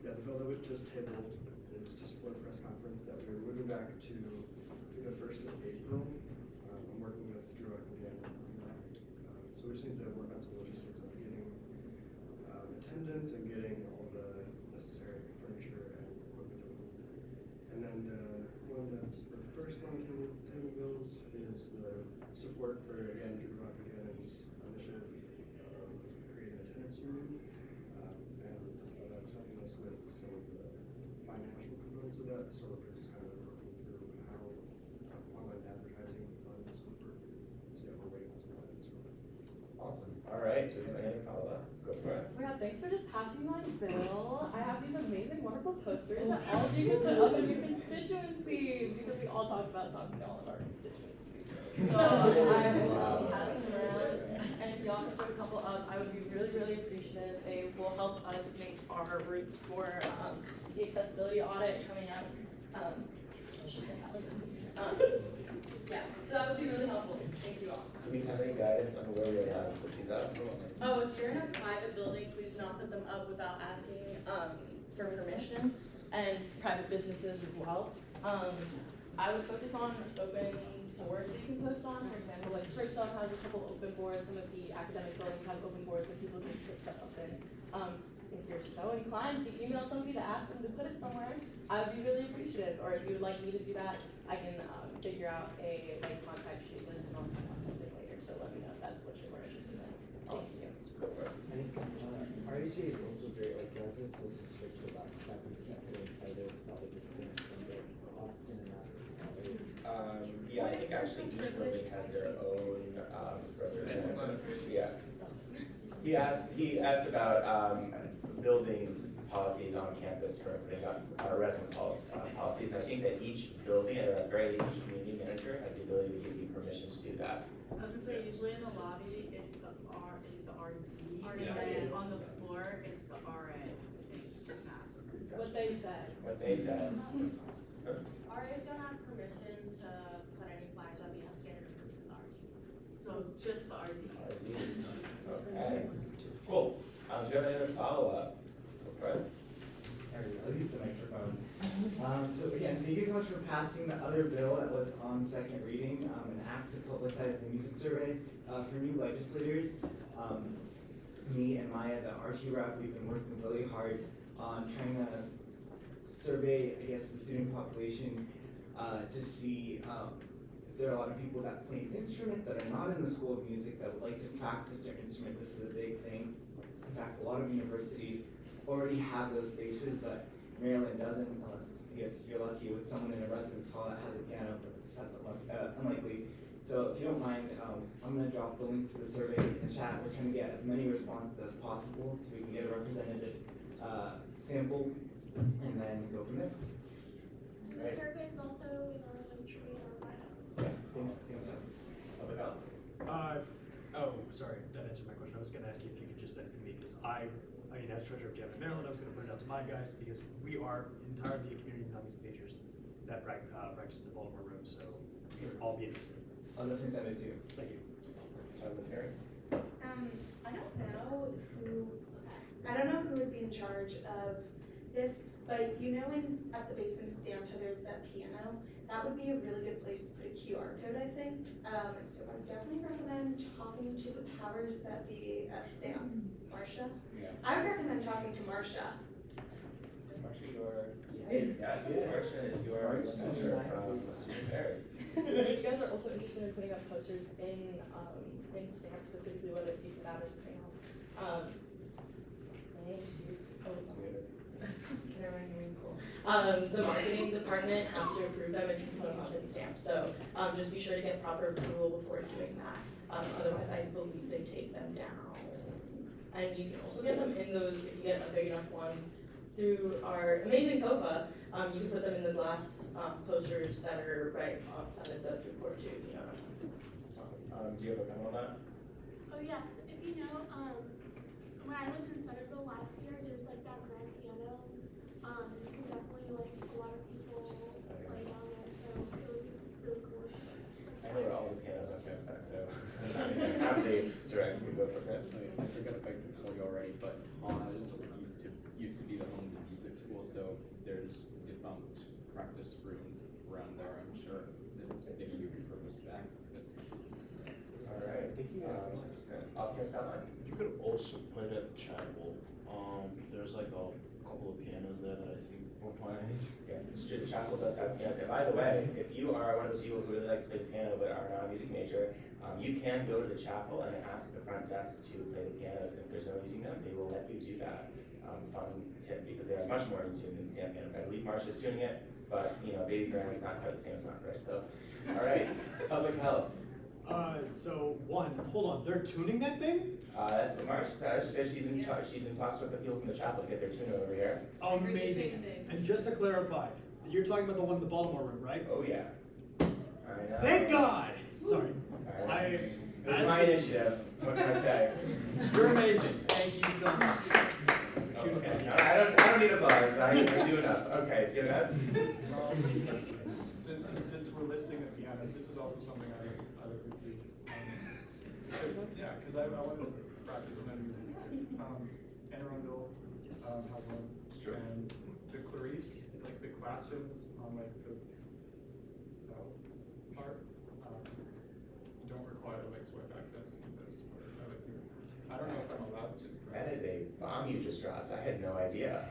T: Yeah, the bill that we just tabled is to support a press conference that we're moving back to the 1st of April. I'm working with Drew again on that. So we just need to work on some logistics of getting attendance and getting all the necessary furniture and equipment. And then one that's the first one of the table bills is the support for, again, Drew Again's initiative of creating a tenants union. And that's helping us with some of the financial components of that, so we're just kind of working through how online advertising funds would work. So yeah, we're waiting on some plans.
H: Awesome. All right, do we have any follow-up? Go for it.
C: Oh my god, thanks for just passing my bill. I have these amazing, wonderful posters that all of you can put up in your constituencies because we all talked about talking to all of our constituencies. So I will pass them around, and if y'all can put a couple up, I would be really, really appreciative. They will help us make our routes for the accessibility audit coming up. Yeah, so that would be really helpful. Thank you all.
H: Do we have any guidance on where we're at with these up?
C: Oh, if you're in a private building, please do not put them up without asking for permission, and private businesses as well. I would focus on open boards that you can post on. For example, like Springfield has a couple open boards. Some of the academic buildings have open boards that people just put stuff up in. If you're so inclined to email somebody to ask them to put it somewhere, I would be really appreciative. Or if you would like me to do that, I can figure out a contact sheet list and I'll send out something later. So let me know if that's what you're more interested in. Thank you.
Q: I think RDJ is also great, like residents also strict about that we can't put insiders about the distance from the Austin and that.
H: Yeah, I think actually each building has their own, representative. Yeah. He asked about, buildings policies on campus for putting up, residence halls, policies, and I think that each building, or at the very least, each community manager has the ability to give you permission to do that.
K: I was gonna say, usually in the lobby, it's the RD,
V: RD.
K: and then on the floor, it's the RA.
C: What they said.
H: What they said.
O: RAs don't have permission to put any flags up, you have to get it approved to the RD.
K: So just the RD.
H: Okay, cool. Do you have any other follow-up? Fred?
Q: There we go, I'll use the microphone. So again, thank you so much for passing the other bill that was on second reading, an act to publicize the music survey. For new legislators, me and Maya, the RT rep, we've been working really hard on trying to survey, I guess, the student population to see if there are a lot of people that play an instrument that are not in the School of Music that would like to practice their instrument. This is a big thing. In fact, a lot of universities already have those spaces, but Maryland doesn't, unless I guess you're lucky with someone in a residence hall that has a piano, but that's unlikely. So if you don't mind, I'm gonna drop the link to the survey in the chat. We're trying to get as many responses as possible so we can get a representative sample and then go from there.
J: The survey is also in our link tree or bio.
Q: Yeah, thanks, Justin.
H: Public health.
B: Sorry, that answered my question. I was gonna ask you if you could just send it to me, because I mean, as treasurer of Gavin Maryland, I was gonna put it out to my guys, because we are entirely a community of non-music majors that practice in the Baltimore room, so we'll all be interested.
Q: I'll definitely send it to you.
B: Thank you.
P: I don't know who would be in charge of this, but you know at the basement stand there's that piano? That would be a really good place to put a QR code, I think. So I would definitely recommend talking to the powers that be at STAM. Marcia?
H: Yeah.
P: I would recommend talking to Marcia.
H: Is Marcia your? Yes, Marcia is your extension from Student Affairs.
C: And then if you guys are also interested in putting up posters in STAMP specifically, whether it be for that or something else. The marketing department has to approve them if you put them up in STAMP. So just be sure to get proper approval before doing that. Otherwise, I believe they take them down. And you can also get them in those, if you get a big enough one, through our amazing COFA. You can put them in the glass posters that are right outside of the food court too, if you know what I'm talking about.
H: Do you have a comment on that?
J: Oh yes, if you know, when I lived in Centerville last year, there's like that grand piano. You can definitely a lot of people play down there, so it would be really cool.
H: I know where all the pianos on campus, so I'm happy direct to go for this.
N: I forgot if I told you already, but Oz used to be the home of the music school, so there's defunct practice rooms around there, I'm sure, that they can be repurposed back.
H: All right, thank you guys so much. Off-campus outline.
S: You could also play it at the chapel. There's like a couple of pianos there that I see we're playing.
H: Yes, the student chapel does have pianos. And by the way, if you are one of those people who really likes to play the piano but are not a music major, you can go to the chapel and ask the front desk to play the pianos. If there's no one using them, they will let you do that. Fun tip, because they are much more in tune than stand pianos. I believe Marcia's tuning it, but you know, baby grandma's not quite the same as Mark, right? So, all right, public health.
B: So hold on, they're tuning that thing?
H: That's what Marcia says. She said she's in talks with the people from the chapel to get their tune over here.
B: Amazing. And just to clarify, you're talking about the one in the Baltimore room, right?
H: Oh yeah.
B: Thank God! Sorry.
H: It's my initiative. What can I say?
B: You're amazing. Thank you so much.
H: Okay. I don't need applause. I do enough. Okay, CMS.
I: Since we're listing the pianos, this is also something I would see. Because I wanted to practice on that music. Anne Arundel has one, and the Clarice, like the classrooms on like the south part, don't require like swipe access. I don't know if I'm allowed to.
H: That is a bomb you just dropped. I had no idea.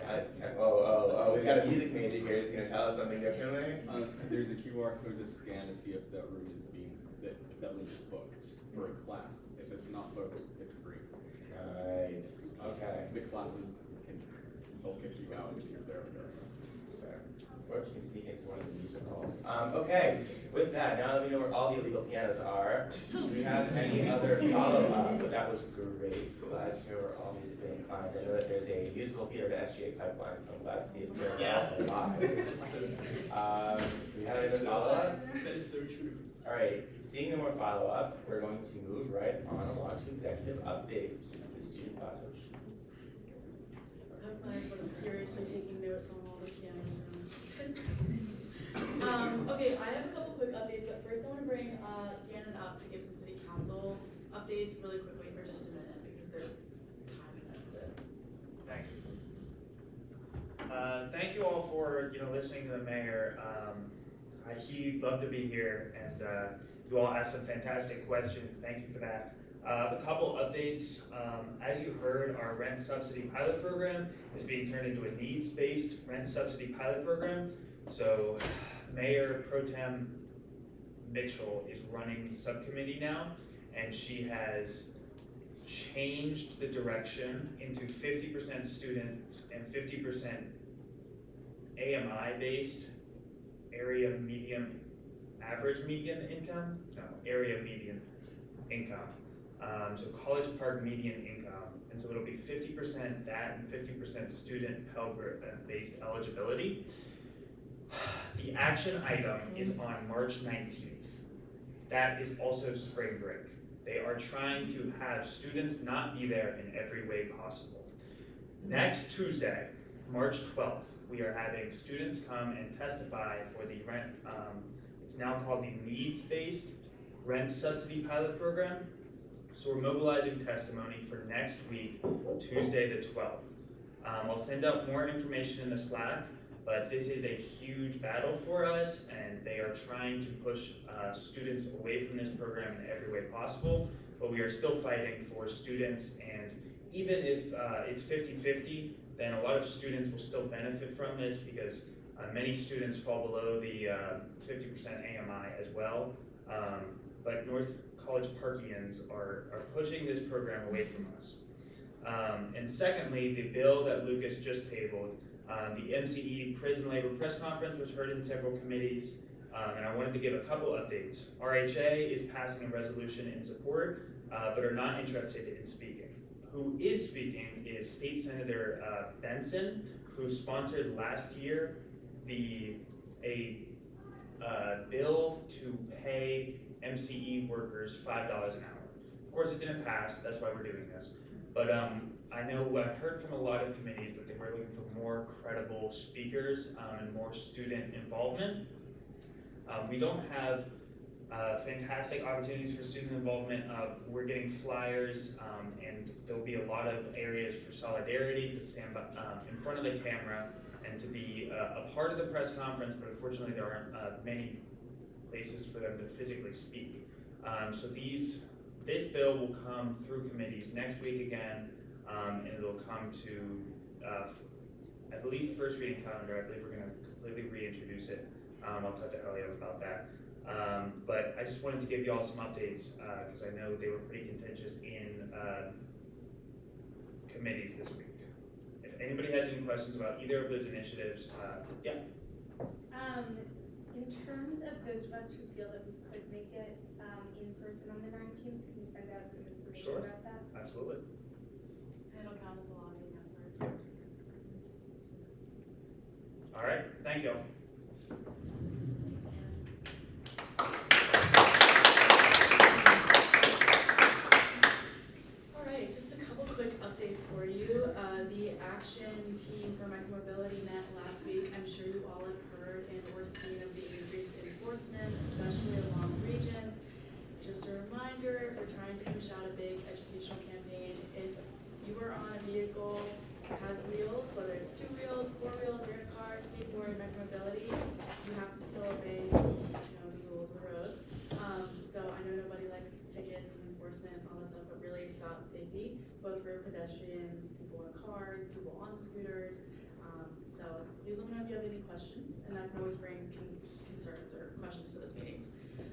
H: We've got a music major here that's going to tell us something differently.
N: There's a QR code to scan to see if that room is if that room is booked for a class. If it's not booked, it's free.
H: Nice. Okay.
N: The classes they'll kick you out if you're there.
H: there. Or you can sneak into one of the music halls. Okay, with that, now that we know where all the illegal pianos are, do we have any other follow-up? But that was great. Glad to hear we're all musically inclined. I know that there's a musical theater to SGA pipeline, so I'm glad to see it's doing well and live. Do we have any other follow-up?
B: That is so true.
H: All right, seeing no more follow-up, we're going to move right on along to executive updates. This is the student lounge.
L: I was furiously taking notes on all the pianos. Okay, I have a couple quick updates, but first I want to bring Gannon up to give some city council updates really quickly for just a minute because they're time sensitive.
R: Thank you. Thank you all for listening to the mayor. He loved to be here, and you all asked some fantastic questions. Thank you for that. A couple updates. As you heard, our rent subsidy pilot program is being turned into a needs-based rent subsidy pilot program. So Mayor Pro Tem Mitchell is running the subcommittee now, and she has changed the direction into 50% students and 50% AMI-based, area median income. So College Park median income, and so it'll be 50% that and 50% student Pell-based eligibility. The action item is on March 19th. That is also spring break. They are trying to have students not be there in every way possible. Next Tuesday, March 12th, we are having students come and testify for the rent, it's now called the needs-based rent subsidy pilot program. So we're mobilizing testimony for next week, Tuesday the 12th. I'll send out more information in the Slack, but this is a huge battle for us, and they are trying to push students away from this program in every way possible, but we are still fighting for students, and even if it's 50-50, then a lot of students will still benefit from this because many students fall below the 50% AMI as well, but North College Parkians are pushing this program away from us. And secondly, the bill that Lucas just tabled, the MCE Prison Labor Press Conference was heard in several committees, and I wanted to give a couple updates. RHA is passing a resolution in support, but are not interested in speaking. Who is speaking is State Senator Benson, who sponsored last year a bill to pay MCE workers $5 an hour. Of course, it didn't pass. That's why we're doing this. But I know I've heard from a lot of committees that they were looking for more credible speakers and more student involvement. We don't have fantastic opportunities for student involvement. We're getting flyers, and there'll be a lot of areas for solidarity to stand in front of the camera and to be a part of the press conference, but unfortunately there aren't many places for them to physically speak. So this bill will come through committees next week again, and it'll come to, I believe, first reading calendar. I believe we're going to completely reintroduce it. I'll talk to Elliot about that. But I just wanted to give you all some updates because I know they were pretty contentious in committees this week. If anybody has any questions about either of those initiatives, yeah.
U: In terms of those of us who feel that we could make it in person on the 19th, can you send out some information about that?
R: Absolutely.
K: And it'll count as a lobbying effort.
R: All right, thank you.
L: All right, just a couple quick updates for you. The action team for micromobility met last week. I'm sure you all have heard and or seen of the increased enforcement, especially along regions. Just a reminder, we're trying to push out a big educational campaign. If you are on a vehicle that has wheels, whether it's 2 wheels, 4 wheels, you're in a car, skateboard, micromobility, you have to still obey the rules of the road. So I know nobody likes tickets and enforcement and all this stuff, but really it's about safety, both for pedestrians, people in cars, people on the scooters. So please let me know if you have any questions, and I can always bring concerns or questions to those meetings.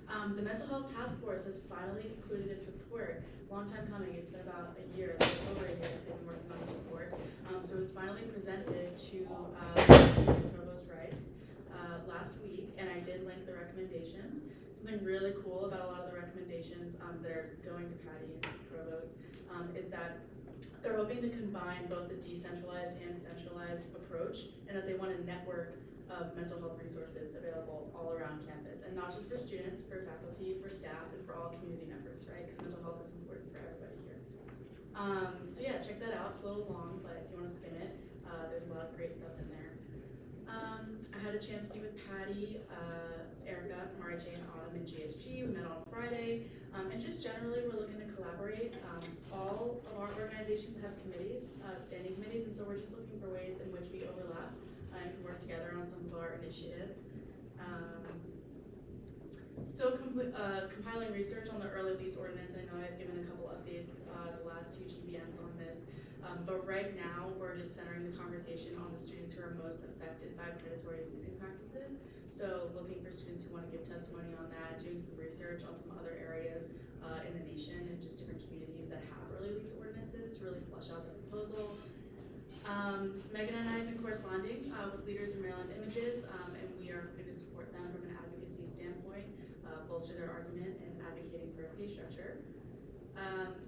L: The Mental Health Task Force has finally concluded its report. Long time coming. It's been about a year, over a year, they've been working on this report. So it's finally presented to Provost Rice last week, and I did link the recommendations. Something really cool about a lot of the recommendations that are going to Patty and Provost is that they're hoping to combine both the decentralized and centralized approach, and that they want a network of mental health resources available all around campus, and not just for students, for faculty, for staff, and for all community members, right? Because mental health is important for everybody here. So yeah, check that out. It's a little long, but if you want to skim it, there's a lot of great stuff in there. I had a chance to meet with Patty, Erica from RHA and Autumn and GSG. We met on Friday, and just generally we're looking to collaborate. All of our organizations have committees, standing committees, and so we're just looking for ways in which we overlap and can work together on some of our initiatives. Still compiling research on the early lease ordinance. I know I've given a couple updates the last 2 GBMs on this, but right now we're just centering the conversation on the students who are most affected by predatory leasing practices. So looking for students who want to give testimony on that, doing some research on some other areas in the nation and just different communities that have early lease ordinances to really flesh out the proposal. Megan and I have been corresponding with leaders in Maryland Images, and we are going to support them from an advocacy standpoint, bolster their argument in advocating for a pay structure.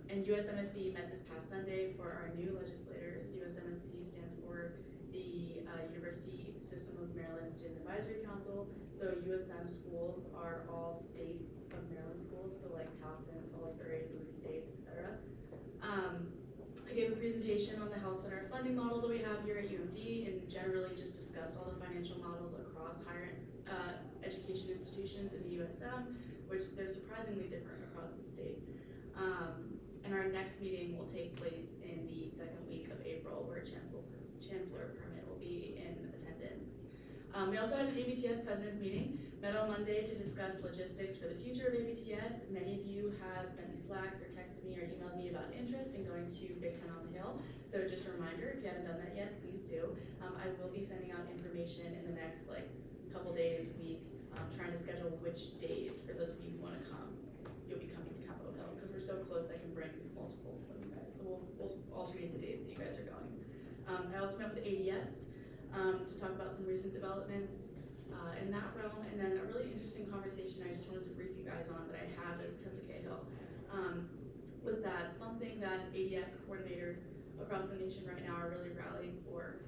L: And USMSC met this past Sunday for our new legislators. USMSC stands for the University System of Maryland Student Advisory Council. So USM schools are all state of Maryland schools, so like Towson, Salisbury, Bowie State, etc. I gave a presentation on the health center funding model that we have here at UMD, and generally just discussed all the financial models across higher education institutions in the USM, which they're surprisingly different across the state. And our next meeting will take place in the second week of April, where Chancellor Permit will be in attendance. We also had an ABTS President's meeting, met on Monday to discuss logistics for the future of ABTS. Many of you have sent me Slacks or texted me or emailed me about interest in going to Big Ten on the Hill. So just a reminder, if you haven't done that yet, please do. I will be sending out information in the next couple days, week, trying to schedule which days for those of you who want to come. You'll be coming to Capitol Hill because we're so close. I can bring multiple of you guys. So we'll alternate the days that you guys are going. I also met with the ADS to talk about some recent developments in that realm, and then a really interesting conversation I just wanted to brief you guys on that I had with Tessa Cahill was that something that ADS coordinators across the nation right now are really rallying for.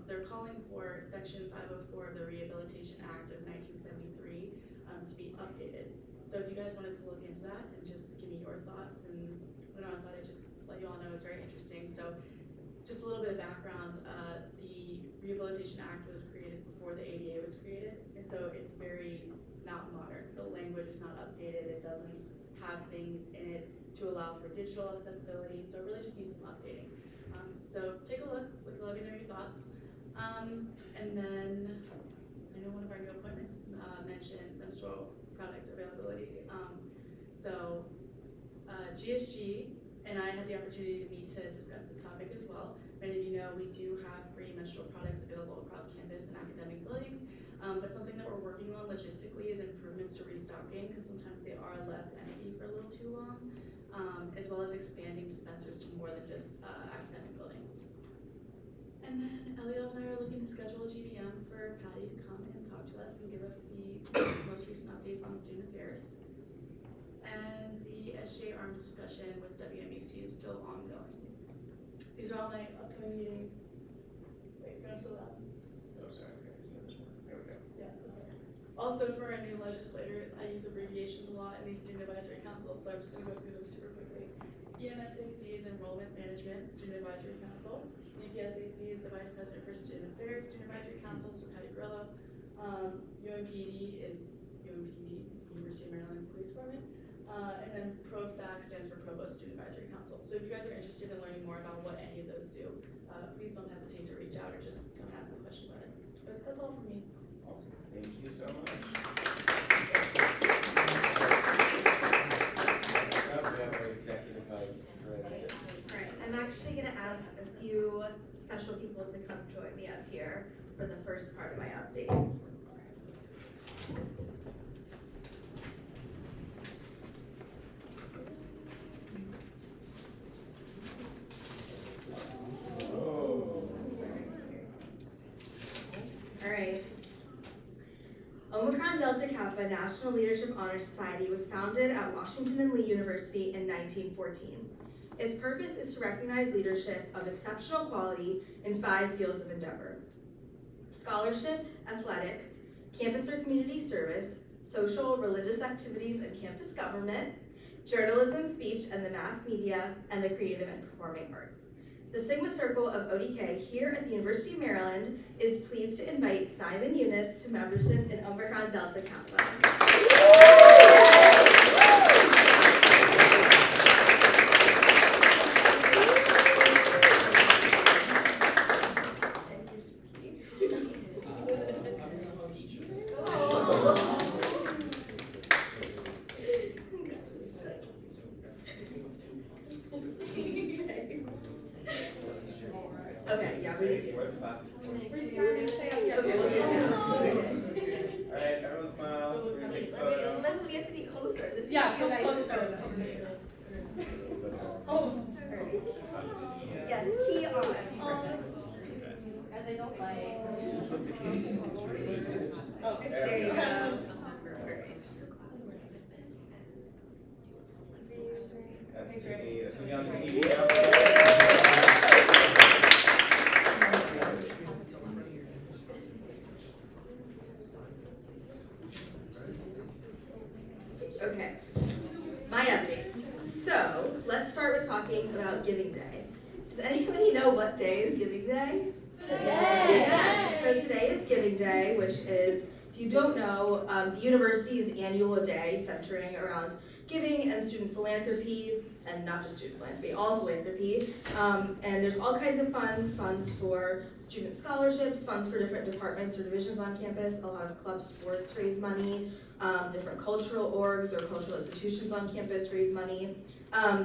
L: They're calling for Section 504 of the Rehabilitation Act of 1973 to be updated. So if you guys wanted to look into that and just give me your thoughts, and I thought I'd just let you all know it's very interesting. So just a little bit of background, the Rehabilitation Act was created before the ADA was created, and so it's very not modern. The language is not updated. It doesn't have things in it to allow for digital accessibility, so it really just needs some updating. So take a look, let me know your thoughts. And then, I know one of our new appointments mentioned menstrual product availability. GSG and I had the opportunity to meet to discuss this topic as well. Many of you know we do have free menstrual products available across campus and academic buildings, but something that we're working on logistically is improvements to restocking, because sometimes they are left empty for a little too long, as well as expanding dispensers to more than just academic buildings. And then Eliel and I are looking to schedule a GBM for Patty to come and talk to us and give us the most recent updates on student affairs. And the SGA ARMS discussion with WMEC is still ongoing. These are all my upcoming meetings. Wait, you're not so loud.
H: Oh, sorry. There we go.
L: Yeah, okay. Also, for our new legislators, I use abbreviations a lot in these student advisory councils, so I'm just going to go through them super quickly. EMSAC is Enrollment Management Student Advisory Council. UPSAC is the Vice President for Student Affairs Student Advisory Council, so Patty Grillo. UMPD is UMPD, University of Maryland Police Department. And then ProSAC stands for Provost Student Advisory Council. So if you guys are interested in learning more about what any of those do, please don't hesitate to reach out or just come ask a question about it. But that's all from me.
H: Awesome. Thank you so much. We have our executive vice president.
V: Alright, I'm actually gonna ask a few special people to come join me up here for the first part of my updates. Alright,
A: a National Leadership Honor Society was founded at Washington and Lee University in 1914. Its purpose is to recognize leadership of exceptional quality in 5 fields of endeavor: scholarship, athletics, campus or community service, social, religious activities and campus government, journalism, speech and the mass media, and the creative and performing arts. The Sigma Circle of ODK here at the University of Maryland is pleased to invite Simon Eunice to membership in Omicron Delta Kappa. Okay, yeah, we need to. Okay, let's go now.
H: Alright, everyone smile. We're gonna take a photo.
A: We have to be closer. This
K: Yeah,
A: is
K: come
A: nice.
K: closer.
A: Yes, key on.
O: As I don't like.
A: Oh, there you go.
H: That's me on the TV out there.
A: Okay, my updates. So let's start with talking about Giving Day. Does anybody know what day is Giving Day?
O: Today.
A: Yes. So today is Giving Day, which is, if you don't know, the university's annual day centering around giving and student philanthropy, and not just student philanthropy, all philanthropy. And there's all kinds of funds for student scholarships, funds for different departments or divisions on campus. A lot of club sports raise money. Different cultural orgs or cultural institutions on campus raise money.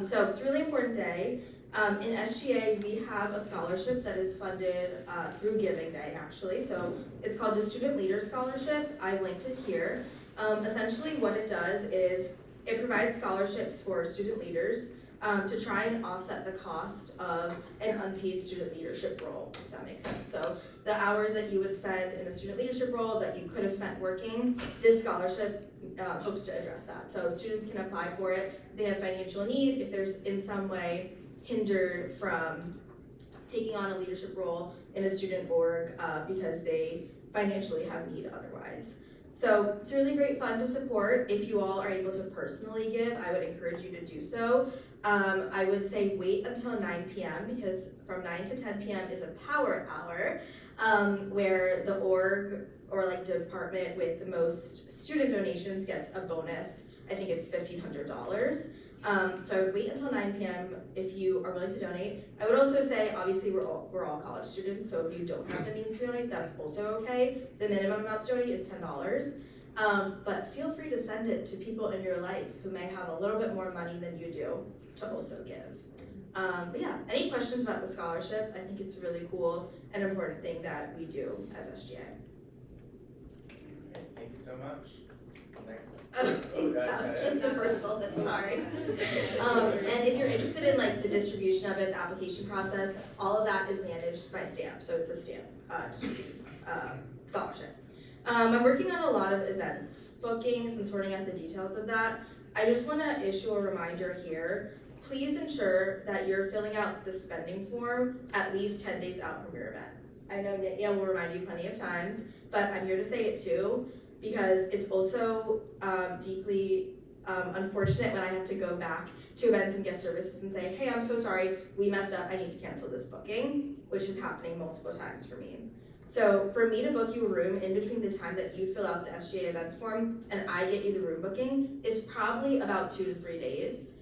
A: So it's a really important day. In SGA, we have a scholarship that is funded through Giving Day, actually. So it's called the Student Leader Scholarship. I've linked it here. Essentially what it does is it provides scholarships for student leaders to try and offset the cost of an unpaid student leadership role, if that makes sense. So the hours that you would spend in a student leadership role that you could have spent working, this scholarship hopes to address that. So students can apply for it. They have financial need if there's in some way hindered from taking on a leadership role in a student org because they financially have need otherwise. So it's really great fun to support. If you all are able to personally give, I would encourage you to do so. I would say wait until 9 p.m. because from 9 to 10 p.m. is a power hour where the org or like department with the most student donations gets a bonus. I think it's $1,500. So I would wait until 9 p.m. if you are willing to donate. I would also say, obviously, we're all college students, so if you don't have the means to donate, that's also okay. The minimum amount to donate is $10. But feel free to send it to people in your life who may have a little bit more money than you do to also give. But yeah, any questions about the scholarship? I think it's a really cool and important thing that we do as SGA.
H: Thank you so much. Next.
A: That's just the first little bit, sorry. And if you're interested in like the distribution of it, the application process, all of that is managed by STAMP, so it's a STAMP distributed scholarship. I'm working on a lot of events bookings and sorting out the details of that. I just want to issue a reminder here. Please ensure that you're filling out the spending form at least 10 days out from your event. I know Nitya will remind you plenty of times, but I'm here to say it too, because it's also deeply unfortunate when I have to go back to events and guest services and say, hey, I'm so sorry, we messed up, I need to cancel this booking, which is happening multiple times for me. So for me to book you a room in between the time that you fill out the SGA events form and I get you the room booking is probably about 2 to 3 days.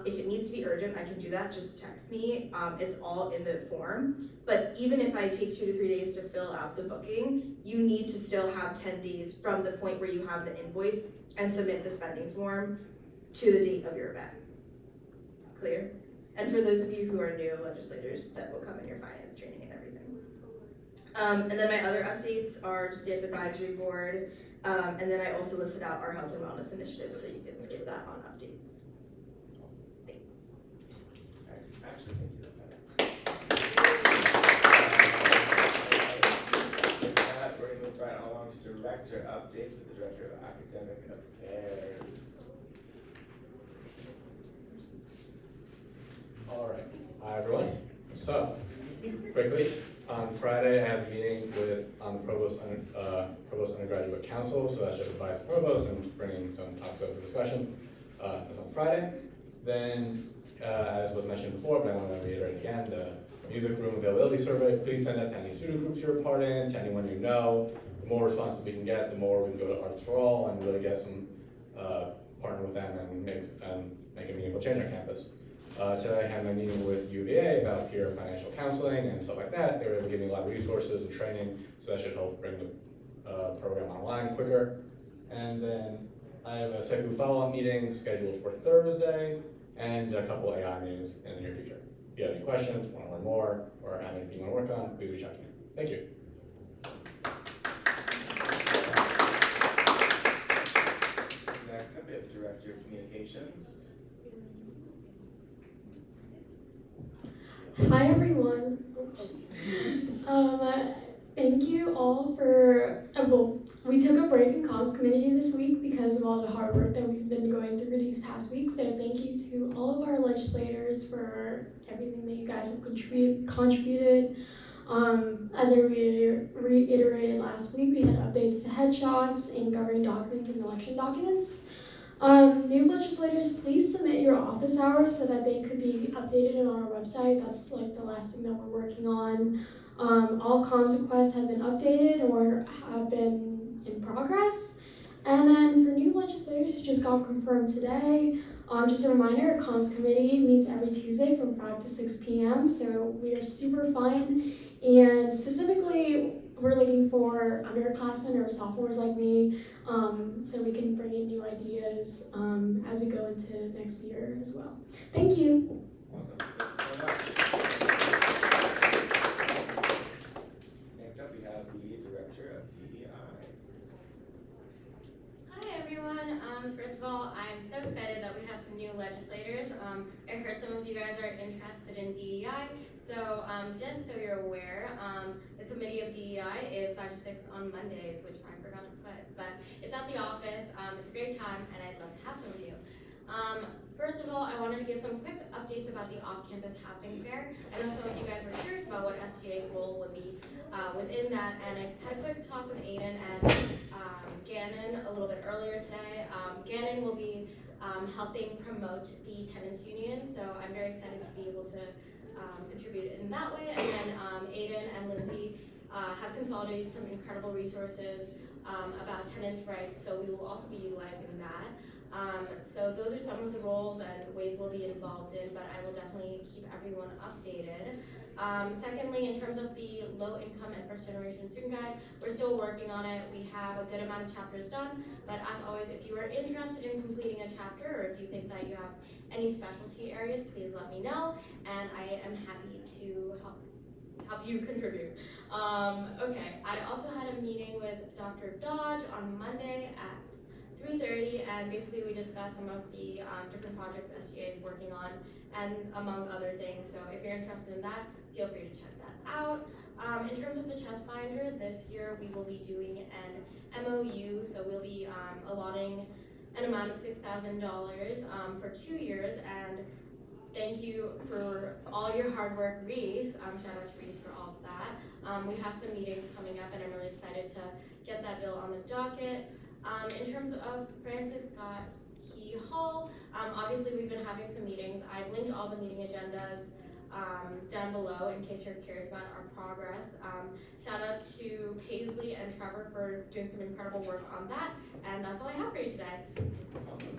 A: If it needs to be urgent, I can do that, just text me. It's all in the form. But even if I take 2 to 3 days to fill out the booking, you need to still have 10 days from the point where you have the invoice and submit the spending form to the date of your event. Clear? And for those of you who are new legislators, that will come in your finance training and everything. And then my other updates are just STAMP Advisory Board, and then I also listed out our health and wellness initiatives, so you can skip that on updates. Thanks.
H: Actually, thank you this time. With that, we're going to move right along to director updates with the Director of Academic Affairs.
G: All right. Hi, everyone. So, quickly, on Friday, I have a meeting with the Provost Undergraduate Council, so that should advise the Provost and bringing some topics up for discussion. That's on Friday. Then, as was mentioned before, but I want to reiterate again, the music room availability survey, please send that to any student groups you're a part in, to anyone you know. The more responses we can get, the more we can go to Arts for All and really get some, partner with them and make a meaningful change on campus. Today I had my meeting with UVA about peer financial counseling and stuff like that. They were able to give me a lot of resources and training, so that should help bring the program online quicker. And then I have a SECU follow-up meeting scheduled for Thursday and a couple AI meetings in the near future. If you have any questions, want to learn more, or have anything you want to work on, please reach out to me. Thank you.
H: Next up, we have Director of Communications.
M: Hi everyone. Thank you all for, well, we took a break in comms committee this week because of all the hard work that we've been going through these past weeks. So thank you to all of our legislators for everything that you guys have contributed. As I reiterated last week, we had updates to headshots and governing documents and election documents. New legislators, please submit your office hours so that they could be updated on our website. That's like the last thing that we're working on. All comms requests have been updated or have been in progress. And then for new legislators who just got confirmed today, just a reminder, comms committee meets every Tuesday from 5 to 6 p.m. So we are super fun. And specifically, we're looking for underclassmen or sophomores like me, so we can bring in new ideas as we go into next year as well. Thank you.
H: Awesome. Thank you so much. Next up, we have the Director of DEI.
W: Hi everyone. First of all, I'm so excited that we have some new legislators. I heard some of you guys are interested in DEI. So just so you're aware, the committee of DEI is 5 to 6 on Mondays, which I forgot to put, but it's at the office. It's a great time, and I'd love to have some of you. First of all, I wanted to give some quick updates about the off-campus housing fair. I know some of you guys were curious about what SGA's role would be within that, and I had a quick talk with Aiden and Gannon a little bit earlier today. Gannon will be helping promote the tenants union, so I'm very excited to be able to contribute in that way. And then Aiden and Lindsay have consolidated some incredible resources about tenants' rights, so we will also be utilizing that. So those are some of the roles and ways we'll be involved in, but I will definitely keep everyone updated. Secondly, in terms of the low-income and first-generation student guide, we're still working on it. We have a good amount of chapters done, but as always, if you are interested in completing a chapter, or if you think that you have any specialty areas, please let me know, and I am happy to help you contribute. Okay, I also had a meeting with Dr. Dodge on Monday at 3:30, and basically we discussed some of the different projects SGA is working on, and among other things. So if you're interested in that, feel free to check that out. In terms of the chest binder, this year we will be doing an MOU, so we'll be allotting an amount of $6,000 for 2 years, and thank you for all your hard work, Reese. Shout out to Reese for all of that. We have some meetings coming up, and I'm really excited to get that bill on the docket. In terms of Francis Scott Key Hall, obviously we've been having some meetings. I've linked all the meeting agendas down below in case you're curious about our progress. Shout out to Paisley and Trevor for doing some incredible work on that, and that's all I have for you today.
H: Awesome.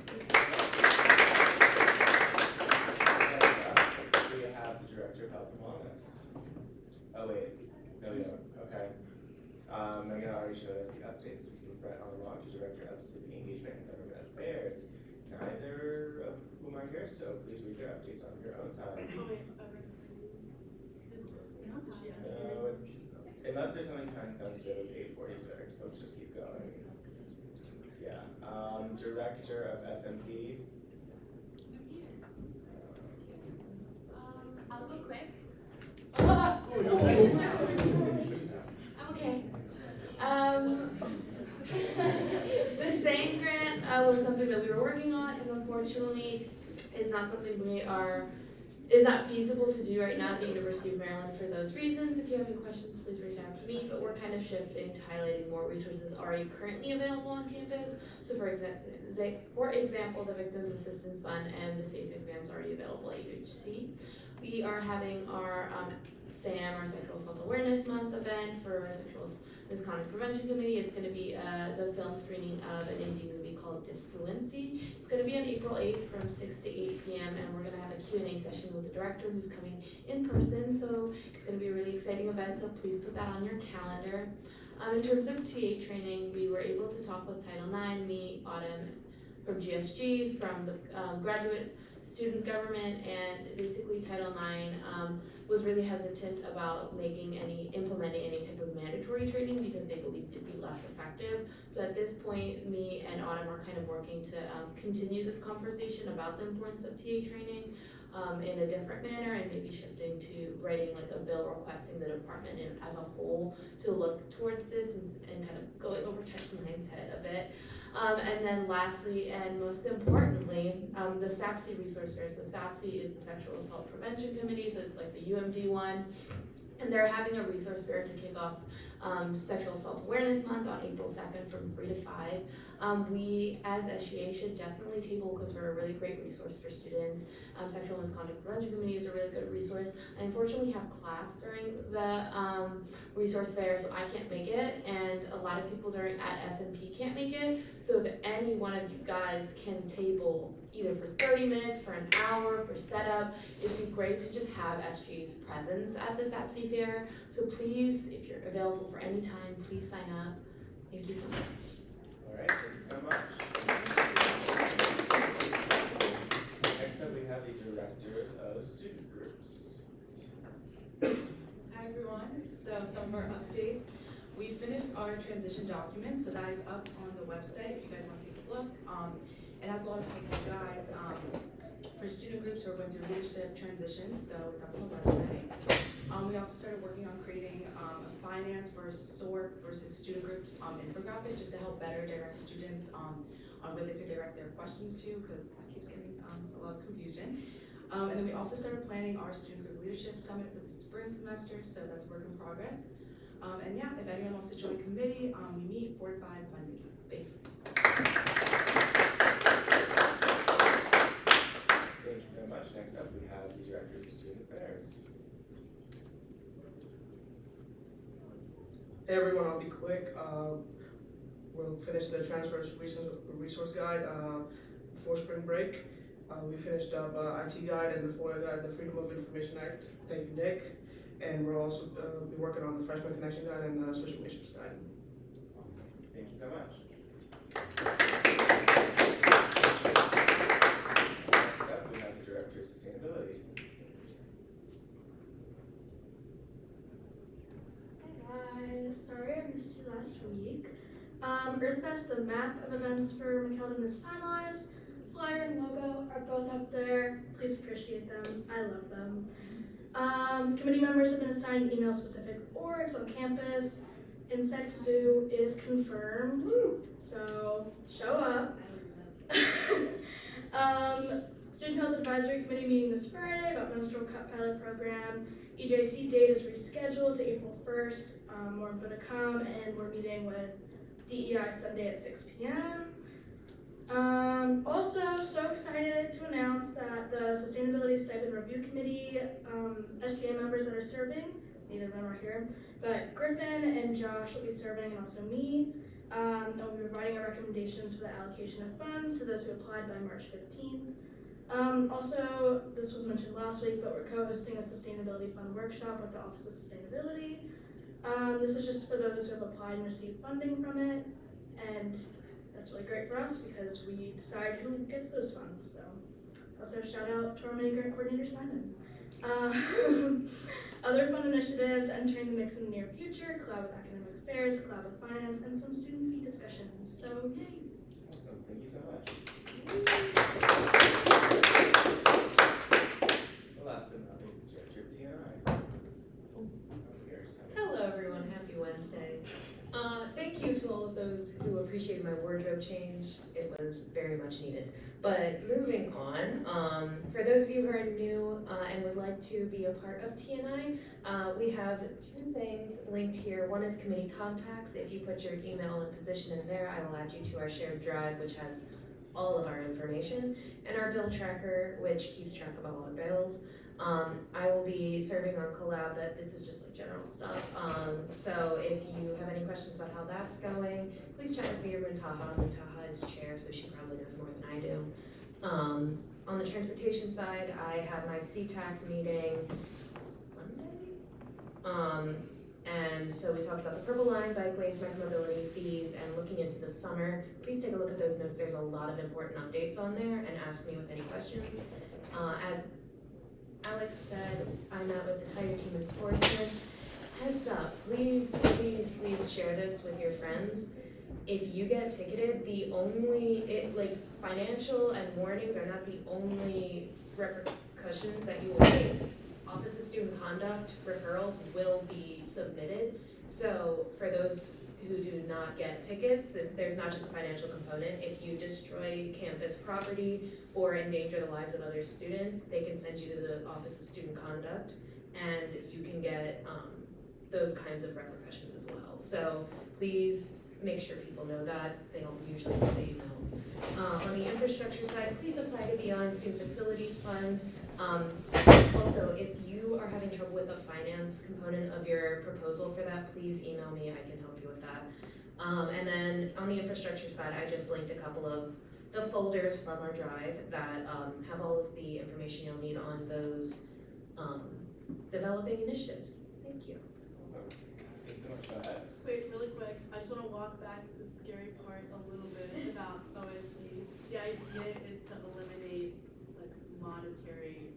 H: We have the Director of Health and Wellness. Oh wait, no we don't. Okay. Megan already showed us the updates. We can Brett on the launch, Director of Civic Engagement and Government Affairs. Neither of whom are here, so please read their updates on your own time. No, it's unless there's something time sensitive, it's 8:46. Let's just keep going. Yeah. Director of SMP.
O: I'll go quick. Okay. The SANG grant
D: unfortunately is not something is not feasible to do right now at the University of Maryland for those reasons. If you have any questions, please reach out to me, but we're kind of shifting to highlighting more resources already currently available on campus. So for example, the Victims Assistance Fund and the SAFE exams already available at UHC. We are having our SAM, our Sexual Assault Awareness Month event for our Sexual Misconduct Prevention Committee. It's going to be the film screening of an indie movie called Disfluency. It's going to be on April 8th from 6 to 8 p.m. and we're going to have a Q&A session with the director who's coming in person. So it's going to be a really exciting event, so please put that on your calendar. In terms of TA training, we were able to talk with Title IX, me, Autumn from GSG, from the graduate student government, and basically Title IX was really hesitant about implementing any type of mandatory training because they believed it'd be less effective. So at this point, me and Autumn are kind of working to continue this conversation about the importance of TA training in a different manner, and maybe shifting to writing like a bill requesting the department as a whole to look towards this and kind of going over Title IX's head a bit. And then lastly, and most importantly, the SAPC resource fair. So SAPC is the Sexual Assault Prevention Committee, so it's like the UMD one. And they're having a resource fair to kick off Sexual Assault Awareness Month on April 2nd from 3 to 5. We, as SGA, should definitely table because we're a really great resource for students. Sexual Misconduct Prevention Committee is a really good resource. I unfortunately have class during the resource fair, so I can't make it, and a lot of people at S&P can't make it. So if any one of you guys can table either for 30 minutes, for an hour, for setup, it'd be great to just have SGA's presence at the SAPC fair. So please, if you're available for any time, please sign up. Thank you so much.
H: All right, thank you so much. Next up, we have the directors of student groups.
E: Hi everyone, so some of our updates. We finished our transition document, so that is up on the website if you guys want to take a look. It has a lot of helpful guides for student groups who are going through leadership transitions, so it's up on the website. We also started working on creating a finance versus SORT versus student groups infographic just to help better direct students on where they could direct their questions to, because that keeps getting a lot of confusion. And then we also started planning our student group leadership summit for the spring semester, so that's a work in progress. And yeah, if anyone wants to join committee, we meet 4 to 5 Mondays. Thanks.
H: Thank you so much. Next up, we have the directors of student affairs.
F: Hey everyone, I'll be quick. We'll finish the transfers resource guide before spring break. We finished up IT guide and the FOIA guide, the Freedom of Information Act. Thank you, Nick. And we're also be working on the Freshman Connection guide and the Social Missions guide.
H: Awesome. Thank you so much. Next up, we have the director of sustainability.
X: Hey guys, sorry I missed you last week. EarthFest, the map of events for McKeldin is finalized. Flyer and logo are both up there. Please appreciate them. I love them. Committee members have been assigned email-specific orgs on campus. Insect Zoo is confirmed, so show up. Student Health Advisory Committee meeting this Friday about menstrual cup pilot program. EJC date is rescheduled to April 1st. More info to come, and we're meeting with DEI Sunday at 6 p.m. Also, so excited to announce that the Sustainability Stipend Review Committee, SGA members that are serving, neither of them are here, but Griffin and Josh will be serving, and also me. And we'll be providing our recommendations for the allocation of funds to those who applied by March 15th. Also, this was mentioned last week, but we're co-hosting a Sustainability Fund workshop with the Office of Sustainability. This is just for those who have applied and received funding from it, and that's really great for us because we decide who gets those funds. So, also shout out to our main grant coordinator, Simon. Other fun initiatives entering the mix in the near future: collab with academic affairs, collab with finance, and some student fee discussions. So, yay!
H: Awesome. Thank you so much. Last but not least, the director of TNI.
Y: Hello everyone, happy Wednesday. Thank you to all of those who appreciated my wardrobe change. It was
C: was very much needed. But moving on, for those of you who are new and would like to be a part of TNI, we have two things linked here. One is committee contacts. If you put your email and position in there, I will add you to our shared drive, which has all of our information, and our bill tracker, which keeps track of all our bills. I will be serving on collab. That this is just like general stuff. So if you have any questions about how that's going, please chat with me or Muntaha. Muntaha is chair, so she probably knows more than I do. On the transportation side, I have my CTAC meeting Monday. And so we talked about the Purple Line, bikeways, micromobility fees, and looking into the summer. Please take a look at those notes. There's a lot of important updates on there, and ask me with any questions. As Alex said, I met with the Tiger Team enforcement. Heads up, please share this with your friends. If you get ticketed, financial and warnings are not the only repercussions that you will face. Office of Student Conduct referrals will be submitted. So for those who do not get tickets, there's not just a financial component. If you destroy campus property or endanger the lives of other students, they can send you to the Office of Student Conduct, and you can get those kinds of repercussions as well. So please make sure people know that. They don't usually get the emails. On the infrastructure side, please apply to be on Student Facilities Fund. Also, if you are having trouble with the finance component of your proposal for that, please email me. I can help you with that. And then on the infrastructure side, I just linked a couple of the folders from our drive that have all of the information you'll need on those developing initiatives. Thank you.
H: Awesome. Thanks so much for that.
K: Wait, really quick, I just wanna walk back the scary part a little bit about OSC. The idea is to eliminate like monetary,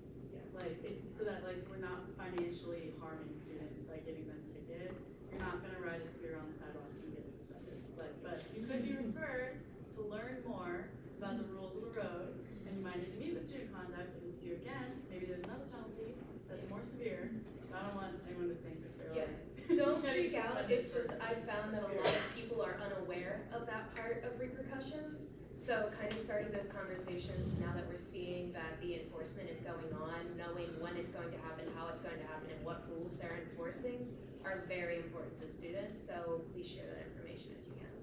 K: it's so that like we're not financially harming students by giving them tickets. You're not gonna ride a scooter on the sidewalk and get suspended. But you could be referred to learn more about the rules of the road, and you might need to meet with student conduct, and if you do again, maybe there's another penalty that's more severe. I don't want anyone to think that they're like
C: Don't freak out. It's just I found that a lot of people are unaware of that part of repercussions. So kind of starting those conversations now that we're seeing that the enforcement is going on, knowing when it's going to happen, how it's going to happen, and what rules they're enforcing are very important to students. So please share that information as you can.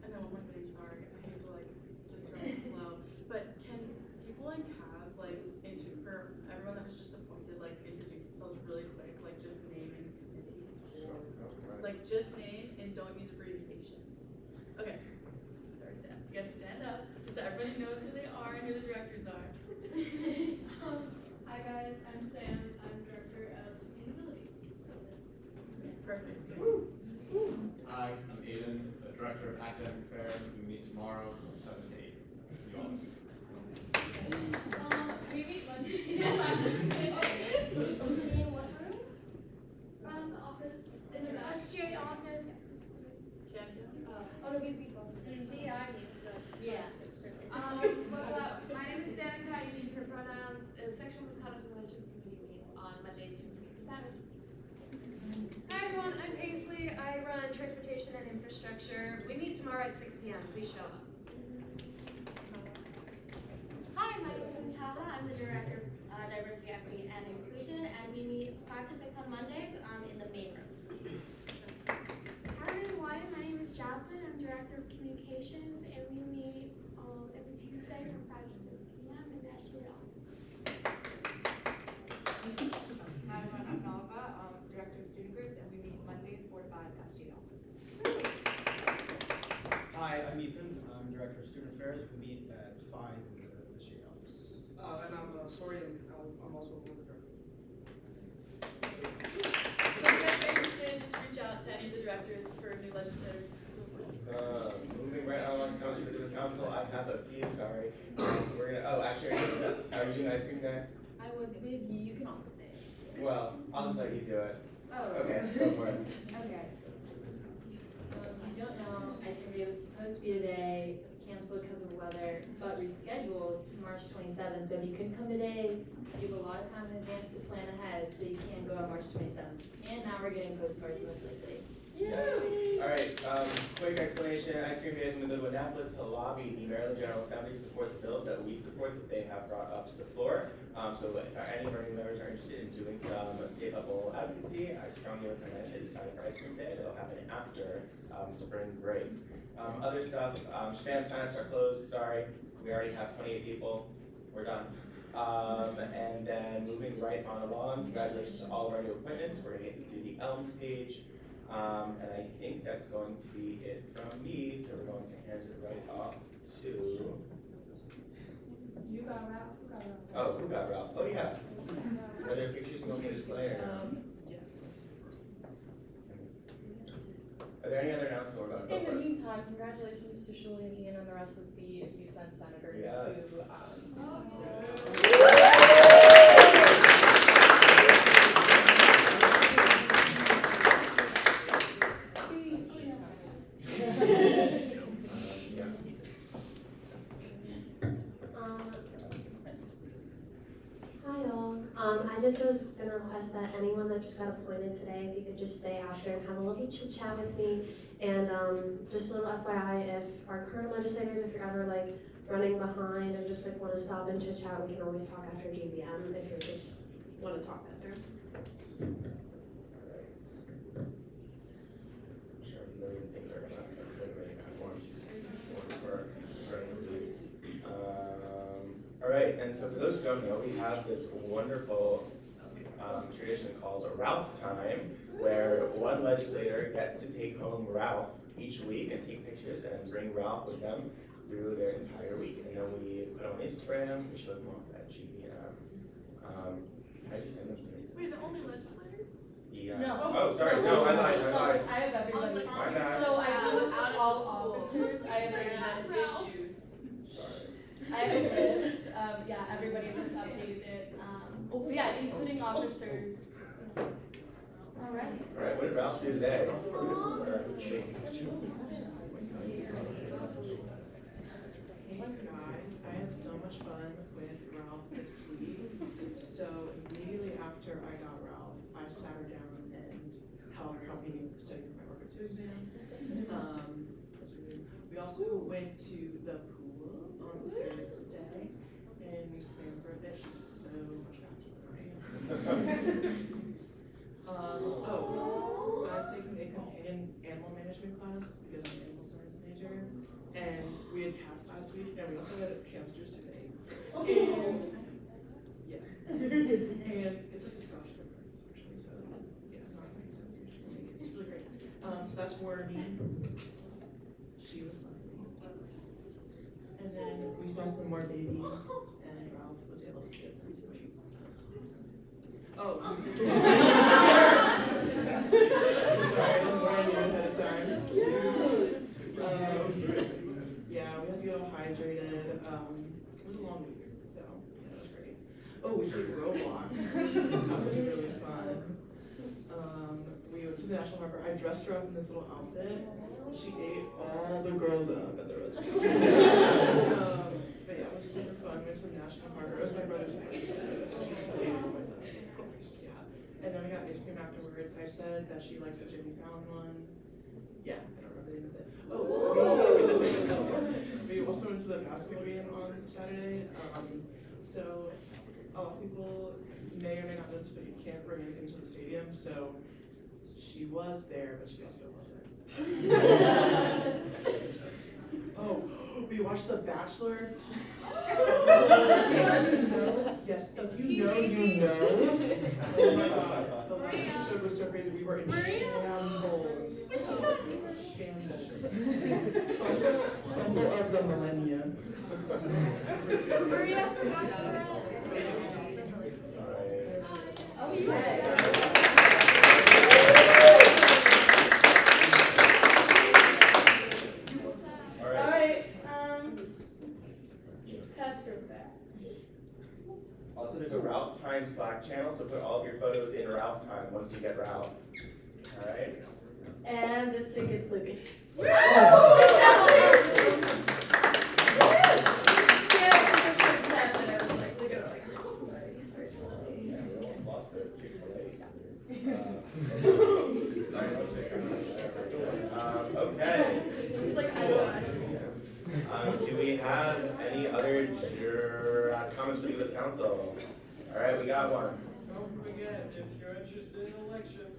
K: And then one more thing, sorry, I hate to like disrupt the flow, but can people in CAB for everyone that was just appointed, introduce themselves really quick, just name and committee?
H: Sure.
K: Just name and don't use abbreviations. Okay. Sorry, Sam. You guys stand up, just so everybody knows who they are and who the directors are.
J: Hi guys, I'm Sam. I'm Director of Sustainability.
K: Perfect.
P: Hi, I'm Aiden, the Director of Academic Affairs. We meet tomorrow from 7 to 8. You all.
J: We meet Monday. In what room? The office, in the SGA office. Oh no, these people.
O: DI means
J: Yeah.
O: my name is Danica. You need her pronouns. Sexual misconduct and leadership committee meets on Mondays from 6 to 7.
C: Hi everyone, I'm Paisley. I run transportation and infrastructure. We meet tomorrow at 6 p.m. Please show up.
J: Hi, my name is Muntaha. I'm the Director of Diversity, Equity, and Inclusion, and we meet 5 to 6 on Mondays in the main room. Hi, my name is Jocelyn. I'm Director of Communications, and we meet every Tuesday from 5 to 6 p.m. in the SGA office.
Q: Hi, everyone. I'm Nalva, Director of Student Groups, and we meet Mondays 4 to 5 SGA office.
T: Hi, I'm Ethan. I'm Director of Student Affairs. We meet at 5 in the SGA office.
F: And I'm Sorian. I'm also a board director.
K: So if you guys are interested, just reach out to any of the directors for new legislators.
H: Moving right on to the council, I have a few, sorry. We're gonna, actually, are you doing ice cream day?
O: I was with you. You can also say it.
H: Well, I'll just let you do it.
O: Oh.
H: Okay, go for it.
O: Okay.
Y: If you don't know, ice cream day was supposed to be today, canceled because of the weather, but rescheduled to March 27th. So if you couldn't come today, you have a lot of time in advance to plan ahead, so you can go on March 27th. And now we're getting postcards most likely.
H: Alright, quick explanation, ice cream days, when we go to Annapolis to lobby the Maryland General Assembly to support the bills that we support that they have brought up to the floor. So if any of our new members are interested in doing some state level advocacy, I strongly recommend that you sign up for ice cream day. That'll happen after spring break. Other stuff, SPAM signups are closed, sorry. We already have 28 people, we're done. And then moving right on along, congratulations to all of our new appointments. We're gonna get to the Elms page. And I think that's going to be it from me, so we're going to hand it right off to...
V: You got Ralph, who got Ralph?
H: Oh, who got Ralph? Oh, yeah. Are there pictures you want me to display or no?
B: Yes.
H: Are there any other announcements we're going to go
B: In the
H: first?
B: meantime, congratulations to Shuli and Ian and the rest of the USEN senators
H: Yes.
I: Hi all. I just was gonna request that anyone that just got appointed today, if you could just stay after and have a little chit chat with me. And just a little FYI, if our current legislators, if you're ever like running behind and just like want to stop and chit chat, we can always talk after GBM if you just want to talk that through.
H: I'm sure a million things are going to literally platforms for all right, and so for those who don't know, we have this wonderful tradition called Ralph Time, where one legislator gets to take home Ralph each week and take pictures and bring Ralph with them through their entire week. And then we put on Instagram, we show them off at GBM. How did you send them to me?
L: Wait, the only legislators?
H: Yeah.
B: No.
H: Oh, sorry, no, I lied.
B: I have everybody.
H: My bad.
B: So I do this with all officers, I have a list. I have a list, yeah, everybody just updated it, yeah, including officers. Alright.
H: Alright, what did Ralph do today?
N: Hey guys, I had so much fun with Ralph this week. So immediately after I got Ralph, I sat her down and helped me study for my Worker 2 exam. We also went to the pool on the very next day, and we swam for a bit. She's so much faster than I am. I've taken a companion animal management class because I'm an animal science major, and we had cats last week, and we also had hamsters today. And yeah, and it's like a scholarship program, actually. So yeah, not making sense. It's really great. So that's Wormy. She was lovely. And then we saw some more babies, and Ralph was able to give them some treats. Oh. Sorry, I didn't warn you ahead of time. Yeah, we had to get all hydrated. It was a long week, so yeah, that was great. Oh, we played Roblox. That was really fun. We went to the National Harbor. I dressed her up in this little outfit. She ate all the girls up at the restaurant. But yeah, it was super fun. We went to the National Harbor. It was my brother's birthday, so he stayed with us. Yeah. And then we got ice cream afterwards. I said that she likes a Jimmy Fallon one. Yeah, I don't remember the name of it. We also went to the basketball game on Saturday. So a lot of people may or may not know this, but you can't bring anything to the stadium. So she was there, but she also wasn't. Oh, we watched The Bachelor. Yes, if you know, you know. Oh my god, the last episode was so crazy. We were in shambles. Fumble of the millennium.
L: Maria from Bachelor.
N: Oh yeah.
H: Also, there's a Ralph Time Slack channel, so put all of your photos in Ralph Time once you get Ralph. All right?
B: And this week it's Lucas.
H: Okay.
B: It's like,
H: Do we have any other comments for the council? All right, we got one.
P: Don't forget, if you're interested in elections,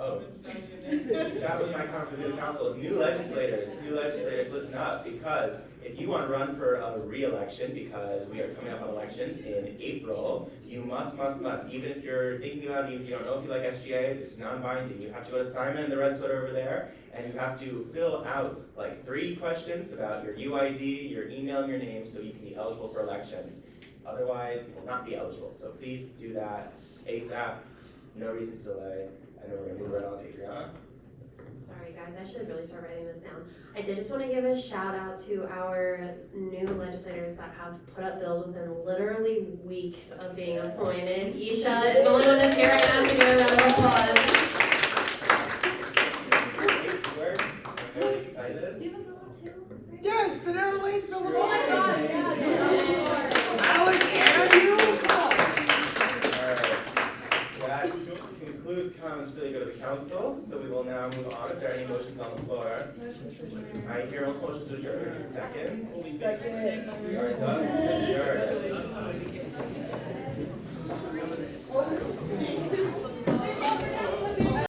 H: Oh.
P: come and sign your name.
H: That was my comment for the council. New legislators, listen up, because if you want to run for a re-election, because we are coming up on elections in April, you must, even if you're thinking about it, even if you don't know if you like SGA, this is non-binding. You have to go to Simon and the red sweater over there, and you have to fill out like 3 questions about your UID, your email, and your name, so you can be eligible for elections. Otherwise, you will not be eligible. So please do that ASAP. No reason to delay. I know we're gonna move right on to Adriana.
I: Sorry guys, I should really start writing this down. I did just want to give a shout out to our new legislators that have put up bills within literally weeks of being appointed. Isha is the only one that's here right now, so give her a round of applause.
H: I'm very excited.
B: Do you have a bill too?
F: Yes, the Narrow Lanes bill was
B: Oh my god, yeah.
F: Alex and you?
H: Alright, that concludes comments for the good of the council, so we will now move on. If there are any motions on the floor. I hear most motions to adjourn. Second. We are done. Adjourned.